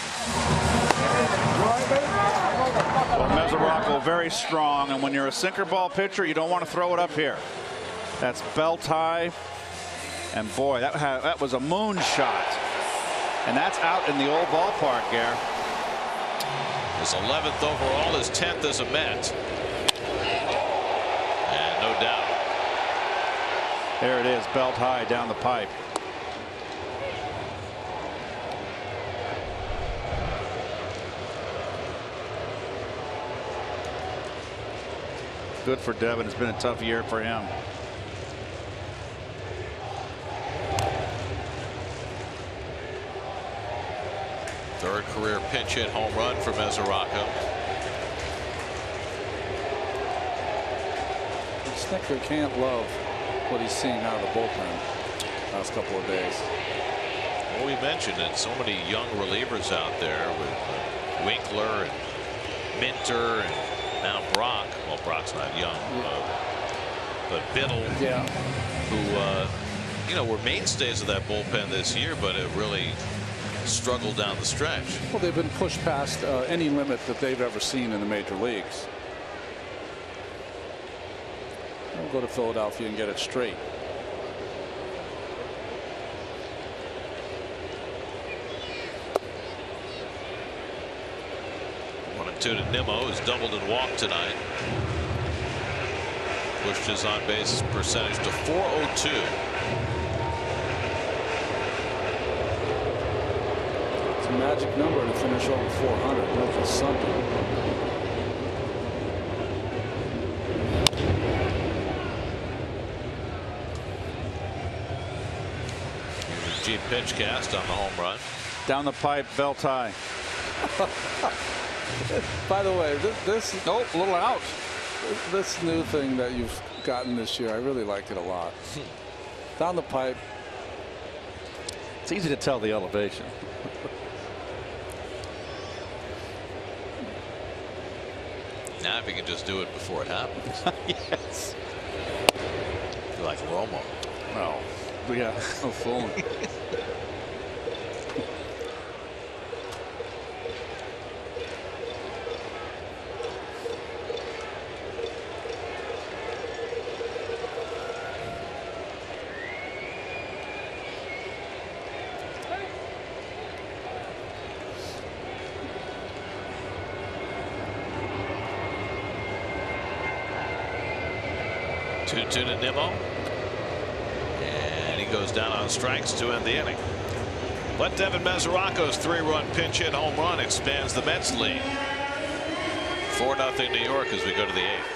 Speaker 2: Well, Mesoraco very strong, and when you're a sinker ball pitcher, you don't want to throw it up here. That's belt high, and boy, that was a moon shot, and that's out in the old ballpark, Gare.
Speaker 1: His 11th overall, his 10th as a Met, and no doubt.
Speaker 2: There it is, belt high down the pipe. Good for Devin. It's been a tough year for him.
Speaker 1: Third career pinch hit home run for Mesoraco.
Speaker 3: Snicker can't love what he's seeing out of the bullpen last couple of days.
Speaker 1: Well, we mentioned that so many young relievers out there with Winkler and Minter and now Brock. Well, Brock's not young, but Biddle,
Speaker 3: yeah,
Speaker 1: who you know, were mainstays of that bullpen this year, but have really struggled down the stretch.
Speaker 3: Well, they've been pushed past any limit that they've ever seen in the major leagues. We'll go to Philadelphia and get it straight.
Speaker 1: One and two to Nimmo, who's doubled and walked tonight. Pushed his on base percentage to .402.
Speaker 3: magic number to finish over 400. That was something.
Speaker 1: Deep pitch cast on the home run.
Speaker 2: Down the pipe, belt high.
Speaker 3: By the way, this
Speaker 2: nope, a little out.
Speaker 3: This new thing that you've gotten this year, I really like it a lot. Down the pipe.
Speaker 2: It's easy to tell the elevation.
Speaker 1: Now if you can just do it before it happens.
Speaker 2: Yes.
Speaker 1: You're like Romo.
Speaker 2: Oh, yeah, no fooling.
Speaker 1: 2-2 to Nimmo. And he goes down on strikes to end the inning. But Devin Mesoraco's 3-run pinch hit home run expands the Mets lead. 4-0 New York as we go to the 8th.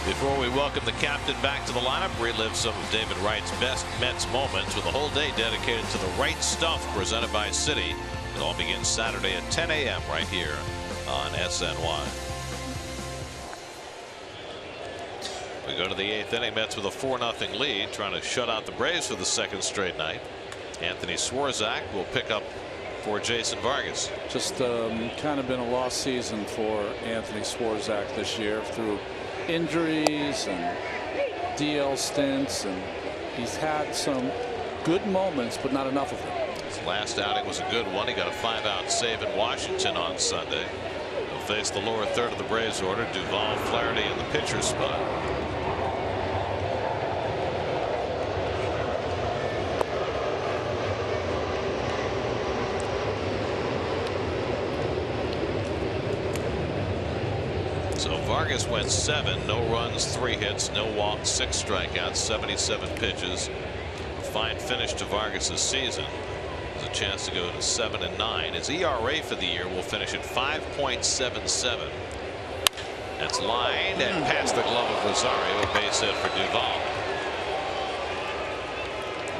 Speaker 1: Before we welcome the captain back to the lineup, relive some of David Wright's best Mets moments with a whole day dedicated to the right stuff presented by Citi. It all begins Saturday at 10 a.m. right here on SNY. We go to the 8th inning. Mets with a 4-0 lead, trying to shut out the Braves for the second straight night. Anthony Swarzak will pick up for Jason Vargas.
Speaker 3: Just kind of been a lost season for Anthony Swarzak this year through injuries and DL stints, and he's had some good moments, but not enough of them.
Speaker 1: His last outing was a good one. He got a 5-out save in Washington on Sunday. He'll face the lower third of the Braves order. Duvall, Flaherty in the pitcher's spot. So Vargas went 7, no runs, 3 hits, no walks, 6 strikeouts, 77 pitches. A fine finish to Vargas' season. There's a chance to go to 7-9. His ERA for the year will finish at 5.77. That's lined and past the glove of Rosario, a base hit for Duvall.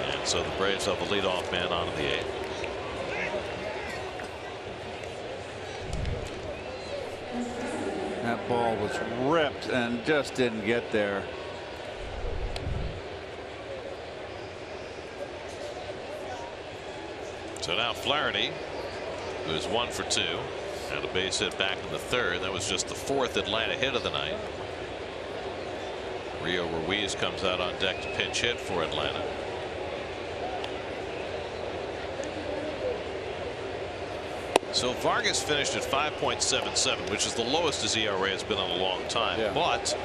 Speaker 1: And so the Braves have the leadoff man on in the 8th.
Speaker 2: That ball was ripped and just didn't get there.
Speaker 1: So now Flaherty, who is 1 for 2, and a base hit back in the 3rd. That was just the 4th Atlanta hit of the night. Rio Ruiz comes out on deck to pinch hit for Atlanta. So Vargas finished at 5.77, which is the lowest his ERA has been in a long time.
Speaker 3: Yeah.
Speaker 1: But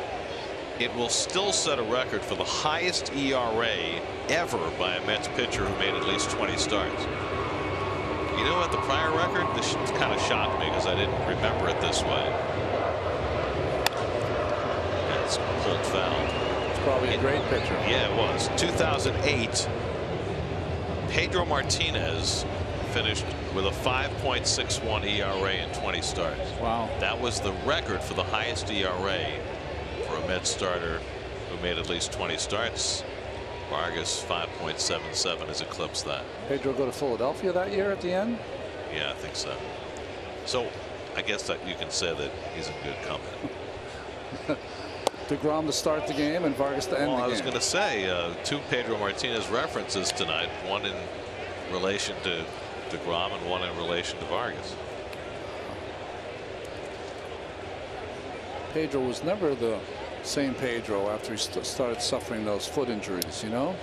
Speaker 1: it will still set a record for the highest ERA ever by a Mets pitcher who made at least 20 starts. You know what, the prior record? This kind of shocked me because I didn't remember it this way. That's pulled foul.
Speaker 3: It's probably a great pitcher.
Speaker 1: Yeah, it was. 2008, Pedro Martinez finished with a 5.61 ERA in 20 starts.
Speaker 3: Wow.
Speaker 1: That was the record for the highest ERA for a Mets starter who made at least 20 starts. Vargas 5.77 has eclipsed that.
Speaker 3: Pedro go to Philadelphia that year at the end?
Speaker 1: Yeah, I think so. So I guess that you can say that he's in good company.
Speaker 3: DeGrom to start the game and Vargas to end the game.
Speaker 1: I was going to say 2 Pedro Martinez references tonight, one in relation to DeGrom and one in relation to Vargas.
Speaker 3: Pedro was never the same Pedro after he started suffering those foot injuries, you know.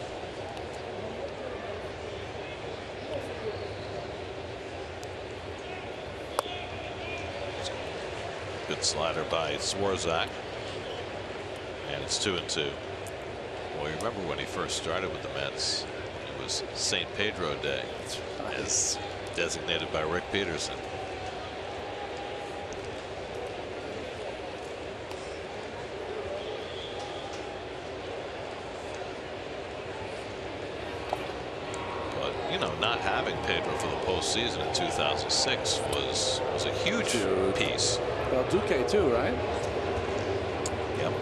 Speaker 1: Good slider by Swarzak, and it's 2-2. Well, you remember when he first started with the Mets, it was St. Pedro Day, as designated by Rick Peterson. You know, not having Pedro for the postseason in 2006 was a huge piece.
Speaker 3: Well, Duque too, right?
Speaker 1: Yep.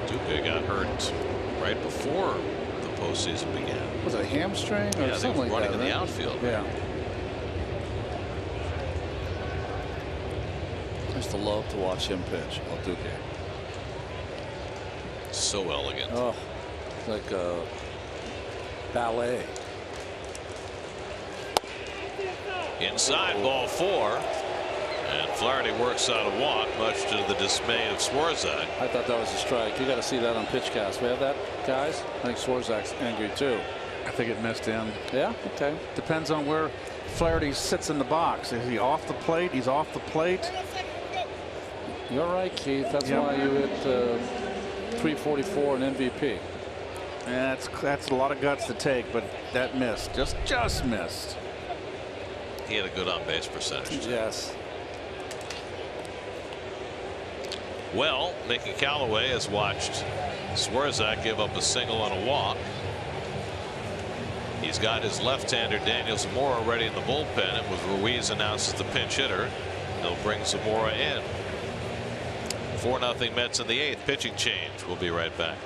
Speaker 1: Duque got hurt right before the postseason began.
Speaker 3: Was it a hamstring or
Speaker 1: yeah,
Speaker 3: something like
Speaker 1: running
Speaker 3: that?
Speaker 1: in the outfield.
Speaker 3: Yeah. I used to love to watch him pitch. El Duque.
Speaker 1: So elegant.
Speaker 3: Oh, like a ballet.
Speaker 1: Inside, ball 4, and Flaherty works out a walk, much to the dismay of Swarzak.
Speaker 3: I thought that was a strike. You got to see that on PitchCast. We have that, guys. I think Swarzak's angry too.
Speaker 2: I think it missed him.
Speaker 3: Yeah. Okay.
Speaker 2: Depends on where Flaherty sits in the box. Is he off the plate? He's off the plate.
Speaker 3: You're right, Keith. That's why you hit 344 and MVP.
Speaker 2: And that's a lot of guts to take, but that missed. Just missed.
Speaker 1: He had a good on-base percentage.
Speaker 3: Yes.
Speaker 1: Well, Mickey Callaway has watched Swarzak give up a single and a walk. He's got his left-hander Daniel Zamora ready in the bullpen, and with Ruiz announced as the pinch hitter, he'll bring Zamora in. 4-0 Mets in the 8th. Pitching change. We'll be right back.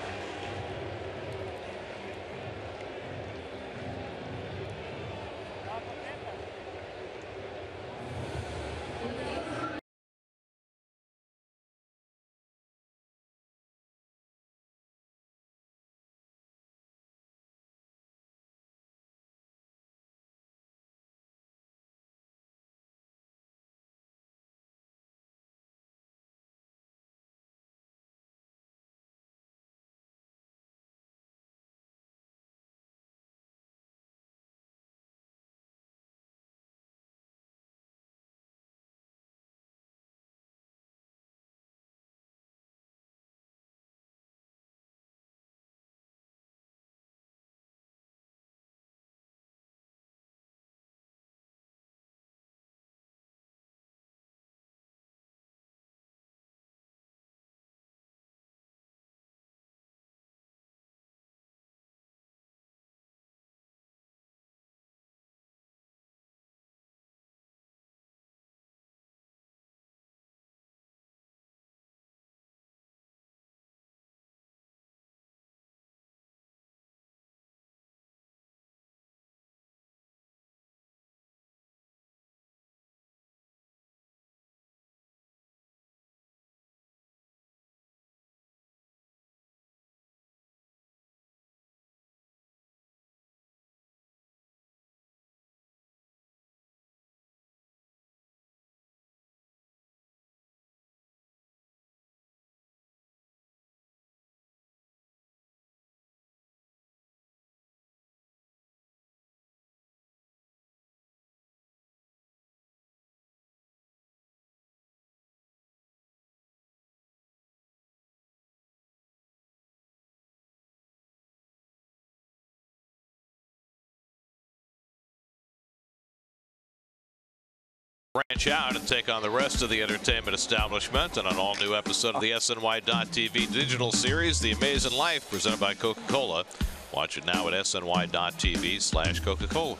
Speaker 1: Branch out and take on the rest of the entertainment establishment on an all-new episode of the SNY.TV digital series, The Amazing Life, presented by Coca-Cola. Watch it now at SNY.TV/Coca-Cola.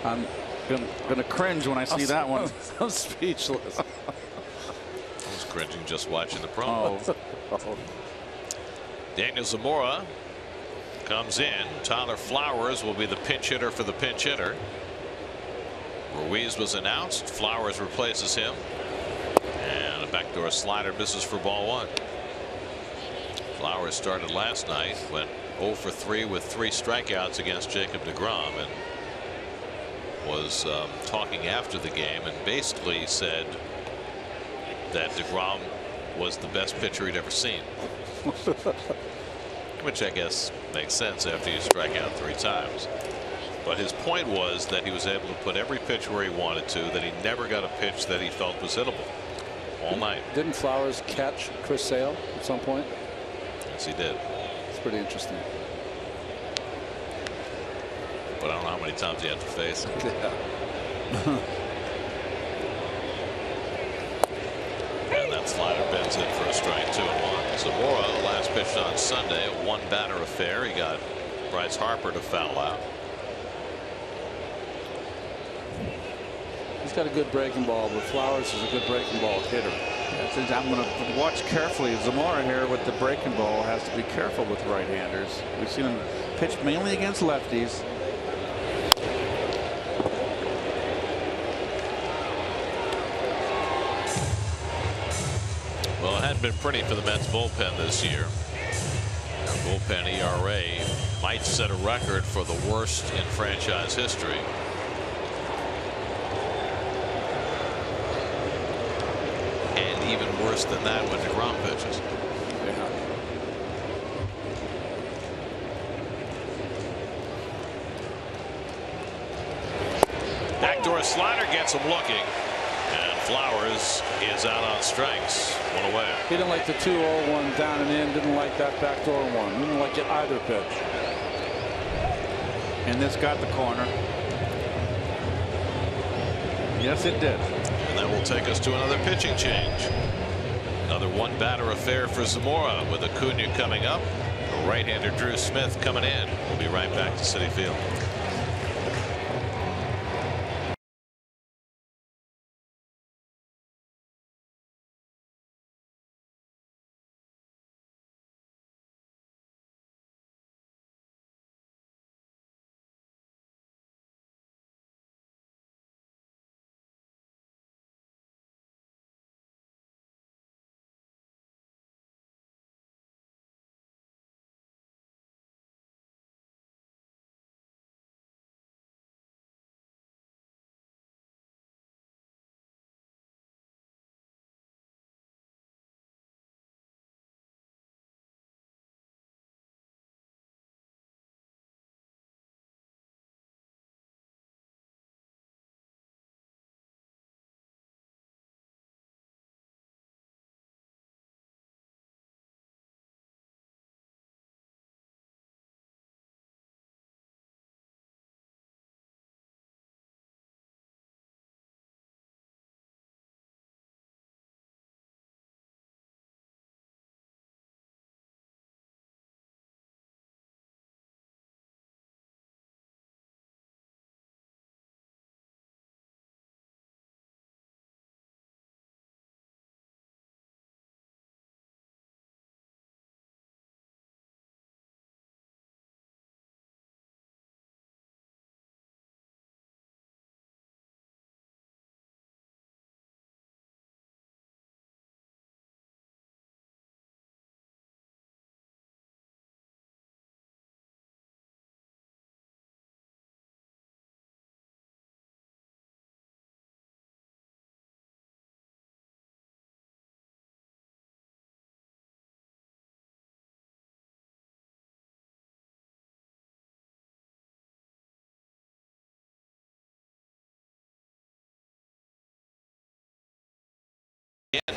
Speaker 2: I'm gonna cringe when I see that one.
Speaker 3: I'm speechless.
Speaker 1: I was cringing just watching the promo.
Speaker 3: Oh.
Speaker 1: Daniel Zamora comes in. Tyler Flowers will be the pinch hitter for the pinch hitter. Ruiz was announced. Flowers replaces him. And a backdoor slider misses for ball 1. Flowers started last night, went 0 for 3 with 3 strikeouts against Jacob deGrom, and was talking after the game and basically said that deGrom was the best pitcher he'd ever seen. Which I guess makes sense after you strike out 3 times. But his point was that he was able to put every pitch where he wanted to, that he never got a pitch that he felt was hittable all night.
Speaker 3: Didn't Flowers catch Chris Sale at some point?
Speaker 1: Yes, he did.
Speaker 3: It's pretty interesting.
Speaker 1: But I don't know how many times he had to face him. And that slider bends in for a strike, 2-1. Zamora, last pitched on Sunday, a 1-batter affair. He got Bryce Harper to foul out.
Speaker 3: He's got a good breaking ball, but Flowers is a good breaking ball hitter.
Speaker 2: I'm going to watch carefully. Zamora here with the breaking ball has to be careful with right-handers. We've seen him pitch mainly against lefties.
Speaker 1: Well, it hadn't been pretty for the Mets bullpen this year. Their bullpen ERA might set a record for the worst in franchise history. And even worse than that when deGrom pitches.
Speaker 3: Yeah.
Speaker 1: Backdoor slider gets him looking. And Flowers is out on strikes. 1 away.
Speaker 3: He didn't like the 2-0-1 down and in. Didn't like that backdoor one. Didn't like it either pitch.
Speaker 2: And this got the corner. Yes, it did.
Speaker 1: And that will take us to another pitching change. Another 1-batter affair for Zamora with Acuna coming up. Right-hander Drew Smith coming in. We'll be right back to Citi Field.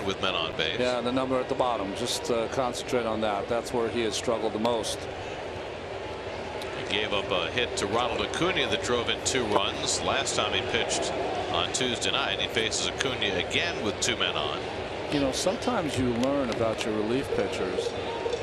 Speaker 1: With men on base.
Speaker 3: Yeah, the number at the bottom. Just concentrate on that. That's where he has struggled the most.
Speaker 1: gave up a hit to Ronald Acuna that drove in 2 runs. Last time he pitched on Tuesday night. He faces Acuna again with 2 men on.
Speaker 3: You know, sometimes you learn about your relief pitchers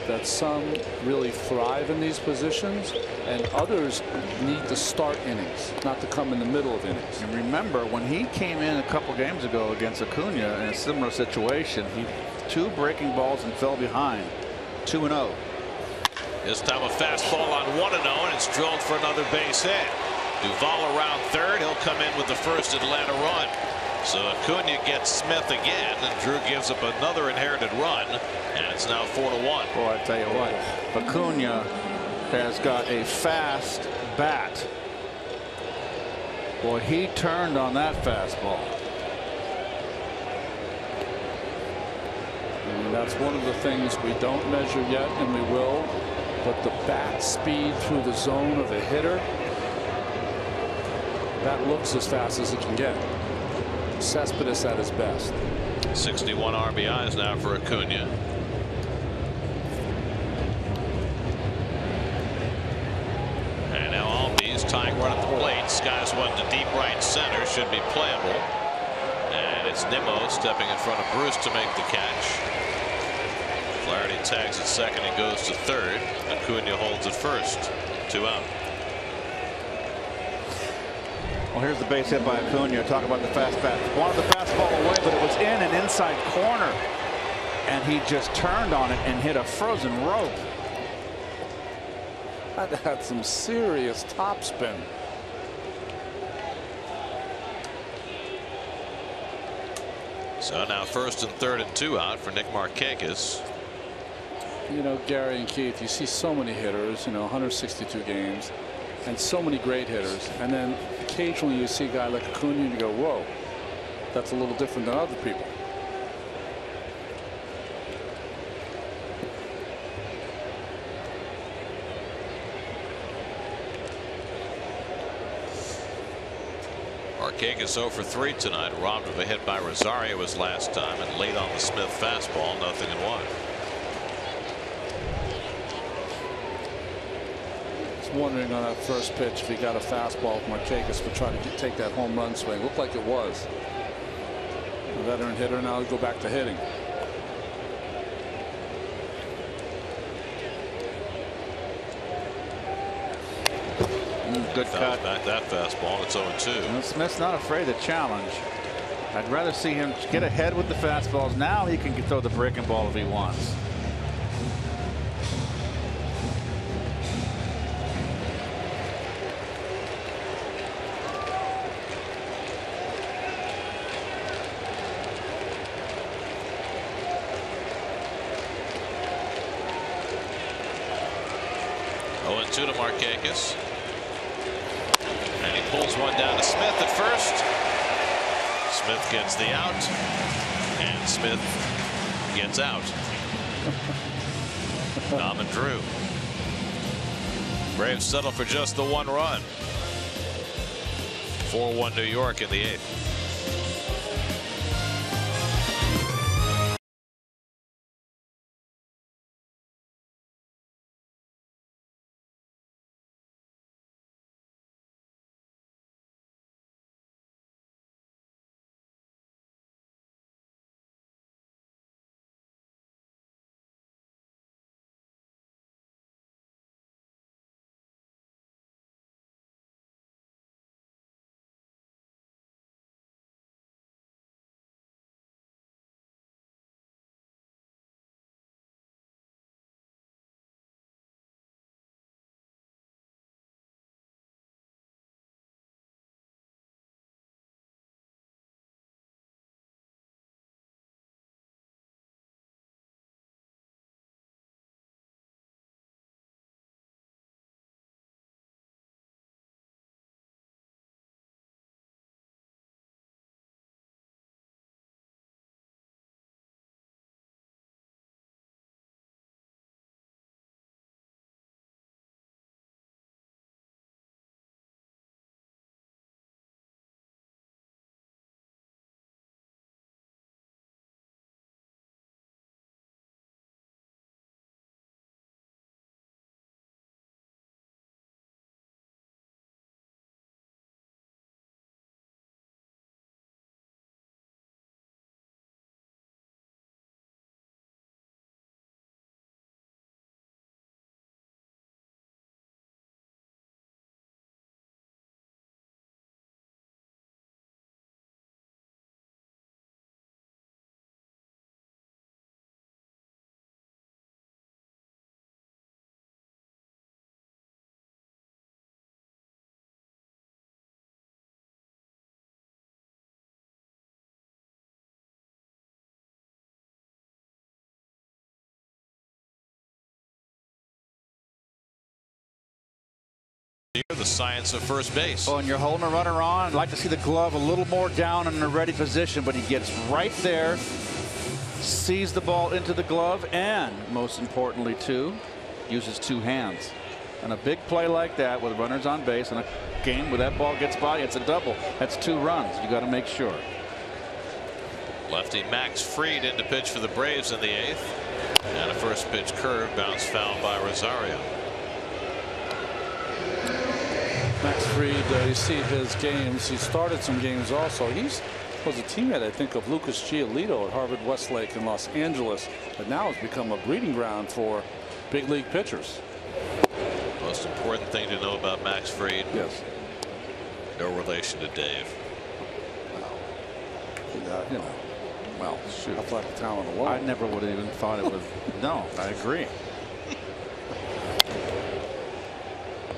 Speaker 3: that some really thrive in these positions and others need to start innings, not to come in the middle of innings.
Speaker 2: And remember, when he came in a couple games ago against Acuna in a similar situation, he 2 breaking balls and fell behind. 2-0.
Speaker 1: This time a fastball on 1-0, and it's drilled for another base hit. Duvall around third. He'll come in with the first Atlanta run. So Acuna gets Smith again, and Drew gives up another inherited run, and it's now 4-1.
Speaker 2: Boy, I tell you what, Acuna has got a fast bat. Boy, he turned on that fastball.
Speaker 3: And that's one of the things we don't measure yet, and we will. But the bat speed through the zone of a hitter, that looks as fast as it can get. Cespedes at his best.
Speaker 1: 61 RBIs now for Acuna. And now Albies tying run at the plate. Skies one to deep right center. Should be playable. And it's Nimmo stepping in front of Bruce to make the catch. Flaherty tags at second and goes to third. Acuna holds at first. 2 out.
Speaker 2: Well, here's the base hit by Acuna. Talk about the fast bat. Wanted the fastball away, but it was in an inside corner. And he just turned on it and hit a frozen rope.
Speaker 3: That had some serious topspin.
Speaker 1: So now first and third and 2 out for Nick Markakis.
Speaker 3: You know, Gary and Keith, you see so many hitters, you know, 162 games, and so many great hitters. And then occasionally you see a guy like Acuna and you go, whoa, that's a little different than other people.
Speaker 1: Markakis 0 for 3 tonight. Robbed of a hit by Rosario his last time, and late on the Smith fastball. 0-1.
Speaker 3: Wondering on that first pitch if he got a fastball if Markakis would try to take that home run swing. Looked like it was. A veteran hitter, now he'll go back to hitting.
Speaker 2: Good cut.
Speaker 1: Back that fastball. It's 0-2.
Speaker 2: Well, Smith's not afraid to challenge. I'd rather see him get ahead with the fastballs. Now he can throw the breaking ball if he wants.
Speaker 1: To Markakis, and he pulls one down to Smith at first. Smith gets the out, and Smith gets out. Tom and Drew. Braves settle for just the 1 run. 4-1 New York in the 8th. The science of first base.
Speaker 2: Oh, and you're holding a runner on. I'd like to see the glove a little more down in a ready position, but he gets right there, sees the ball into the glove, and most importantly, too, uses two hands. And a big play like that with runners on base in a game where that ball gets by, it's a double. That's 2 runs. You got to make sure.
Speaker 1: Lefty Max Fried in to pitch for the Braves in the 8th. And a first pitch curve bounce foul by Rosario.
Speaker 3: Max Fried, you see his games. He started some games also. He's was a teammate, I think, of Lucas Giolito at Harvard Westlake in Los Angeles, but now has become a breeding ground for big league pitchers.
Speaker 1: Most important thing to know about Max Fried.
Speaker 3: Yes.
Speaker 1: No relation to Dave.
Speaker 3: You know, well, shoot, athletic talent alone.
Speaker 2: I never would have even thought it was. No, I agree.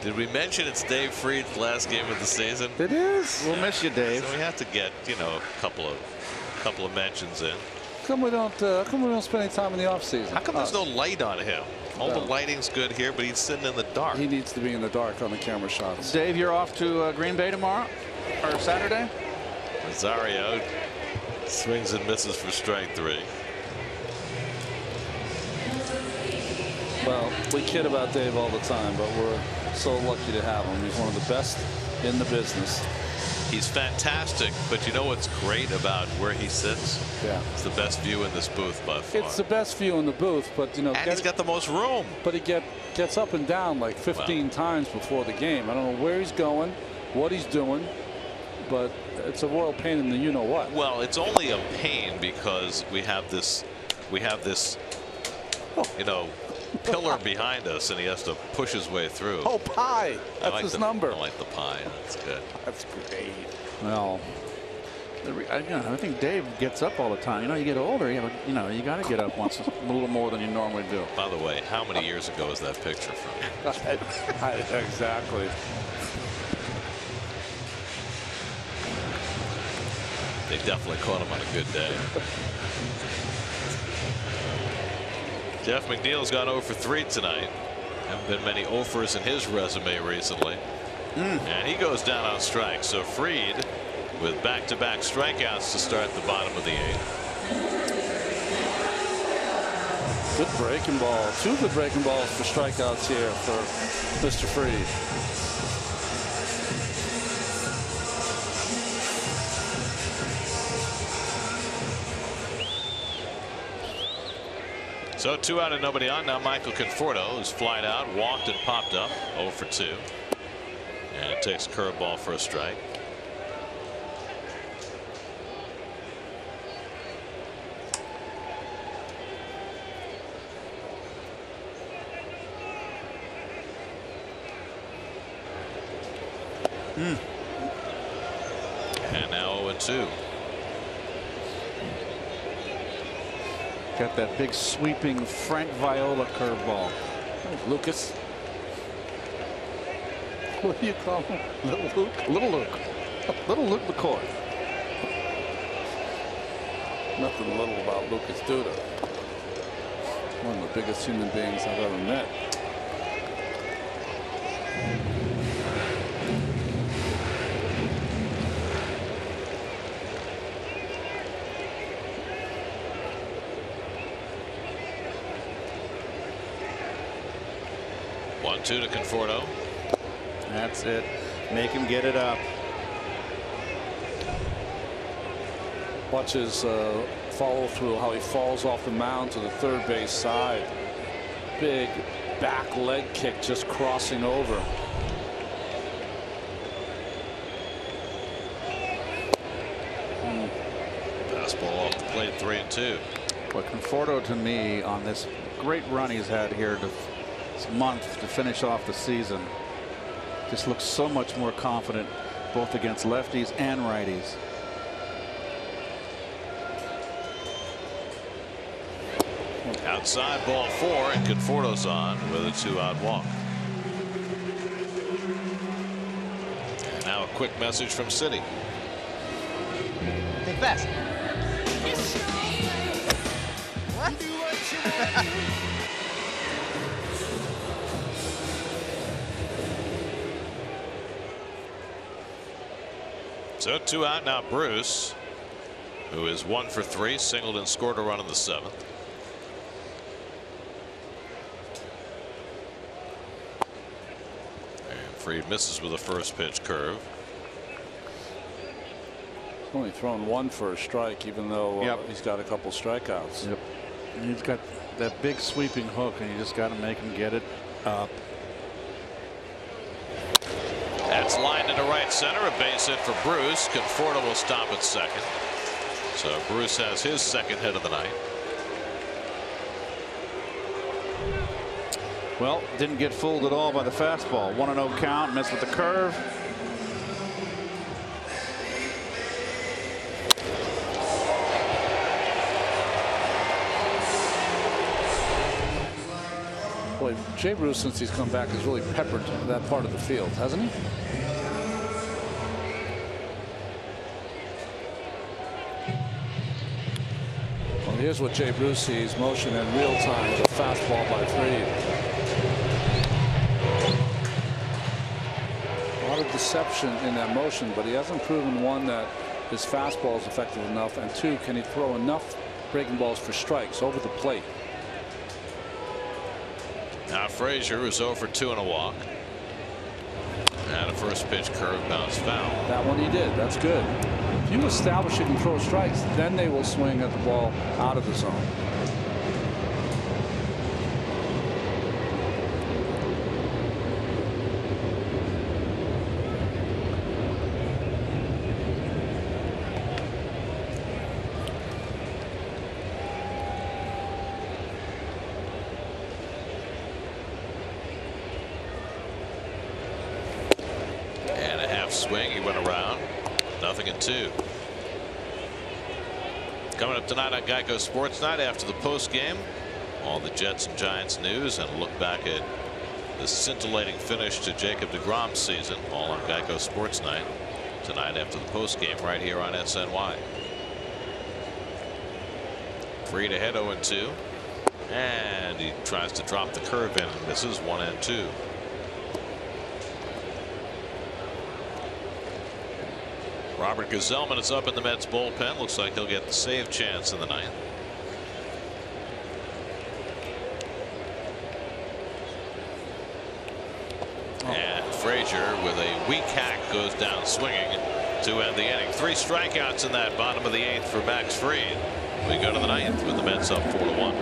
Speaker 1: Did we mention it's Dave Fried's last game of the season?
Speaker 2: It is. We'll miss you, Dave.
Speaker 1: So we have to get, you know, a couple of mentions in.
Speaker 3: How come we don't spend any time in the offseason?
Speaker 1: How come there's no light on him? All the lighting's good here, but he's sitting in the dark.
Speaker 3: He needs to be in the dark on the camera shots.
Speaker 2: Dave, you're off to Green Bay tomorrow or Saturday?
Speaker 1: Rosario swings and misses for strike 3.
Speaker 3: Well, we kid about Dave all the time, but we're so lucky to have him. He's one of the best in the business.
Speaker 1: He's fantastic, but you know what's great about where he sits?
Speaker 3: Yeah.
Speaker 1: It's the best view in this booth by far.
Speaker 3: It's the best view in the booth, but you know,
Speaker 1: and he's got the most room.
Speaker 3: But he gets up and down like 15 times before the game. I don't know where he's going, what he's doing, but it's a royal pain in the you know what.
Speaker 1: Well, it's only a pain because we have this you know, pillar behind us, and he has to push his way through.
Speaker 3: Oh, pie. That's
Speaker 1: like
Speaker 3: his number.
Speaker 1: I like the pie. That's good.
Speaker 3: That's great.
Speaker 2: Well, I think Dave gets up all the time. You know, you get older, you got to get up once a little more than you normally do.
Speaker 1: By the way, how many years ago is that picture from?
Speaker 3: Exactly.
Speaker 1: They definitely caught him on a good day. Jeff McNeil's gone 0 for 3 tonight. Haven't been many 0-fers in his resume recently. And he goes down on strikes. So Fried with back-to-back strikeouts to start the bottom of the 8th.
Speaker 3: Good breaking ball. 2 good breaking balls for strikeouts here for Mr. Fried.
Speaker 1: So 2 out and nobody on. Now Michael Conforto is flied out, walked and popped up 0 for 2. And takes a curveball for a strike. And now 0-2.
Speaker 2: Got that big sweeping Frank Viola curveball.
Speaker 3: Lucas. What do you call him?
Speaker 2: Little Luke. Little Luke. Little Luke McCoy.
Speaker 3: Nothing little about Lucas Duda. One of the biggest human beings I've ever met.
Speaker 1: One-two to Conforto.
Speaker 2: That's it. Make him get it up.
Speaker 3: Watch his follow through, how he falls off the mound to the third base side. Big back leg kick just crossing over.
Speaker 1: Fastball off the plate, 3-2.
Speaker 2: But Conforto, to me, on this great run he's had here this month to finish off the season, just looks so much more confident both against lefties and righties.
Speaker 1: Outside, ball 4, and Conforto's on with a 2-out walk. And now a quick message from City.
Speaker 8: Think fast. What?
Speaker 1: So 2 out now. Bruce, who is 1 for 3, singled and scored a run in the 7th. And Fried misses with a first pitch curve.
Speaker 3: He's only thrown 1 for a strike, even though he's got a couple strikeouts.
Speaker 2: Yep. And he's got that big sweeping hook, and you just got to make him get it up.
Speaker 1: That's lined into right center. A base hit for Bruce. Conforto will stop at second. So Bruce has his second hit of the night.
Speaker 2: Well, didn't get fooled at all by the fastball. 1-0 count. Missed with the curve.
Speaker 3: Boy, Jay Bruce, since he's come back, has really peppered that part of the field, hasn't he? Well, here's what Jay Bruce sees: motion in real time with a fastball by Fried. A lot of deception in that motion, but he hasn't proven, one, that his fastball is effective enough, and 2, can he throw enough breaking balls for strikes over the plate?
Speaker 1: Now Frazier is 0 for 2 and a walk. And a first pitch curve bounce foul.
Speaker 3: That one he did. That's good. If you establish you can throw strikes, then they will swing at the ball out of the zone.
Speaker 1: Swing, he went around. 0-2. Coming up tonight on Geico Sports Night after the post game, all the Jets and Giants news and a look back at the scintillating finish to Jacob deGrom's season, all on Geico Sports Night tonight after the post game right here on SNY. Fried ahead 0-2, and he tries to drop the curve in and misses. 1-2. Robert Gazelman is up in the Mets bullpen. Looks like he'll get the save chance in the 9th. And Frazier with a weak hack goes down swinging to end the inning. 3 strikeouts in that bottom of the 8th for Max Fried. We go to the 9th with the Mets up 4-1.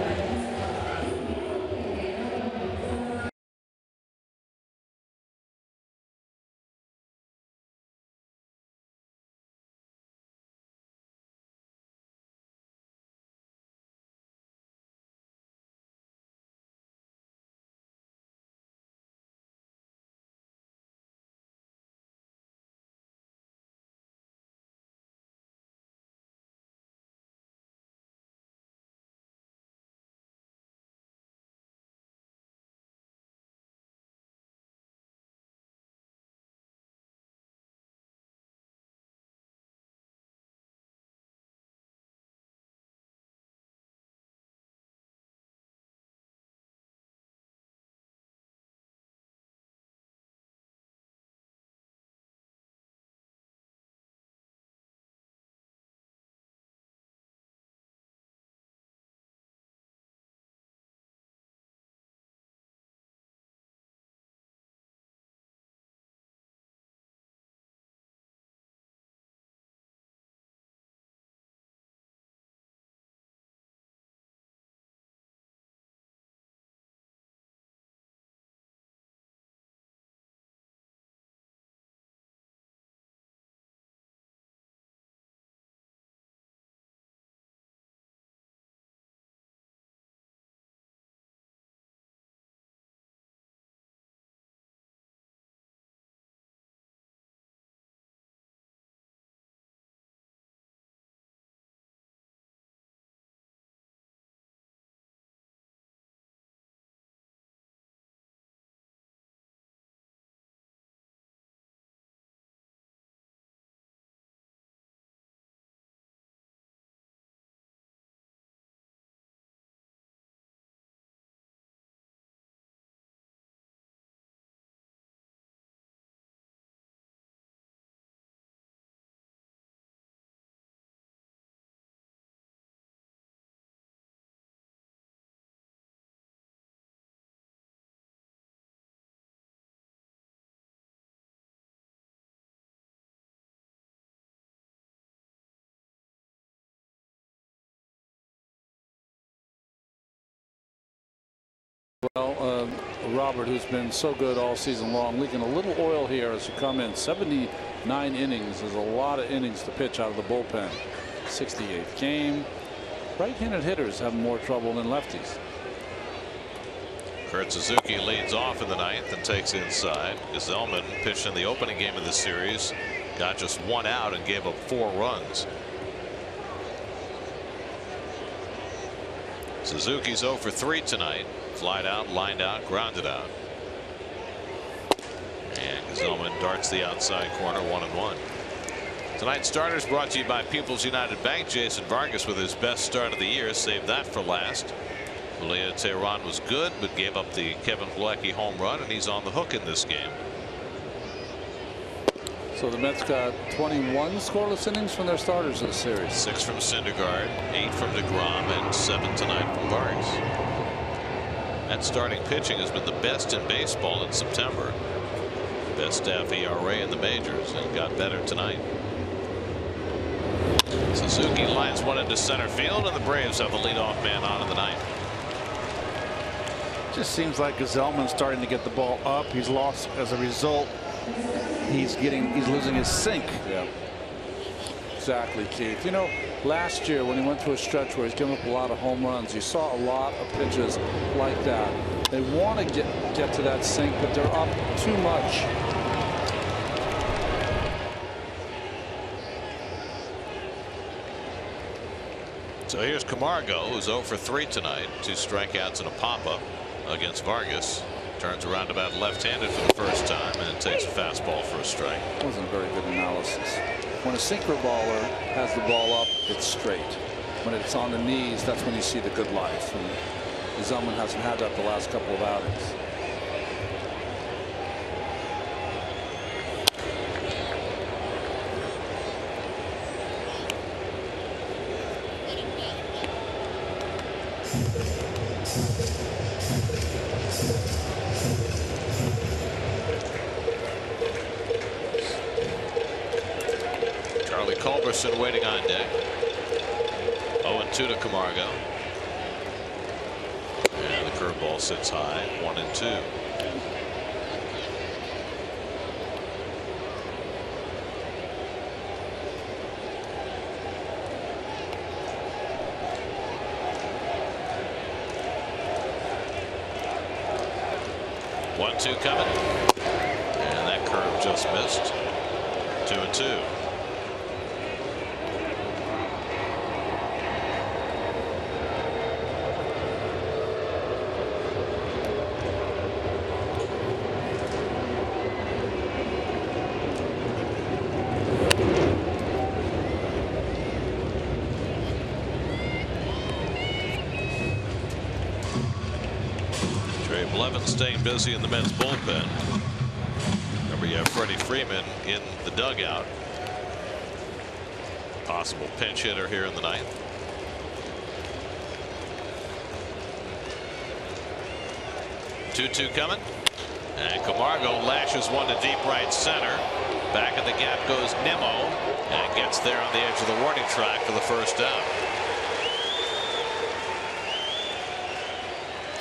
Speaker 3: Well, Robert, who's been so good all season long, leaking a little oil here as you come in. 79 innings is a lot of innings to pitch out of the bullpen. 68th game. Right-handed hitters have more trouble than lefties.
Speaker 1: Kurt Suzuki leads off in the ninth and takes inside. Gesellman pitched in the opening game of the series, got just one out and gave up 4 runs. Suzuki's 0 for 3 tonight. Flied out, lined out, grounded out. And Gesellman darts the outside corner, 1-1. Tonight's starters brought to you by People's United Bank. Jason Vargas with his best start of the year. Saved that for last. Julio Teheran was good, but gave up the Kevin Plawecki home run, and he's on the hook in this game.
Speaker 3: So the Mets got 21 scoreless innings from their starters this series.
Speaker 1: 6 from Syndergaard, 8 from DeGrom, and 7 tonight from Vargas. That starting pitching has been the best in baseball in September. Best staff ERA in the majors, and got better tonight. Suzuki lines one into center field, and the Braves have the leadoff man on in the ninth.
Speaker 2: Just seems like Gesellman's starting to get the ball up. He's lost as a result. He's losing his sink.
Speaker 3: Yeah. Exactly, Keith. You know, last year when he went through a stretch where he's given up a lot of home runs, you saw a lot of pitches like that. They want to get to that sink, but they're up too much.
Speaker 1: So here's Camargo, who's 0 for 3 tonight. 2 strikeouts and a pop-up against Vargas. Turns around about left-handed for the first time and takes a fastball for a strike.
Speaker 3: That wasn't a very good analysis. When a sinker baller has the ball up, it's straight. When it's on the knees, that's when you see the good life. And Gesellman hasn't had that the last couple of outings.
Speaker 1: Culberson waiting on deck. 0-2 to Camargo. And the curveball sits high. 1-2. One-two coming. And that curve just missed. 2-2. Staying busy in the Mets bullpen. Remember, you have Freddie Freeman in the dugout. Possible pinch hitter here in the ninth. Two coming. And Camargo lashes one to deep right center. Back in the gap goes Nimmo and gets there on the edge of the warning track for the first down.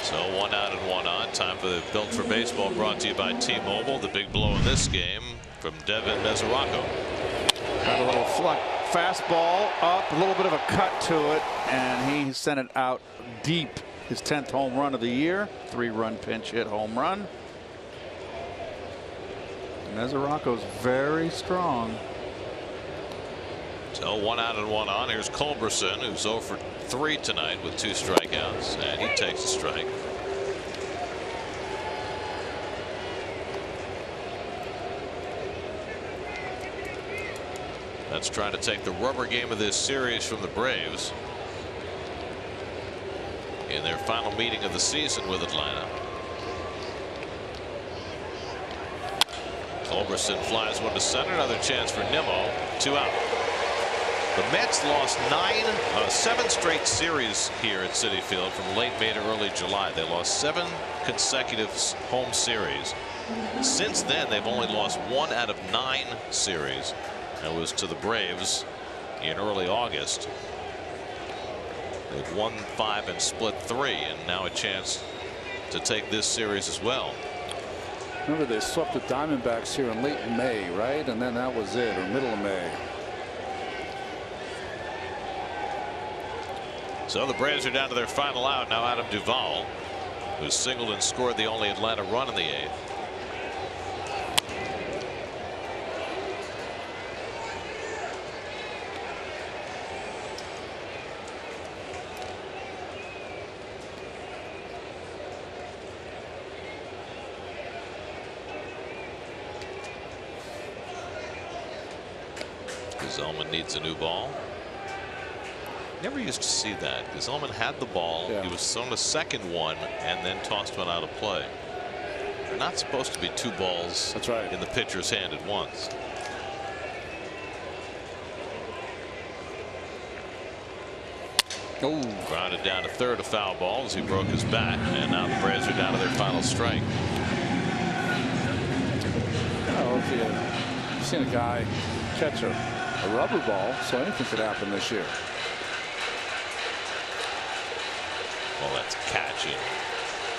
Speaker 1: So 1 out and 1 on. Time for the Built for Baseball, brought to you by T-Mobile. The big blow in this game from Devin Mesoraco.
Speaker 2: Got a little fastball up, a little bit of a cut to it, and he sent it out deep. His 10th home run of the year. 3-run pinch hit home run. Mesoraco's very strong.
Speaker 1: So 1 out and 1 on. Here's Culberson, who's 0 for 3 tonight with 2 strikeouts, and he takes a strike. That's trying to take the rubber game of this series from the Braves in their final meeting of the season with Atlanta. Culberson flies one to center. Another chance for Nimmo. 2 out. The Mets lost 7 straight series here at Citi Field from late May to early July. They lost 7 consecutive home series. Since then, they've only lost 1 out of 9 series. That was to the Braves in early August. They've won 5 and split 3, and now a chance to take this series as well.
Speaker 8: Remember, they swept the Diamondbacks here in late May, right? And then that was it, or middle of May.
Speaker 1: So the Braves are down to their final out now. Adam Duvall, who singled and scored the only Atlanta run in the 8th. Zellman needs a new ball. Never used to see that. Zellman had the ball.
Speaker 8: Yeah.
Speaker 1: He was thrown a second one and then tossed one out of play. They're not supposed to be 2 balls.
Speaker 8: That's right.
Speaker 1: In the pitcher's hand at once.
Speaker 8: Oh.
Speaker 1: Grounded down to third, a foul ball as he broke his bat, and now the Braves are down to their final strike.
Speaker 8: Oh, if you've seen a guy catch a rubber ball, so anything could happen this year.
Speaker 1: Well, that's catch in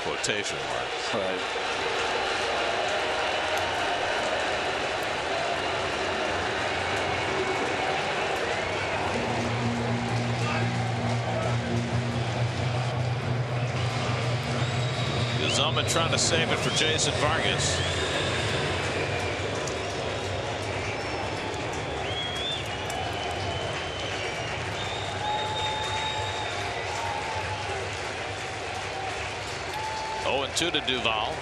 Speaker 1: quotation marks.
Speaker 8: Right.
Speaker 1: Zellman trying to save it for Jason Vargas. Two to Duvall.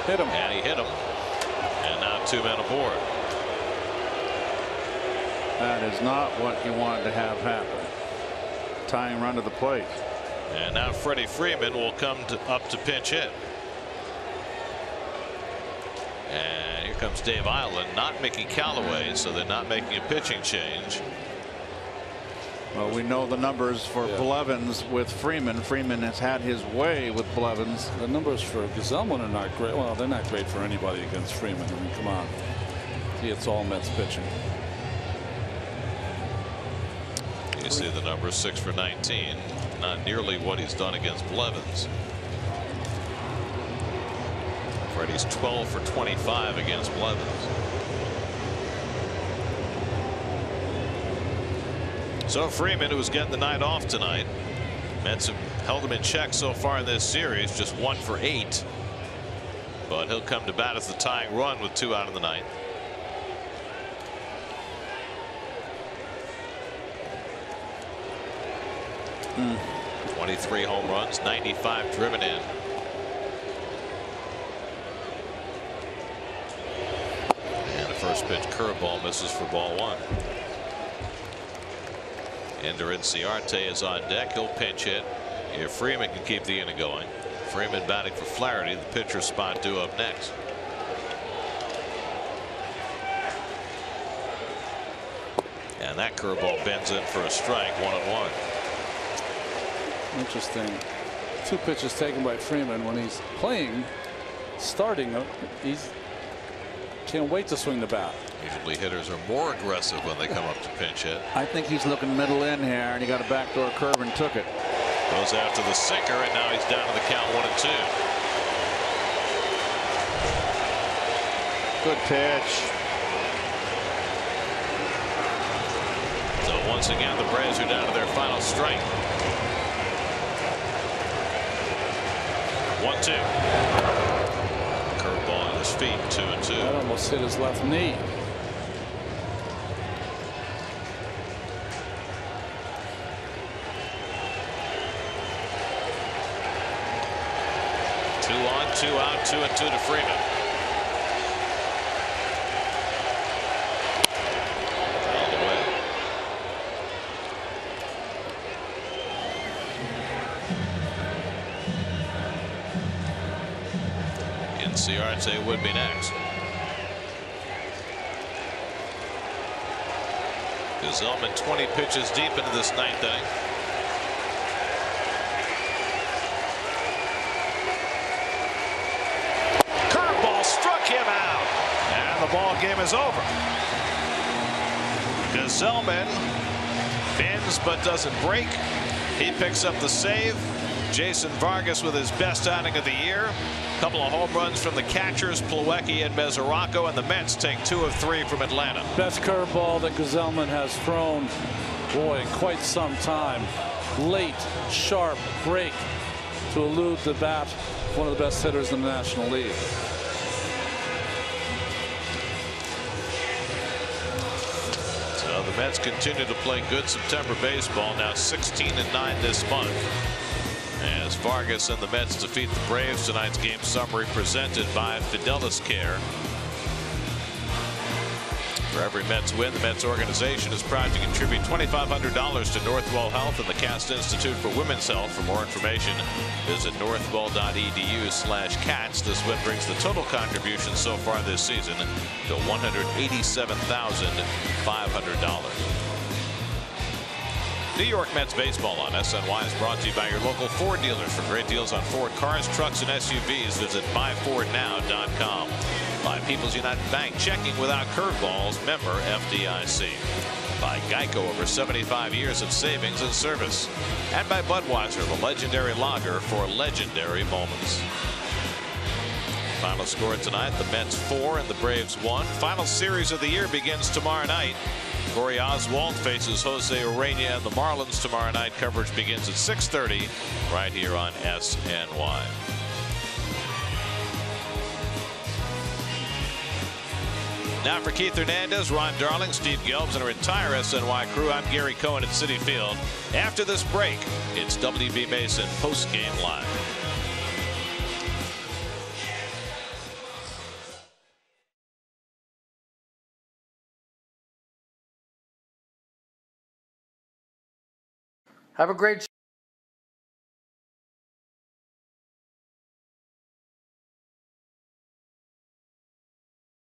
Speaker 8: Hit him.
Speaker 1: And he hit him. And now 2 men aboard.
Speaker 2: That is not what you wanted to have happen. Tying run to the plate.
Speaker 1: And now Freddie Freeman will come up to pinch hit. And here comes Dave Island, not Mickey Callaway, so they're not making a pitching change.
Speaker 2: Well, we know the numbers for Blevins with Freeman. Freeman has had his way with Blevins.
Speaker 8: The numbers for Zellman are not great. Well, they're not great for anybody against Freeman. I mean, come on. It's all Mets pitching.
Speaker 1: You see the numbers, 6 for 19. Not nearly what he's done against Blevins. Freddie's 12 for 25 against Blevins. So Freeman, who was getting the night off tonight, Mets have held him in check so far in this series, just 1 for 8. But he'll come to bat as the tying run with 2 out in the 9th.
Speaker 2: Mm.
Speaker 1: 23 home runs, 95 driven in. And the first pitch curveball misses for ball 1. Ender Inciarte is on deck. He'll pinch hit if Freeman can keep the inning going. Freeman batting for Flaherty. The pitcher spot due up next. And that curveball bends in for a strike. 1-1.
Speaker 8: Interesting. 2 pitches taken by Freeman when he's playing, starting. He's can't wait to swing the bat.
Speaker 1: Usually hitters are more aggressive when they come up to pinch hit.
Speaker 2: I think he's looking middle in here, and he got a backdoor curve and took it.
Speaker 1: Goes out to the sinker, and now he's down to the count 1-2.
Speaker 2: Good pitch.
Speaker 1: So once again, the Braves are down to their final strike. 1-2. Curveball at his feet, 2-2.
Speaker 8: That almost hit his left knee.
Speaker 1: Two out, 2-2 to Freeman. All the way. Inciarte would be next. Zellman 20 pitches deep into this 9th inning. The ball game is over. Zellman bends but doesn't break. He picks up the save. Jason Vargas with his best outing of the year. A couple of home runs from the catchers, Plawecki and Mesoraco, and the Mets take 2 of 3 from Atlanta.
Speaker 8: Best curveball that Gazelman has thrown, boy, in quite some time. Late, sharp break to elude the bat. One of the best hitters in the National League.
Speaker 1: So the Mets continue to play good September baseball, now 16-9 this month. As Vargas and the Mets defeat the Braves, tonight's game summary presented by Fidelis Care. For every Mets win, the Mets organization is proud to contribute $2,500 to Northwell Health and the Cast Institute for Women's Health. For more information, visit northwell.edu/cats. This win brings the total contribution so far this season to $187,500. New York Mets baseball on SNY is brought to you by your local Ford dealers. For great deals on Ford cars, trucks, and SUVs, visit buyfordnow.com. By People's United Bank, checking without curveballs, member FDIC. By Geico, over 75 years of savings and service. And by Budweiser, the legendary lager for legendary moments. Final score tonight, the Mets 4 and the Braves 1. Final series of the year begins tomorrow night. Corey Oswald faces Jose Urena and the Marlins tomorrow night. Coverage begins at 6:30 right here on SNY. Now for Keith Hernandez, Ron Darling, Steve Gelbs, and our entire SNY crew, I'm Gary Cohen at Citi Field. After this break, it's WB Mason Postgame Live.
Speaker 9: Have a great